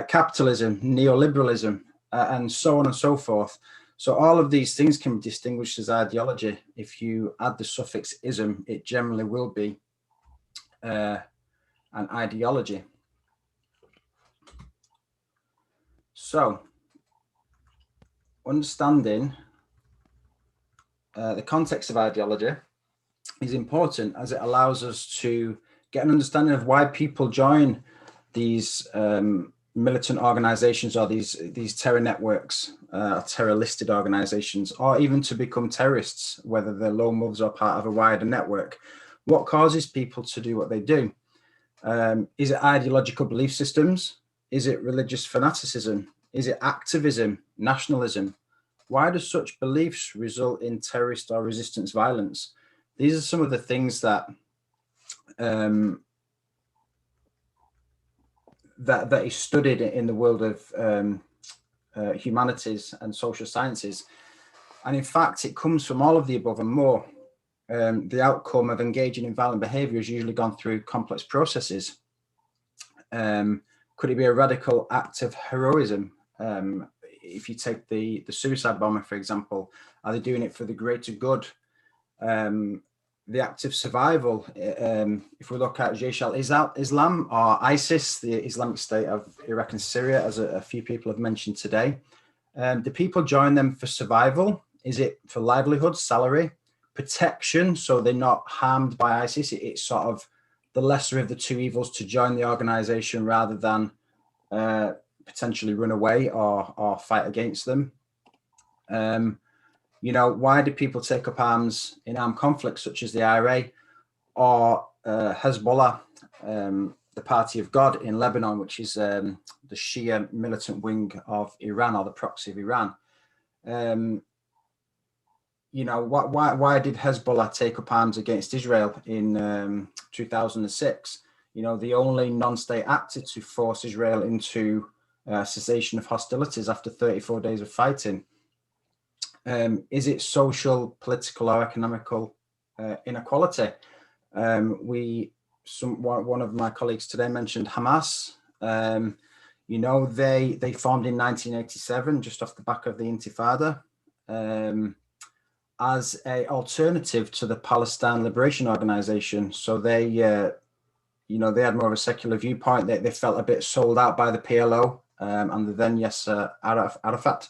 capitalism, neoliberalism, and so on and so forth. So all of these things can be distinguished as ideology. If you add the suffix ism, it generally will be an ideology. So understanding the context of ideology is important, as it allows us to get an understanding of why people join these militant organizations or these terror networks, terror listed organizations, or even to become terrorists, whether they're lone wolves or part of a wider network. What causes people to do what they do? Is it ideological belief systems? Is it religious fanaticism? Is it activism, nationalism? Why do such beliefs result in terrorist or resistance violence? These are some of the things that that is studied in the world of humanities and social sciences. And in fact, it comes from all of the above and more. The outcome of engaging in violent behavior has usually gone through complex processes. Could it be a radical act of heroism? If you take the suicide bomber, for example, are they doing it for the greater good? The act of survival, if we look at Islam or ISIS, the Islamic State of Iraq and Syria, as a few people have mentioned today, do people join them for survival? Is it for livelihood, salary, protection, so they're not harmed by ISIS? It's sort of the lesser of the two evils to join the organization rather than potentially run away or fight against them. You know, why do people take up arms in armed conflicts such as the IRA or Hezbollah, the Party of God in Lebanon, which is the Shia militant wing of Iran, or the proxy of Iran? You know, why did Hezbollah take up arms against Israel in 2006? You know, the only non-state actor to force Israel into cessation of hostilities after 34 days of fighting. Is it social, political, or economical inequality? One of my colleagues today mentioned Hamas. You know, they formed in 1987, just off the back of the Intifada, as a alternative to the Palestine Liberation Organization. So they, you know, they had more of a secular viewpoint. They felt a bit sold out by the PLO and the then Yasser Arafat.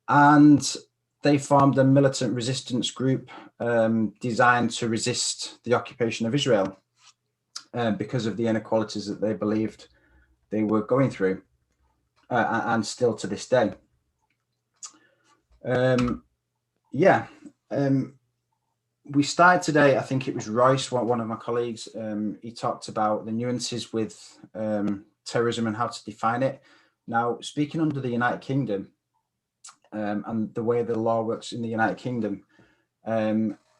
And they formed a militant resistance group designed to resist the occupation of Israel because of the inequalities that they believed they were going through, and still to this day. We started today, I think it was Royce, one of my colleagues, he talked about the nuances with terrorism and how to define it. Now, speaking under the United Kingdom, and the way the law works in the United Kingdom,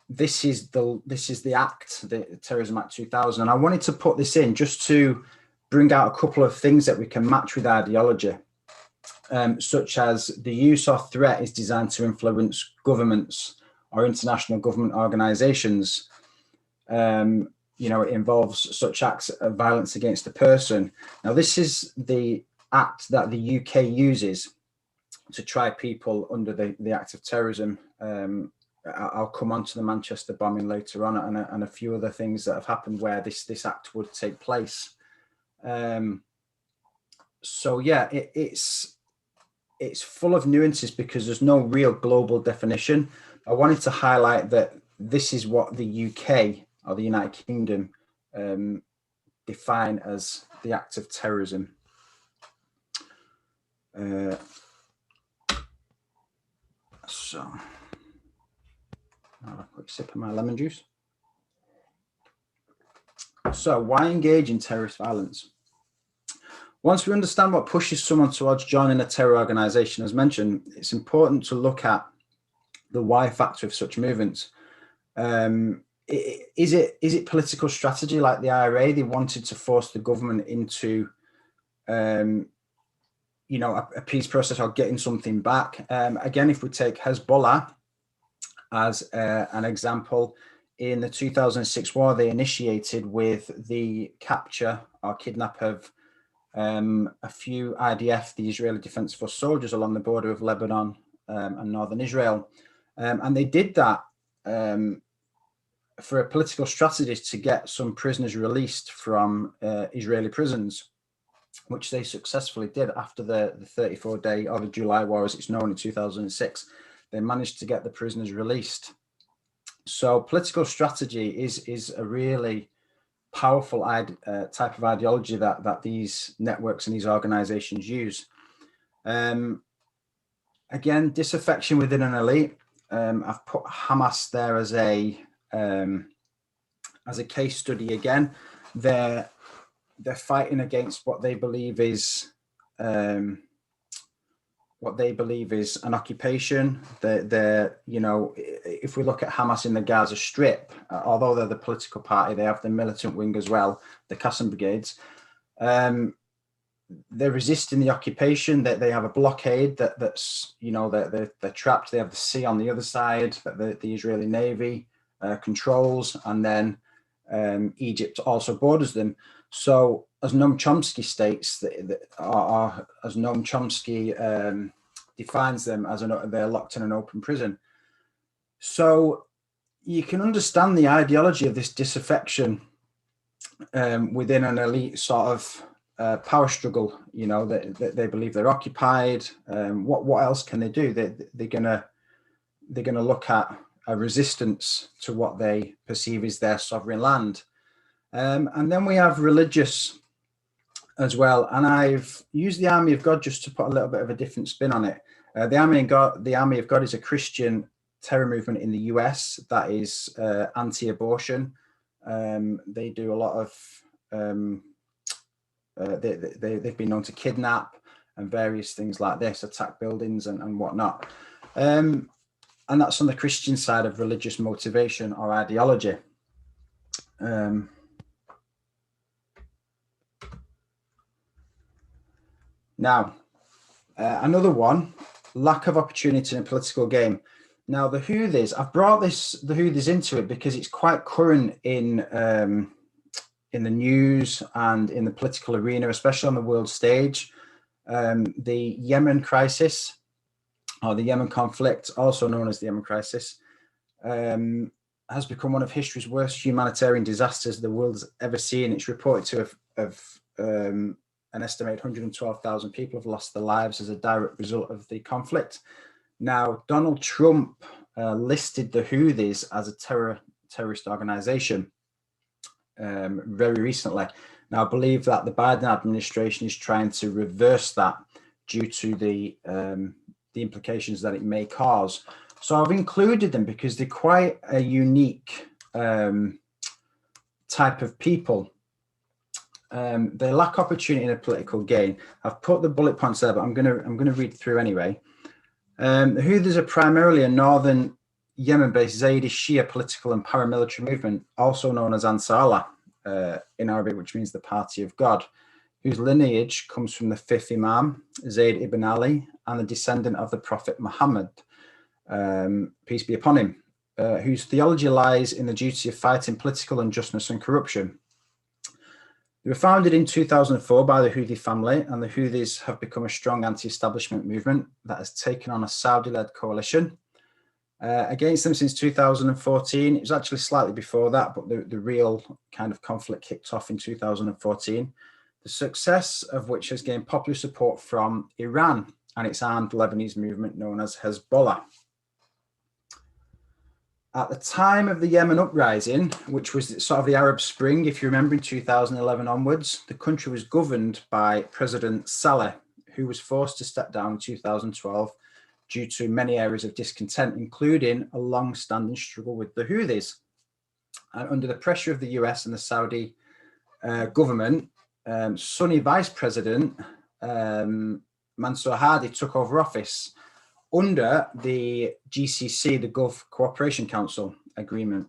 this is the Act, the Terrorism Act 2000. And I wanted to put this in just to bring out a couple of things that we can match with ideology, such as the use or threat is designed to influence governments or international government organizations. You know, it involves such acts of violence against a person. Now, this is the act that the UK uses to try people under the act of terrorism. I'll come on to the Manchester bombing later on, and a few other things that have happened where this act would take place. So yeah, it's it's full of nuances because there's no real global definition. I wanted to highlight that this is what the UK or the United Kingdom define as the act of terrorism. So, I'll have a quick sip of my lemon juice. So, why engage in terrorist violence? Once we understand what pushes someone towards joining a terror organization, as mentioned, it's important to look at the why factor of such movements. Is it political strategy like the IRA? They wanted to force the government into, you know, a peace process or getting something back. Again, if we take Hezbollah as an example, in the 2006 war, they initiated with the capture or kidnap of a few IDF, the Israeli Defense Force soldiers along the border of Lebanon and northern Israel. And they did that for a political strategy to get some prisoners released from Israeli prisons, which they successfully did after the 34-day or the July War, as it's known, in 2006. They managed to get the prisoners released. So political strategy is a really powerful type of ideology that these networks and these organizations use. Again, disaffection within an elite. I've put Hamas there as a case study again. They're fighting against what they believe is an occupation. They're, you know, if we look at Hamas in the Gaza Strip, although they're the political party, they have the militant wing as well, the Qassam brigades. They're resisting the occupation. That they have a blockade that's, you know, they're trapped. They have the sea on the other side that the Israeli Navy controls, and then Egypt also borders them. So, as Noam Chomsky states, as Noam Chomsky defines them as they're locked in an open prison. So you can understand the ideology of this disaffection within an elite sort of power struggle. You know, that they believe they're occupied. What else can they do? They're gonna look at a resistance to what they perceive as their sovereign land. And then we have religious as well. And I've used the Army of God just to put a little bit of a different spin on it. The Army of God is a Christian terror movement in the US that is anti-abortion. They do a lot of, they've been known to kidnap and various things like this, attack buildings and whatnot. And that's on the Christian side of religious motivation or ideology. Now, another one, lack of opportunity in a political game. Now, the Houthis, I've brought the Houthis into it because it's quite current in the news and in the political arena, especially on the world stage. The Yemen crisis, or the Yemen conflict, also known as the Yemen crisis, has become one of history's worst humanitarian disasters the world's ever seen. It's reported to have an estimated 112,000 people have lost their lives as a direct result of the conflict. Now, Donald Trump listed the Houthis as a terrorist organization very recently. Now, I believe that the Biden administration is trying to reverse that due to the implications that it may cause. So I've included them because they're quite a unique type of people. They lack opportunity in a political game. I've put the bullet points there, but I'm gonna read through anyway. The Houthis are primarily a northern Yemen-based Zaidi Shia political and paramilitary movement, also known as Ansar in Arabic, which means the Party of God, whose lineage comes from the fifth Imam, Zayd ibn Ali, and the descendant of the Prophet Muhammad, peace be upon him, whose theology lies in the duty of fighting political injustice and corruption. They were founded in 2004 by the Houthi family, and the Houthis have become a strong anti-establishment movement that has taken on a Saudi-led coalition against them since 2014. It was actually slightly before that, but the real kind of conflict kicked off in 2014, the success of which has gained popular support from Iran and its armed Lebanese movement known as Hezbollah. At the time of the Yemen uprising, which was sort of the Arab Spring, if you remember, in 2011 onwards, the country was governed by President Saleh, who was forced to step down in 2012 due to many areas of discontent, including a long-standing struggle with the Houthis. And under the pressure of the US and the Saudi government, Sunni Vice President Mansour Hadi took over office under the GCC, the Gulf Cooperation Council agreement.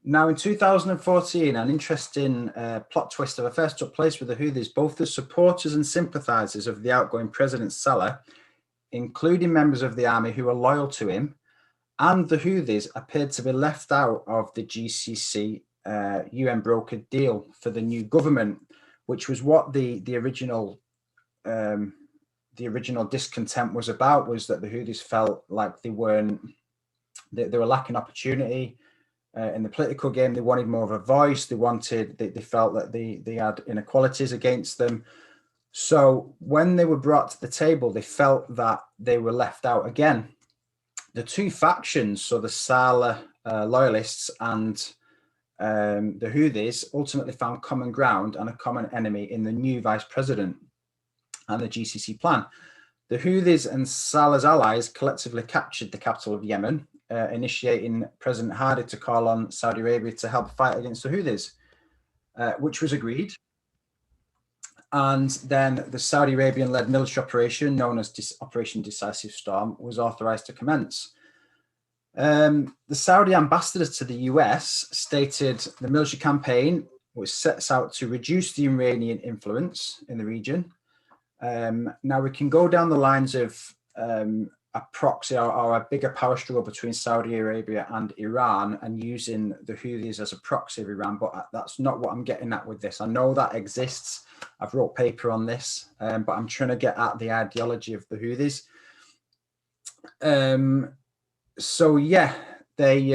Now, in 2014, an interesting plot twist of affairs took place with the Houthis. Both the supporters and sympathizers of the outgoing President Saleh, including members of the army who were loyal to him, and the Houthis appeared to be left out of the GCC UN brokered deal for the new government, which was what the original discontent was about, was that the Houthis felt like they were lacking opportunity in the political game. They wanted more of a voice. They felt that they had inequalities against them. So when they were brought to the table, they felt that they were left out again. The two factions, so the Saleh loyalists and the Houthis, ultimately found common ground and a common enemy in the new vice president and the GCC plan. The Houthis and Saleh's allies collectively captured the capital of Yemen, initiating President Hadi to call on Saudi Arabia to help fight against the Houthis, which was agreed. And then the Saudi Arabian-led military operation, known as Operation Decisive Storm, was authorized to commence. The Saudi ambassador to the US stated the military campaign was sets out to reduce the Iranian influence in the region. Now we can go down the lines of a proxy or a bigger power struggle between Saudi Arabia and Iran, and using the Houthis as a proxy of Iran, but that's not what I'm getting at with this. I know that exists. I've wrote a paper on this, but I'm trying to get at the ideology of the Houthis. So yeah, they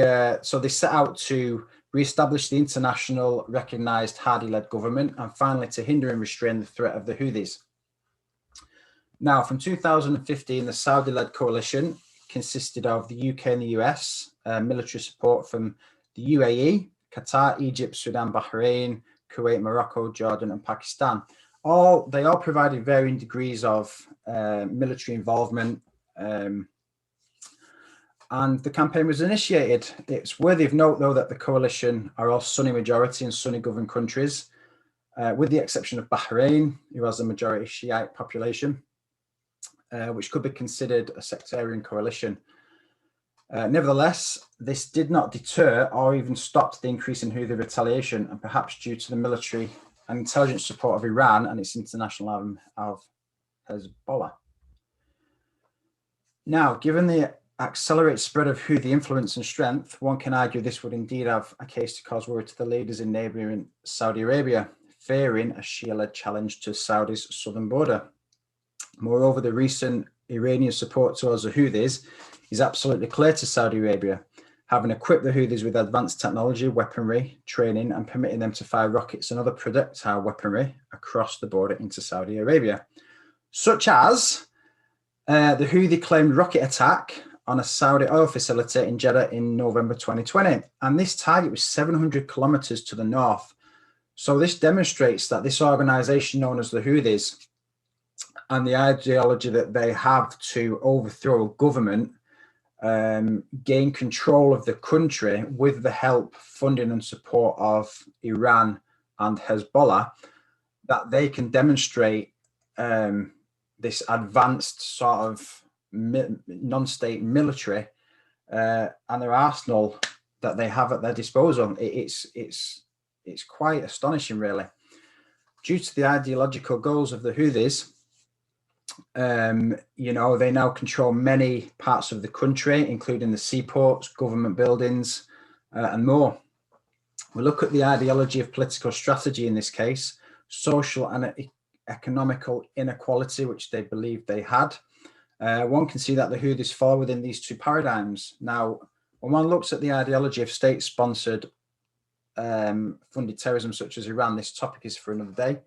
set out to re-establish the international recognized Hadi-led government, and finally to hinder and restrain the threat of the Houthis. Now, from 2015, the Saudi-led coalition consisted of the UK and the US, military support from the UAE, Qatar, Egypt, Sudan, Bahrain, Kuwait, Morocco, Jordan, and Pakistan. They all provided varying degrees of military involvement, and the campaign was initiated. It's worthy of note, though, that the coalition are all Sunni majority and Sunni governed countries, with the exception of Bahrain, who has a majority Shiite population, which could be considered a sectarian coalition. Nevertheless, this did not deter or even stop the increase in Houthi retaliation, and perhaps due to the military and intelligence support of Iran and its international arm of Hezbollah. Now, given the accelerated spread of Houthi influence and strength, one can argue this would indeed have a case to cause worry to the leaders in neighboring Saudi Arabia, fearing a Shia-led challenge to Saudi's southern border. Moreover, the recent Iranian support towards the Houthis is absolutely clear to Saudi Arabia, having equipped the Houthis with advanced technology, weaponry, training, and permitting them to fire rockets and other projectile weaponry across the border into Saudi Arabia, such as the Houthi claimed rocket attack on a Saudi oil facility in Jeddah in November 2020. And this target was 700 kilometers to the north. So this demonstrates that this organization known as the Houthis and the ideology that they have to overthrow a government, gain control of the country with the help, funding and support of Iran and Hezbollah, that they can demonstrate this advanced sort of non-state military and their arsenal that they have at their disposal. It's quite astonishing, really. Due to the ideological goals of the Houthis, they now control many parts of the country, including the seaports, government buildings, and more. We look at the ideology of political strategy in this case, social and economical inequality, which they believed they had. One can see that the Houthis fall within these two paradigms. Now, when one looks at the ideology of state-sponsored funded terrorism such as Iran, this topic is for another day.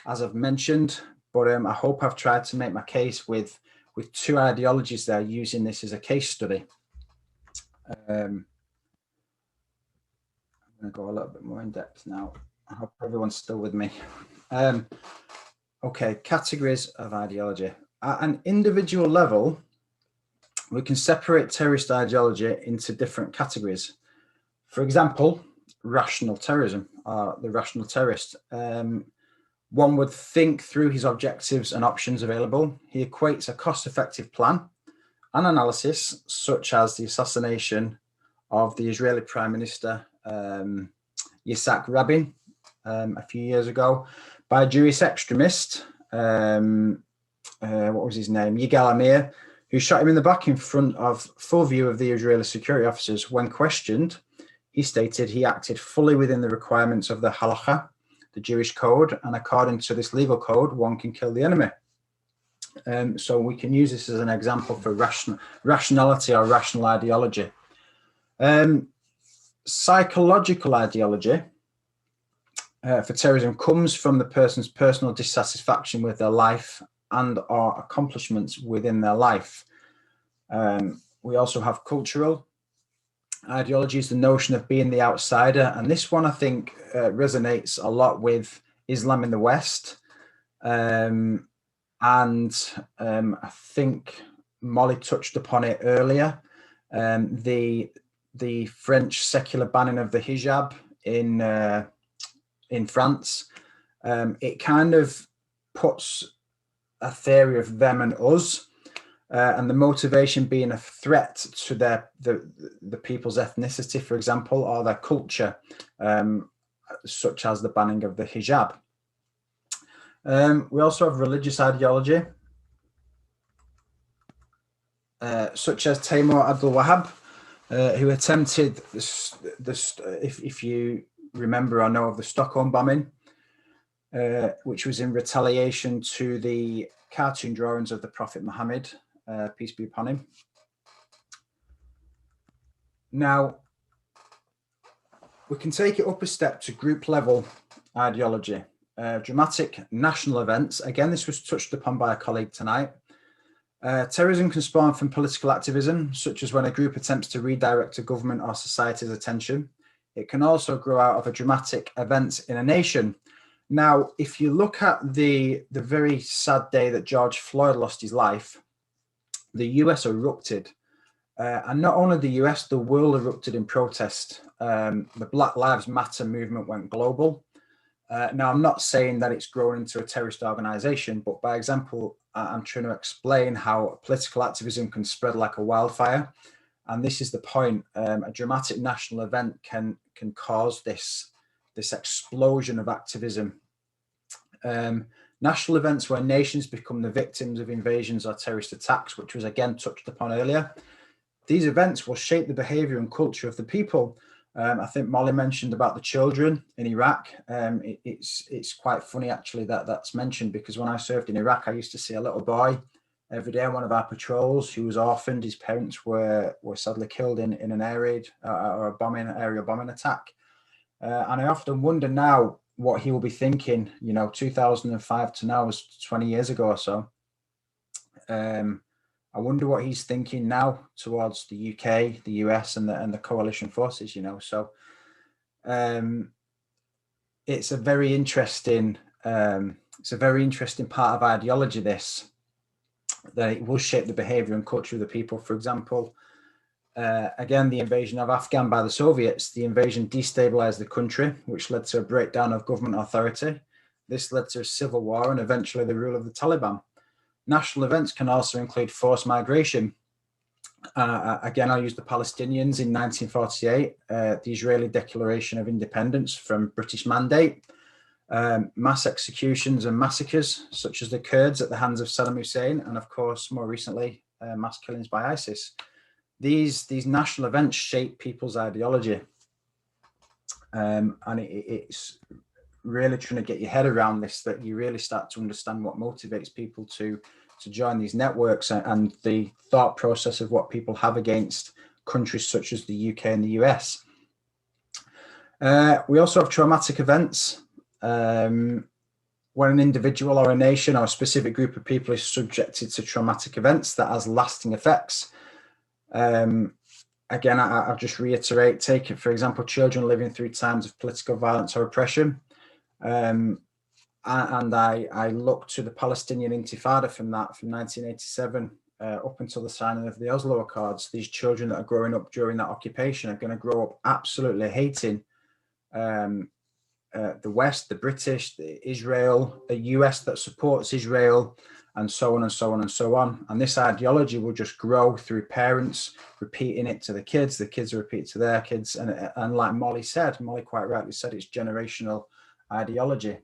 As I've mentioned, but I hope I've tried to make my case with two ideologies there, using this as a case study. I'm going to go a little bit more in depth now. I hope everyone's still with me. Okay, categories of ideology. At an individual level, we can separate terrorist ideology into different categories. For example, rational terrorism, or the rational terrorist. One would think through his objectives and options available. He equates a cost-effective plan and analysis, such as the assassination of the Israeli Prime Minister Yitzhak Rabin a few years ago by a Jewish extremist, what was his name, Yigal Amir, who shot him in the back in front of full view of the Israeli security officers. When questioned, he stated he acted fully within the requirements of the halakha, the Jewish code, and according to this legal code, one can kill the enemy. So we can use this as an example for rationality or rational ideology. Psychological ideology for terrorism comes from the person's personal dissatisfaction with their life and or accomplishments within their life. We also have cultural ideologies, the notion of being the outsider, and this one I think resonates a lot with Islam in the West. And I think Molly touched upon it earlier. The French secular banning of the hijab in France, it kind of puts a theory of them and us, and the motivation being a threat to the people's ethnicity, for example, or their culture, such as the banning of the hijab. We also have religious ideology, such as Taimur Abdul Wahab, who attempted if you remember or know of the Stockholm bombing, which was in retaliation to the cartoon drawings of the Prophet Muhammad, peace be upon him. Now, we can take it up a step to group level ideology. Dramatic national events. Again, this was touched upon by a colleague tonight. Terrorism can spawn from political activism, such as when a group attempts to redirect a government or society's attention. It can also grow out of a dramatic event in a nation. Now, if you look at the very sad day that George Floyd lost his life, the US erupted. And not only the US, the world erupted in protest. The Black Lives Matter movement went global. Now, I'm not saying that it's grown into a terrorist organization, but by example, I'm trying to explain how political activism can spread like a wildfire. And this is the point. A dramatic national event can cause this explosion of activism. National events where nations become the victims of invasions or terrorist attacks, which was again touched upon earlier. These events will shape the behavior and culture of the people. I think Molly mentioned about the children in Iraq. It's quite funny actually that that's mentioned, because when I served in Iraq, I used to see a little boy every day on one of our patrols who was orphaned. His parents were sadly killed in an air raid or a aerial bombing attack. And I often wonder now what he will be thinking, 2005 to now was 20 years ago or so. I wonder what he's thinking now towards the UK, the US, and the coalition forces. So it's a very interesting part of ideology. This, that it will shape the behaviour and culture of the people. For example, again, the invasion of Afghan by the Soviets. The invasion destabilised the country, which led to a breakdown of government authority. This led to a civil war and eventually the rule of the Taliban. National events can also include forced migration. Again, I'll use the Palestinians in 1948, the Israeli Declaration of Independence from British Mandate, mass executions and massacres, such as the Kurds at the hands of Saddam Hussein, and of course, more recently, mass killings by ISIS. These national events shape people's ideology. And it's really trying to get your head around this, that you really start to understand what motivates people to join these networks and the thought process of what people have against countries such as the UK and the US. We also have traumatic events. when an individual or a nation or a specific group of people is subjected to traumatic events that has lasting effects. Again, I'll just reiterate, take it, for example, children living through times of political violence or oppression. And I look to the Palestinian Intifada from 1987 up until the signing of the Oslo Accords. These children that are growing up during that occupation are going to grow up absolutely hating the West, the British, the Israel, the US that supports Israel, and so on and so on and so on. And this ideology will just grow through parents repeating it to the kids repeat it to their kids. And like Molly quite rightly said, it's generational ideology.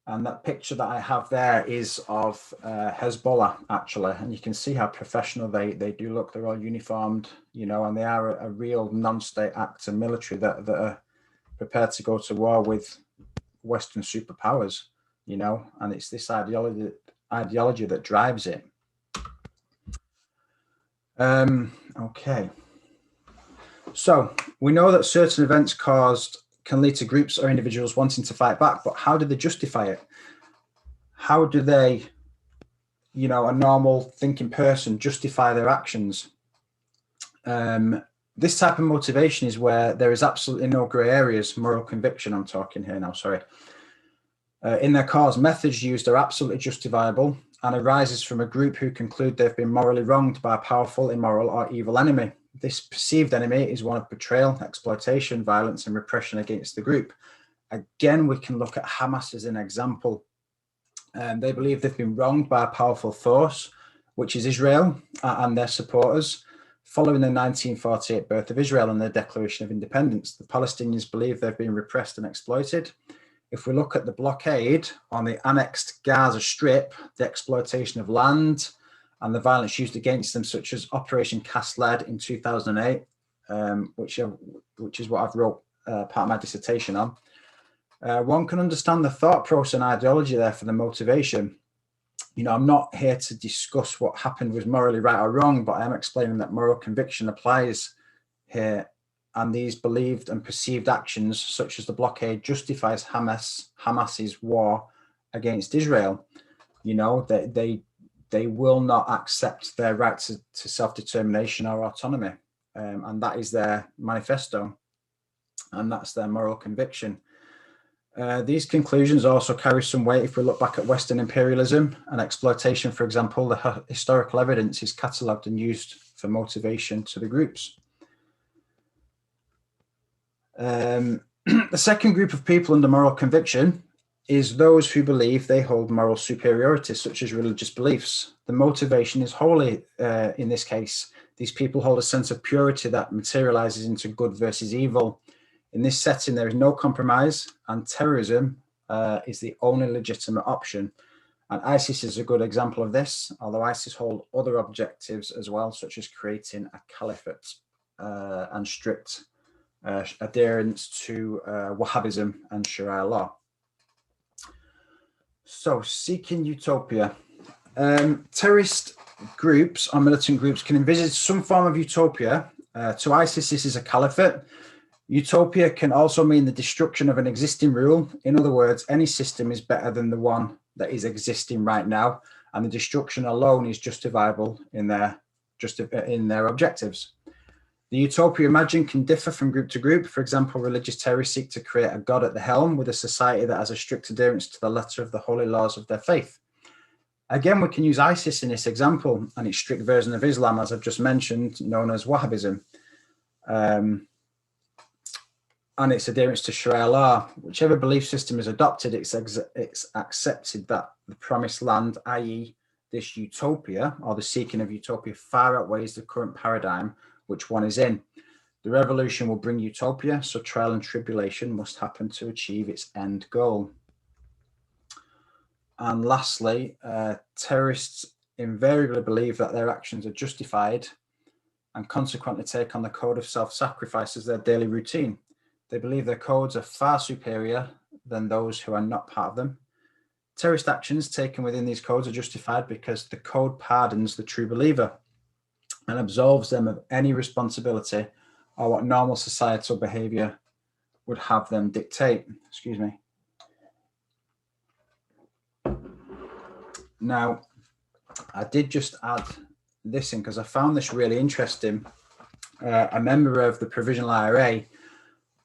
And that picture that I have there is of Hezbollah, actually. And you can see how professional they do look. They're all uniformed, you know, and they are a real non-state actor military that are prepared to go to war with Western superpowers, you know, and it's this ideology that drives it. Okay. So we know that certain events can lead to groups or individuals wanting to fight back, but how do they justify it? How do they, you know, a normal thinking person justify their actions? This type of motivation is where there is absolutely no grey areas, moral conviction I'm talking here now, sorry. In their cause, methods used are absolutely justifiable and arises from a group who conclude they've been morally wronged by a powerful, immoral or evil enemy. This perceived enemy is one of betrayal, exploitation, violence and repression against the group. Again, we can look at Hamas as an example. They believe they've been wronged by a powerful force, which is Israel and their supporters. Following the 1948 birth of Israel and their Declaration of Independence, the Palestinians believe they've been repressed and exploited. If we look at the blockade on the annexed Gaza Strip, the exploitation of land and the violence used against them, such as Operation Cast Lead in 2008, which is what I've wrote part of my dissertation on. One can understand the thought process and ideology there for the motivation. You know, I'm not here to discuss what happened was morally right or wrong, but I am explaining that moral conviction applies here, and these believed and perceived actions, such as the blockade, justifies Hamas's war against Israel. You know, they will not accept their right to self-determination or autonomy, and that is their manifesto, and that's their moral conviction. These conclusions also carry some weight if we look back at Western imperialism and exploitation. For example, the historical evidence is catalogued and used for motivation to the groups. The second group of people under moral conviction is those who believe they hold moral superiority, such as religious beliefs. The motivation is wholly, in this case, these people hold a sense of purity that materializes into good versus evil. In this setting, there is no compromise, and terrorism is the only legitimate option. And ISIS is a good example of this, although ISIS hold other objectives as well, such as creating a caliphate and strict adherence to Wahhabism and Sharia law. So, seeking utopia. Terrorist groups or militant groups can envisage some form of utopia. To ISIS, this is a caliphate. Utopia can also mean the destruction of an existing rule. In other words, any system is better than the one that is existing right now, and the destruction alone is justifiable in their objectives. The utopia imagined can differ from group to group. For example, religious terrorists seek to create a god at the helm with a society that has a strict adherence to the letter of the holy laws of their faith. Again, we can use ISIS in this example and its strict version of Islam, as I've just mentioned, known as Wahhabism. And its adherence to Sharia law. Whichever belief system is adopted, it's accepted that the promised land, i.e. this utopia or the seeking of utopia, far outweighs the current paradigm which one is in. The revolution will bring utopia, so trial and tribulation must happen to achieve its end goal. And lastly, terrorists invariably believe that their actions are justified and consequently take on the code of self-sacrifice as their daily routine. They believe their codes are far superior than those who are not part of them. Terrorist actions taken within these codes are justified because the code pardons the true believer and absolves them of any responsibility or what normal societal behavior would have them dictate. Excuse me. Now, I did just add this in because I found this really interesting. A member of the Provisional IRA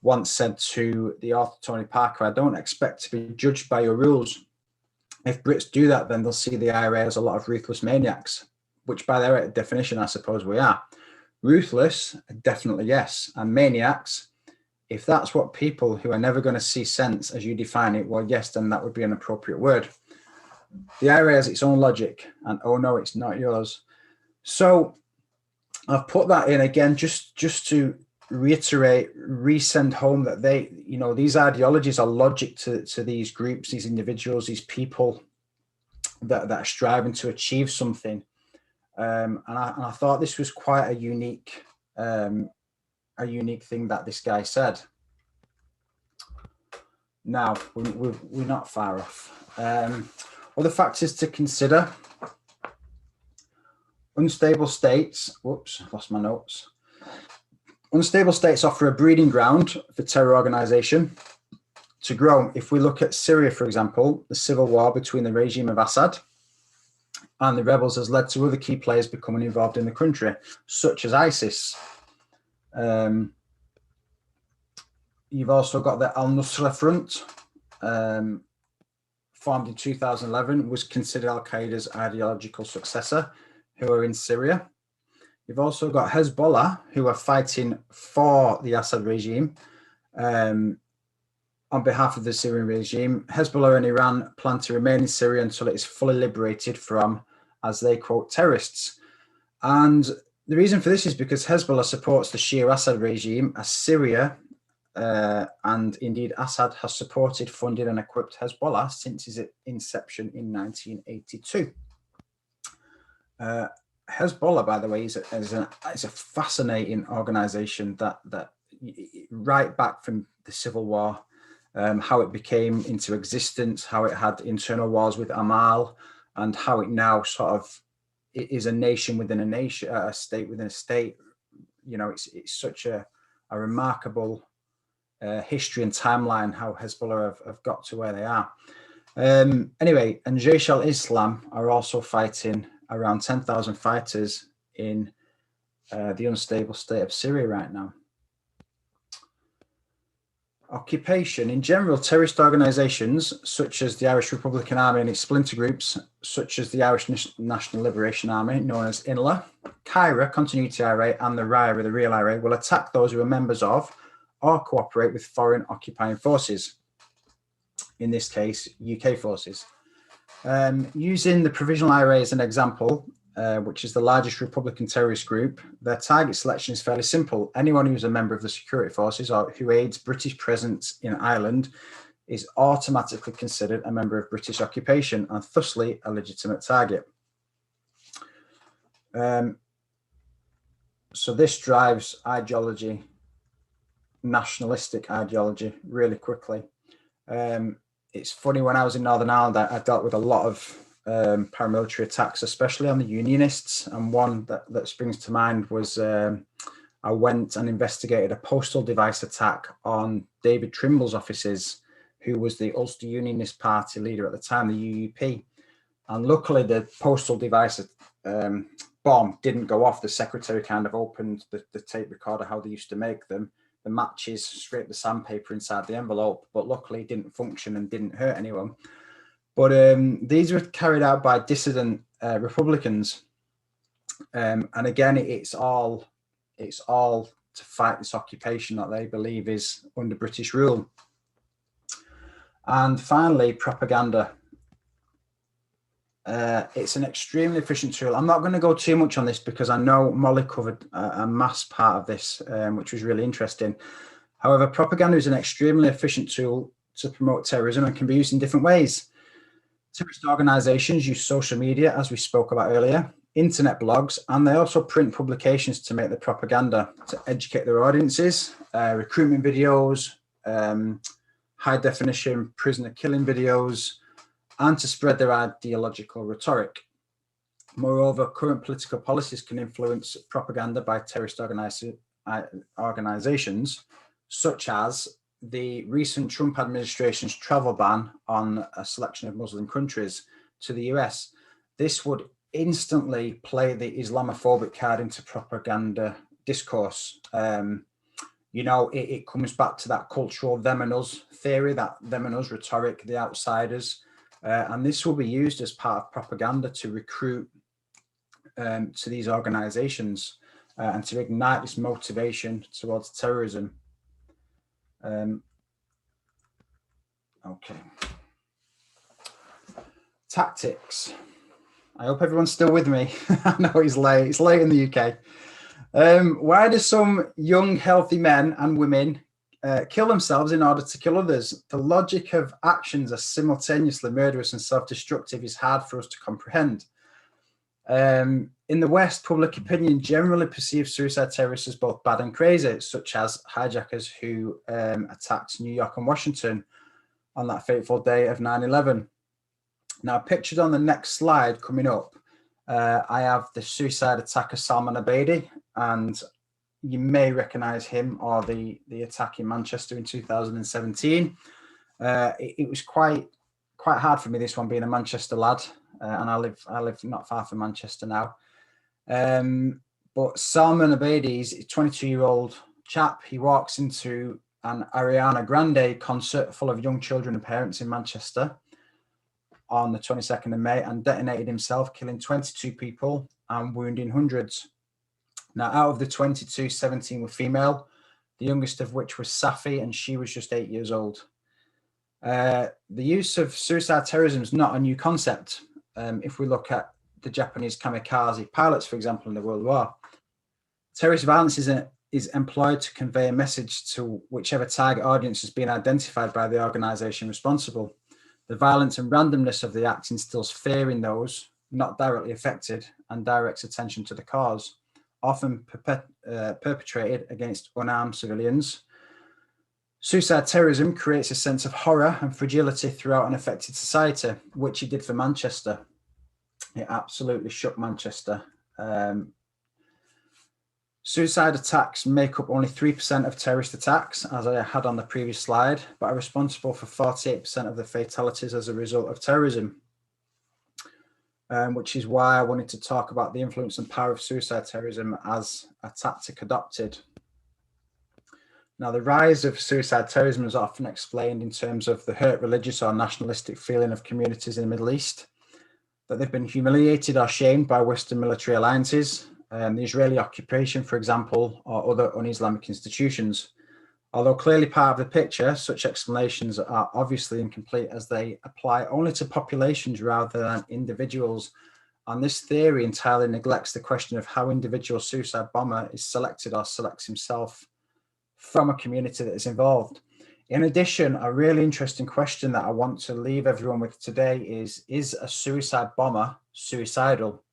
once said to the author Tony Parker, "I don't expect to be judged by your rules. If Brits do that, then they'll see the IRA as a lot of ruthless maniacs," which by their definition, I suppose we are. Ruthless, definitely yes. And maniacs, if that's what people who are never going to see sense as you define it, well, yes, then that would be an appropriate word. The IRA has its own logic, and oh no, it's not yours. So I've put that in again, just to reiterate, resend home that they, you know, these ideologies are logic to these groups, these individuals, these people that are striving to achieve something. And I thought this was quite a unique thing that this guy said. Now, we're not far off. Other factors to consider. Unstable states, whoops, lost my notes. Unstable states offer a breeding ground for terror organization to grow. If we look at Syria, for example, the civil war between the regime of Assad and the rebels has led to other key players becoming involved in the country, such as ISIS. You've also got the Al-Nusra Front, formed in 2011, was considered Al-Qaeda's ideological successor, who are in Syria. You've also got Hezbollah, who are fighting for the Assad regime on behalf of the Syrian regime. Hezbollah and Iran plan to remain in Syria until it is fully liberated from, as they quote, terrorists. And the reason for this is because Hezbollah supports the Shia Assad regime, as Syria and indeed Assad has supported, funded and equipped Hezbollah since its inception in 1982. Hezbollah, by the way, is a fascinating organization that right back from the civil war, how it became into existence, how it had internal wars with Amal, and how it now sort of is a nation within a nation, a state within a state. You know, it's such a remarkable history and timeline how Hezbollah have got to where they are. Anyway, and Jaish al-Islam are also fighting around 10,000 fighters in the unstable state of Syria right now. Occupation. In general, terrorist organisations such as the Irish Republican Army and its splinter groups, such as the Irish National Liberation Army, known as INLA, KIRA, Continuity IRA, and the RIRA, the Real IRA, will attack those who are members of or cooperate with foreign occupying forces. In this case, UK forces. Using the Provisional IRA as an example, which is the largest Republican terrorist group, their target selection is fairly simple. Anyone who's a member of the security forces or who aids British presence in Ireland is automatically considered a member of British occupation and thusly a legitimate target. So this drives ideology, nationalistic ideology, really quickly. It's funny, when I was in Northern Ireland, I dealt with a lot of paramilitary attacks, especially on the Unionists. And one that springs to mind was I went and investigated a postal device attack on David Trimble's offices, who was the Ulster Unionist Party leader at the time, the UUP. And luckily, the postal device bomb didn't go off. The secretary kind of opened the tape recorder, how they used to make them. The matches scraped the sandpaper inside the envelope, but luckily it didn't function and didn't hurt anyone. But these were carried out by dissident Republicans, and again, it's all to fight this occupation that they believe is under British rule. And finally, propaganda. It's an extremely efficient tool. I'm not going to go too much on this because I know Molly covered a mass part of this, which was really interesting. However, propaganda is an extremely efficient tool to promote terrorism and can be used in different ways. Terrorist organizations use social media, as we spoke about earlier, internet blogs, and they also print publications to make the propaganda, to educate their audiences, recruitment videos, high definition prisoner killing videos, and to spread their ideological rhetoric. Moreover, current political policies can influence propaganda by terrorist organizations, such as the recent Trump administration's travel ban on a selection of Muslim countries to the US. this would instantly play the Islamophobic card into propaganda discourse. You know, it comes back to that cultural them and us theory, that them and us rhetoric, the outsiders. And this will be used as part of propaganda to recruit to these organizations and to ignite this motivation towards terrorism. Okay. Tactics. I hope everyone's still with me. I know it's late. It's late in the UK. Why do some young, healthy men and women kill themselves in order to kill others? The logic of actions are simultaneously murderous and self-destructive is hard for us to comprehend. In the West, public opinion generally perceives suicide terrorists as both bad and crazy, such as hijackers who attacked New York and Washington on that fateful day of 9/11. Now, pictured on the next slide coming up, I have the suicide attacker Salman Abedi, and you may recognize him or the attack in Manchester in 2017. It was quite hard for me, this one, being a Manchester lad, and I live not far from Manchester now. But Salman Abedi is a 22-year-old chap. He walks into an Ariana Grande concert full of young children and parents in Manchester on the 22nd of May and detonated himself, killing 22 people and wounding hundreds. Now, out of the 22, 17 were female, the youngest of which was Safi, and she was just 8 years old. The use of suicide terrorism is not a new concept. If we look at the Japanese kamikaze pilots, for example, in the World War, terrorist violence is employed to convey a message to whichever target audience has been identified by the organization responsible. The violence and randomness of the act instills fear in those not directly affected and directs attention to the cause, often perpetrated against unarmed civilians. Suicide terrorism creates a sense of horror and fragility throughout an affected society, which it did for Manchester. It absolutely shook Manchester. Suicide attacks make up only 3% of terrorist attacks, as I had on the previous slide, but are responsible for 48% of the fatalities as a result of terrorism, which is why I wanted to talk about the influence and power of suicide terrorism as a tactic adopted. Now, the rise of suicide terrorism is often explained in terms of the hurt religious or nationalistic feeling of communities in the Middle East, that they've been humiliated or shamed by Western military alliances, the Israeli occupation, for example, or other un-Islamic institutions. Although clearly part of the picture, such explanations are obviously incomplete as they apply only to populations rather than individuals. And this theory entirely neglects the question of how individual suicide bomber is selected or selects himself from a community that is involved. In addition, a really interesting question that I want to leave everyone with today is a suicide bomber suicidal?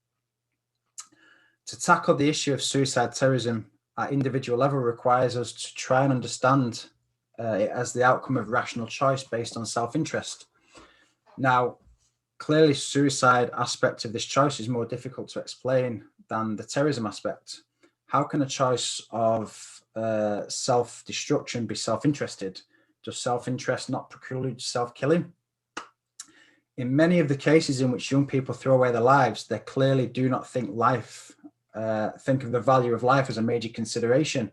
To tackle the issue of suicide terrorism at individual level requires us to try and understand it as the outcome of rational choice based on self-interest. Now, clearly suicide aspect of this choice is more difficult to explain than the terrorism aspect. How can a choice of self-destruction be self-interested? Does self-interest not preclude self-killing? In many of the cases in which young people throw away their lives, they clearly do not think of the value of life as a major consideration.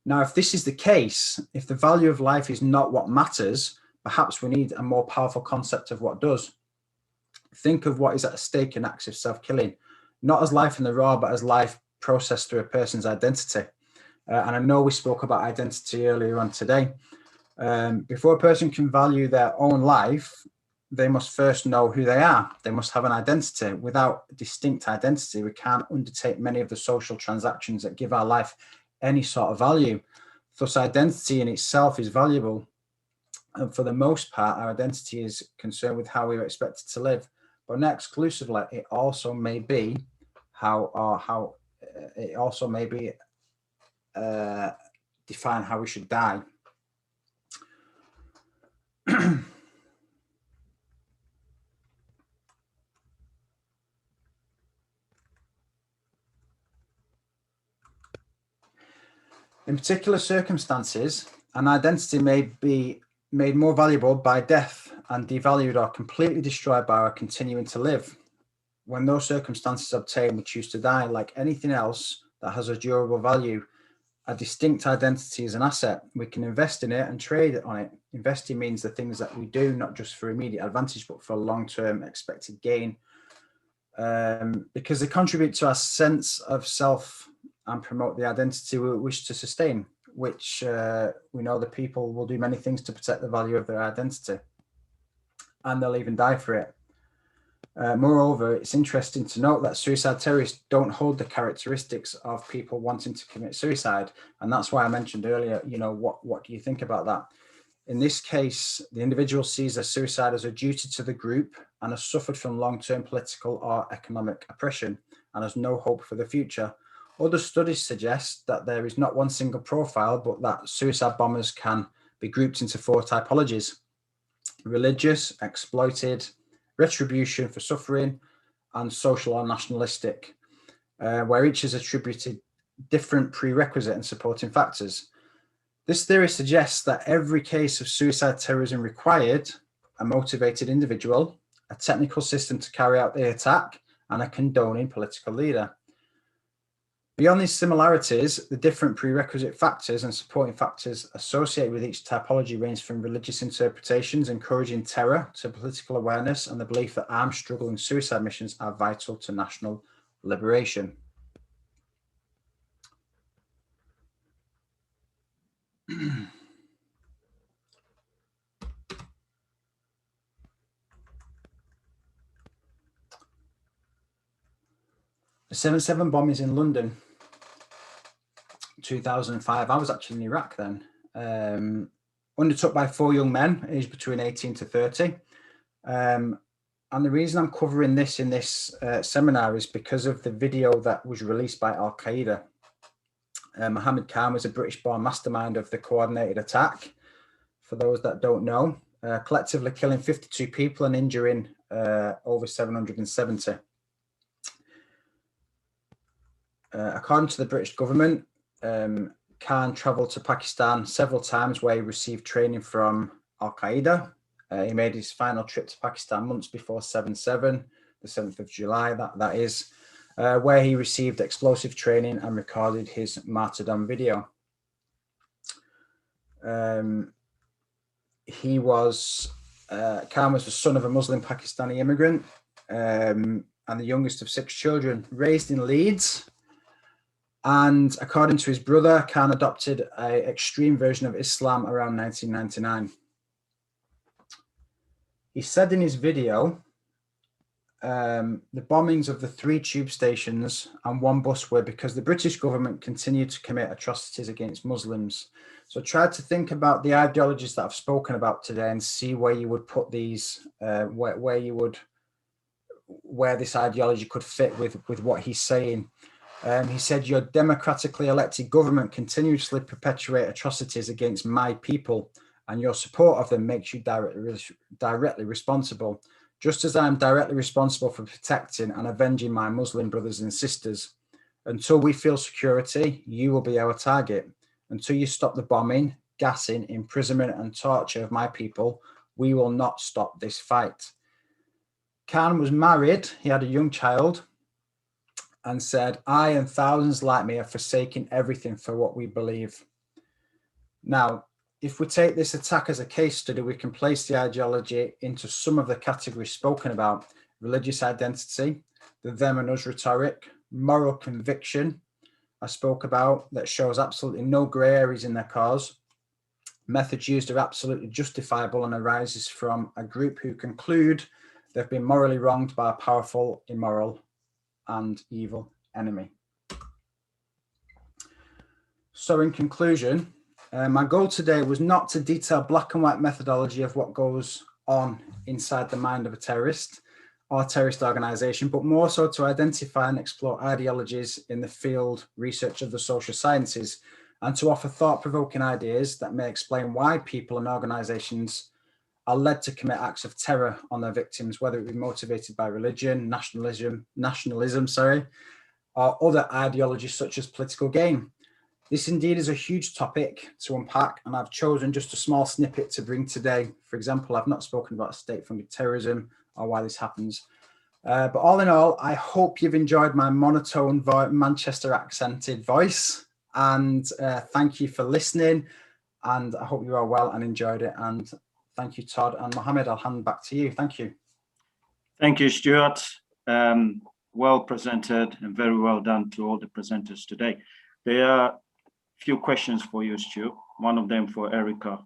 Now, if this is the case, if the value of life is not what matters, perhaps we need a more powerful concept of what does. Think of what is at stake in acts of self-killing, not as life in the raw, but as life processed through a person's identity. And I know we spoke about identity earlier on today. Before a person can value their own life, they must first know who they are. They must have an identity. Without a distinct identity, we can't undertake many of the social transactions that give our life any sort of value. Thus, identity in itself is valuable. And for the most part, our identity is concerned with how we are expected to live. But not exclusively, it also may be define how we should die. In particular circumstances, an identity may be made more valuable by death and devalued or completely destroyed by our continuing to live. when those circumstances obtain, we choose to die. Like anything else that has a durable value, a distinct identity is an asset. We can invest in it and trade on it. Investing means the things that we do, not just for immediate advantage, but for long-term expected gain. Because they contribute to our sense of self and promote the identity we wish to sustain, which we know the people will do many things to protect the value of their identity, and they'll even die for it. Moreover, it's interesting to note that suicide terrorists don't hold the characteristics of people wanting to commit suicide. And that's why I mentioned earlier, you know, what do you think about that? In this case, the individual sees a suicide as a duty to the group and has suffered from long-term political or economic oppression and has no hope for the future. Other studies suggest that there is not one single profile, but that suicide bombers can be grouped into 4 typologies: religious, exploited, retribution for suffering, and social or nationalistic, where each is attributed different prerequisite and supporting factors. This theory suggests that every case of suicide terrorism required a motivated individual, a technical system to carry out the attack, and a condoning political leader. Beyond these similarities, the different prerequisite factors and supporting factors associated with each typology range from religious interpretations encouraging terror to political awareness and the belief that armed struggle and suicide missions are vital to national liberation. The 7/7 bombings in London, 2005. I was actually in Iraq then. Undertook by 4 young men aged between 18 to 30. And the reason I'm covering this in this seminar is because of the video that was released by Al-Qaeda. Mohammed Khan was a British-born mastermind of the coordinated attack, for those that don't know, collectively killing 52 people and injuring over 770. According to the British government, Khan travelled to Pakistan several times where he received training from Al-Qaeda. He made his final trip to Pakistan months before 7/7, the 7th of July, that is, where he received explosive training and recorded his martyrdom video. Khan was the son of a Muslim Pakistani immigrant and the youngest of 6 children, raised in Leeds. And according to his brother, Khan adopted an extreme version of Islam around 1999. He said in his video, the bombings of the 3 tube stations and 1 bus were because the British government continued to commit atrocities against Muslims. So try to think about the ideologies that I've spoken about today and see where you would put these, where this ideology could fit with what he's saying. He said, your democratically elected government continuously perpetuate atrocities against my people, and your support of them makes you directly responsible, just as I am directly responsible for protecting and avenging my Muslim brothers and sisters. Until we feel security, you will be our target. Until you stop the bombing, gassing, imprisonment, and torture of my people, we will not stop this fight. Khan was married, he had a young child, and said, I and thousands like me are forsaking everything for what we believe. Now, if we take this attack as a case study, we can place the ideology into some of the categories spoken about: religious identity, the them and us rhetoric, moral conviction, I spoke about, that shows absolutely no grey areas in their cause. Methods used are absolutely justifiable and arises from a group who conclude they've been morally wronged by a powerful, immoral, and evil enemy. So in conclusion, my goal today was not to detail black and white methodology of what goes on inside the mind of a terrorist or terrorist organization, but more so to identify and explore ideologies in the field research of the social sciences and to offer thought-provoking ideas that may explain why people and organizations are led to commit acts of terror on their victims, whether it be motivated by religion, nationalism, or other ideologies such as political gain. This indeed is a huge topic to unpack, and I've chosen just a small snippet to bring today. For example, I've not spoken about state-funded terrorism or why this happens. But all in all, I hope you've enjoyed my monotone Manchester accented voice, and thank you for listening, and I hope you are well and enjoyed it. And thank you, Todd, and Mohammed, I'll hand back to you. Thank you. Thank you, Stuart. Well presented and very well done to all the presenters today. There are a few questions for you, Stu. One of them for Erica.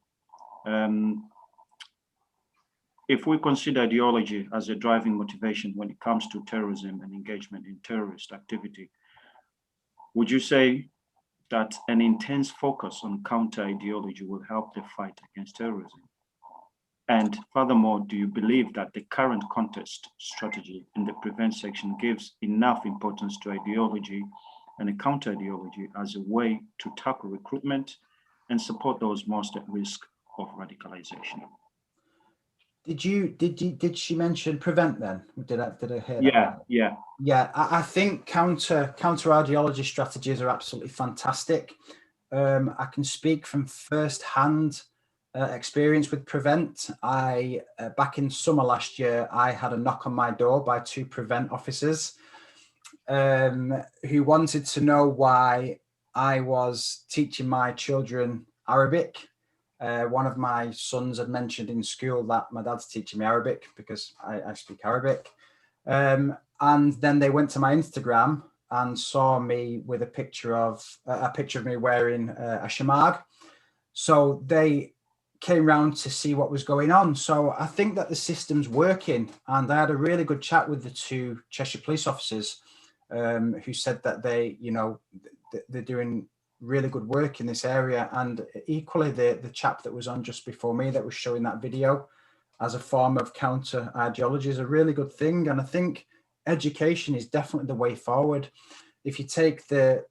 If we consider ideology as a driving motivation when it comes to terrorism and engagement in terrorist activity, would you say that an intense focus on counter ideology will help the fight against terrorism? And furthermore, do you believe that the current contest strategy in the prevent section gives enough importance to ideology and a counter ideology as a way to tackle recruitment and support those most at risk of radicalization? Did she mention prevent then? Did I hear that? Yeah. I think counter ideology strategies are absolutely fantastic. I can speak from first-hand experience with prevent. Back in summer last year, I had a knock on my door by 2 prevent officers who wanted to know why I was teaching my children Arabic. One of my sons had mentioned in school that my dad's teaching me Arabic because I speak Arabic. And then they went to my Instagram and saw me with a picture of me wearing a shamag. So they came round to see what was going on. So I think that the system's working. And I had a really good chat with the 2 Cheshire police officers who said that they're doing really good work in this area. And equally the chap that was on just before me that was showing that video as a form of counter ideology is a really good thing. And I think education is definitely the way forward. If you take the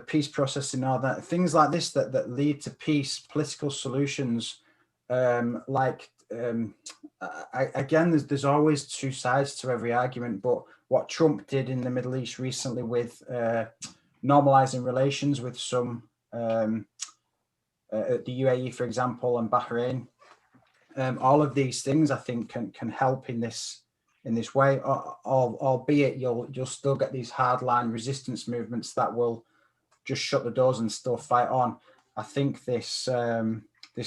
peace process and all that, things like this that lead to peace, political solutions, again, there's always 2 sides to every argument. But what Trump did in the Middle East recently with normalizing relations with some the UAE, for example, and Bahrain, all of these things I think can help in this way, albeit you'll still get these hardline resistance movements that will just shut the doors and still fight on. I think this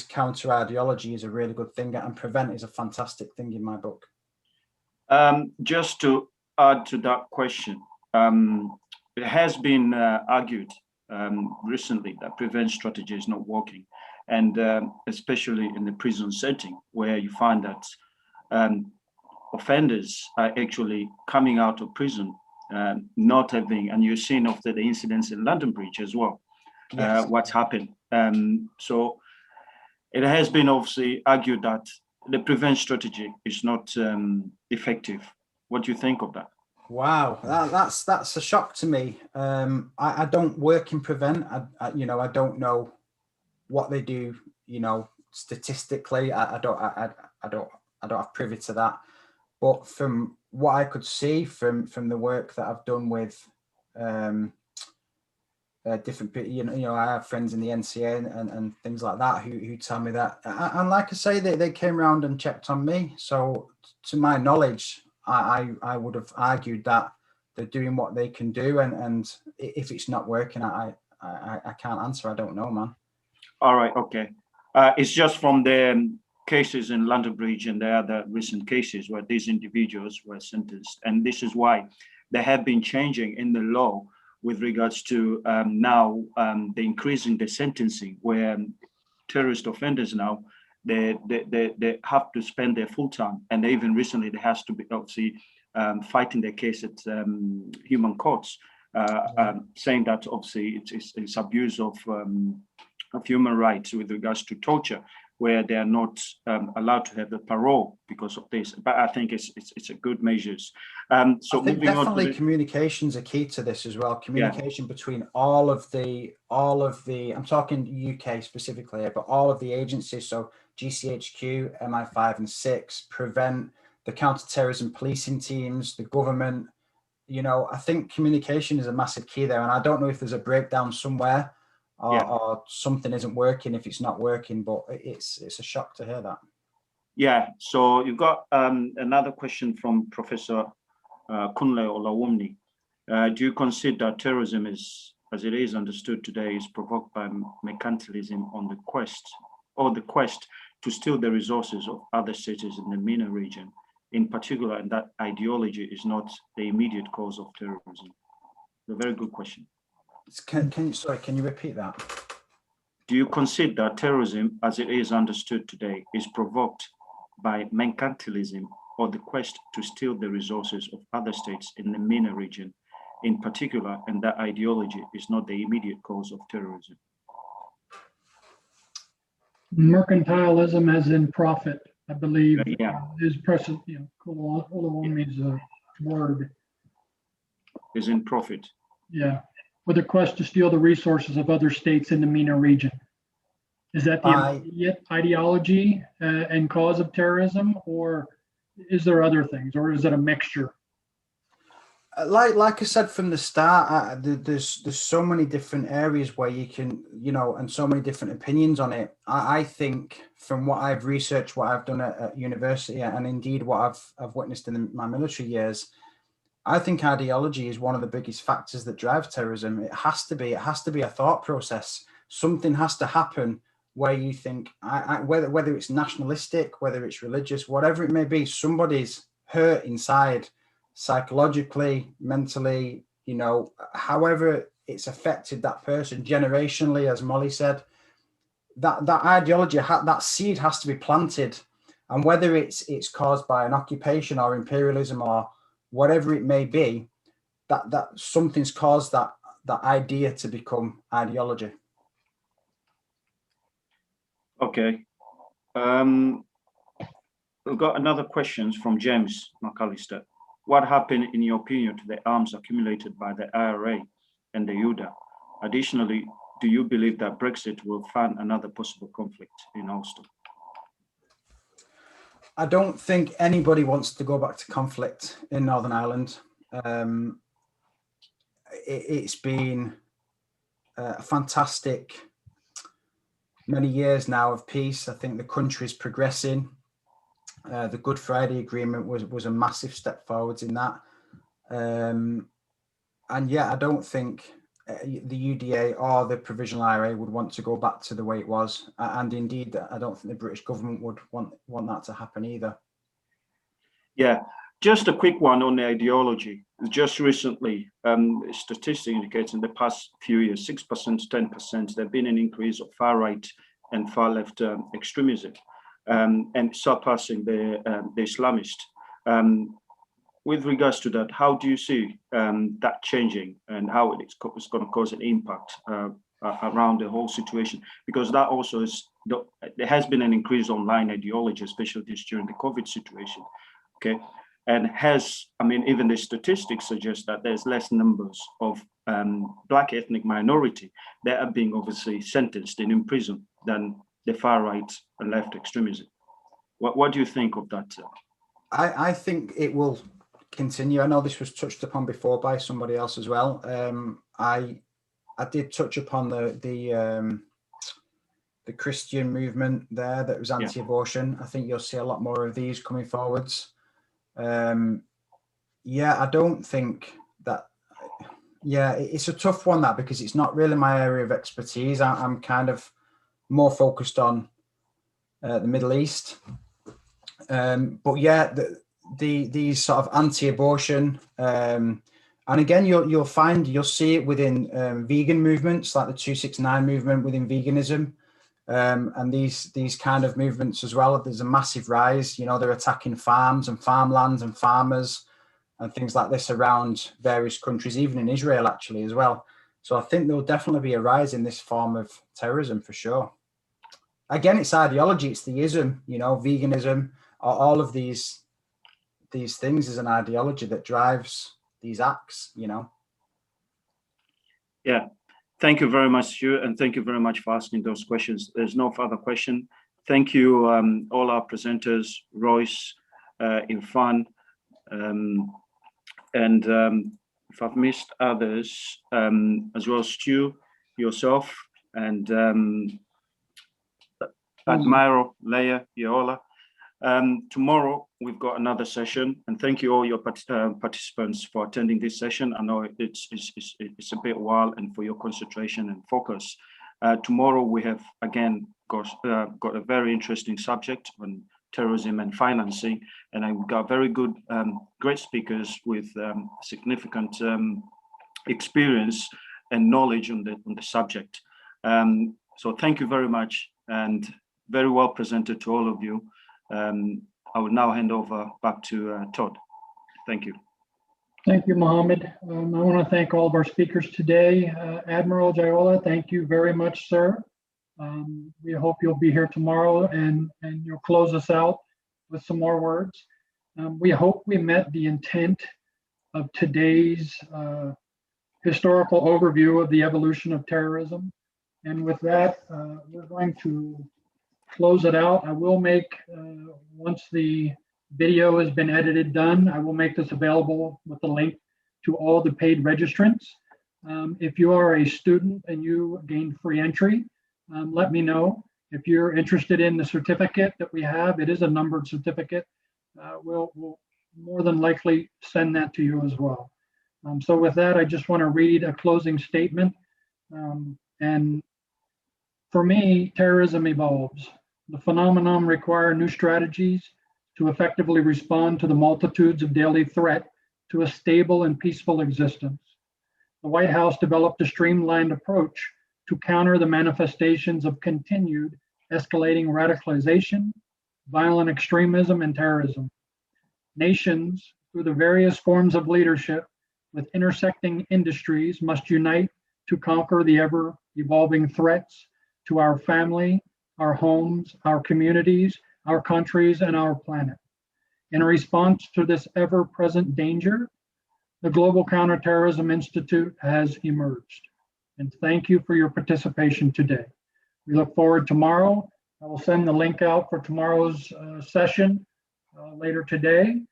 counter ideology is a really good thing, and prevent is a fantastic thing in my book. Just to add to that question, it has been argued recently that prevent strategy is not working, and especially in the prison setting, where you find that offenders are actually coming out of prison not having, and you're seeing after the incidents in London Bridge as well, yes. What's happened. So it has been obviously argued that the prevent strategy is not effective. What do you think of that? Wow, that's a shock to me. I don't work in prevent. I don't know what they do. Statistically, I don't have privy to that. But from what I could see from the work that I've done with different people, I have friends in the NCA and things like that who tell me that. And like I say, they came around and checked on me. So to my knowledge, I would have argued that they're doing what they can do, and if it's not working, I can't answer. I don't know, man. All right, okay. It's just from the cases in London Bridge and the other recent cases where these individuals were sentenced, and this is why there have been changing in the law with regards to now the increasing the sentencing, where terrorist offenders now they have to spend their full time, and even recently there has to be obviously fighting their case at human courts, saying that obviously it's abuse of human rights with regards to torture, where they are not allowed to have a parole because of this. But I think it's a good measures. So I think moving definitely on to communications are key to this as well. Communication between all of the I'm talking UK specifically here, but all of the agencies. So GCHQ, MI5 and 6, prevent, the counter-terrorism policing teams, the government. I think communication is a massive key there, and I don't know if there's a breakdown somewhere. Or something isn't working if it's not working, but it's a shock to hear that. Yeah, so you've got another question from Professor Kunle Olawumni. Do you consider terrorism is, as it is understood today, is provoked by mercantilism on the quest to steal the resources of other cities in the MENA region, in particular, and that ideology is not the immediate cause of terrorism? A very good question. Can you repeat that? Do you consider terrorism, as it is understood today, is provoked by mercantilism or the quest to steal the resources of other states in the MENA region, in particular, and that ideology is not the immediate cause of terrorism? Mercantilism as in profit, I believe, Yeah. is present, Olawumi's word. Is in profit. Yeah, with a quest to steal the resources of other states in the MENA region. Is that the immediate ideology and cause of terrorism, or is there other things, or is it a mixture? Like I said from the start, there's so many different areas where you can, and so many different opinions on it. I think from what I've researched, what I've done at university, and indeed what I've witnessed in my military years, I think ideology is one of the biggest factors that drives terrorism. It has to be a thought process. Something has to happen where you think, whether it's nationalistic, whether it's religious, whatever it may be, somebody's hurt inside, psychologically, mentally, however it's affected that person generationally, as Molly said. That ideology, that seed has to be planted, and whether it's caused by an occupation or imperialism or whatever it may be, that something's caused that idea to become ideology. Okay. We've got another question from James McAllister. What happened, in your opinion, to the arms accumulated by the IRA and the UDA? Additionally, do you believe that Brexit will fund another possible conflict in Ulster? I don't think anybody wants to go back to conflict in Northern Ireland. It's been a fantastic many years now of peace. I think the country is progressing. The Good Friday Agreement was a massive step forwards in that. And yeah, I don't think the UDA or the Provisional IRA would want to go back to the way it was. And indeed, I don't think the British government would want that to happen either. Yeah, just a quick one on the ideology. Just recently, statistics indicates in the past few years, 6%, 10%, there's been an increase of far-right and far-left extremism, and surpassing the Islamist. With regards to that, how do you see that changing, and how it's going to cause an impact around the whole situation? Because that also is, there has been an increase online ideology, especially this during the COVID situation, okay? And even the statistics suggest that there's less numbers of Black ethnic minority that are being obviously sentenced and imprisoned than the far right and left extremism. What do you think of that? I think it will continue. I know this was touched upon before by somebody else as well. I did touch upon the Christian movement there that was anti-abortion. I think you'll see a lot more of these coming forwards. Yeah, I don't think that. Yeah, it's a tough one, that, because it's not really my area of expertise. I'm kind of more focused on the Middle East. But yeah, these sort of anti-abortion, and again, you'll see it within vegan movements like the 269 movement within veganism, and these kind of movements as well. There's a massive rise. They're attacking farms and farmlands and farmers and things like this around various countries, even in Israel actually as well. So I think there'll definitely be a rise in this form of terrorism for sure. Again, it's ideology, it's the ism, veganism, all of these things is an ideology that drives these acts, Yeah, thank you very much, Stu, and thank you very much for asking those questions. There's no further question. Thank you, all our presenters, Royce, Irfan, and if I've missed others, as well, Stu, yourself, and Admiral Leia Yeola. Tomorrow, we've got another session, and thank you all your participants for attending this session. I know it's a bit while, and for your concentration and focus. Tomorrow, we have, again, got a very interesting subject on terrorism and financing, and I've got very good, great speakers with significant experience and knowledge on the subject. So thank you very much, and very well presented to all of you. I will now hand over back to Todd. Thank you. Thank you, Mohammed. I want to thank all of our speakers today. Admiral Jayola, thank you very much, sir. We hope you'll be here tomorrow and you'll close us out with some more words. We hope we met the intent of today's historical overview of the evolution of terrorism. And with that, we're going to close it out. I will make, once the video has been edited done, I will make this available with a link to all the paid registrants. If you are a student and you gain free entry, let me know. If you're interested in the certificate that we have, it is a numbered certificate. We'll more than likely send that to you as well. So with that, I just want to read a closing statement. And for me, terrorism evolves. The phenomenon requires new strategies to effectively respond to the multitudes of daily threat to a stable and peaceful existence. The White House developed a streamlined approach to counter the manifestations of continued escalating radicalization, violent extremism, and terrorism. Nations, through the various forms of leadership with intersecting industries, must unite to conquer the ever-evolving threats to our family, our homes, our communities, our countries, and our planet. In response to this ever-present danger, the Global Counter-Terrorism Institute has emerged. And thank you for your participation today. We look forward tomorrow. I will send the link out for tomorrow's session later today.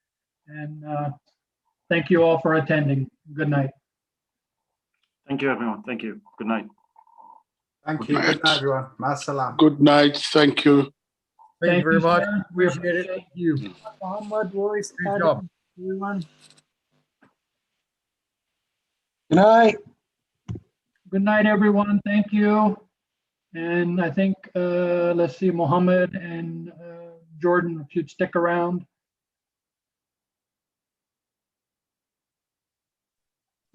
And thank you all for attending. Good night. Thank you, everyone. Thank you. Good night. Thank you. Good night, everyone. Masalam. Good night. Thank you. Thank you very much. Sir. We appreciate you. Muhammad, Royce, Good job. everyone. Good night. Good night, everyone. Thank you. And I think, let's see, Mohammed and Jordan, if you'd stick around.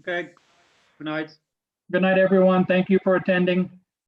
Okay. Good night. Good night, everyone. Thank you for attending.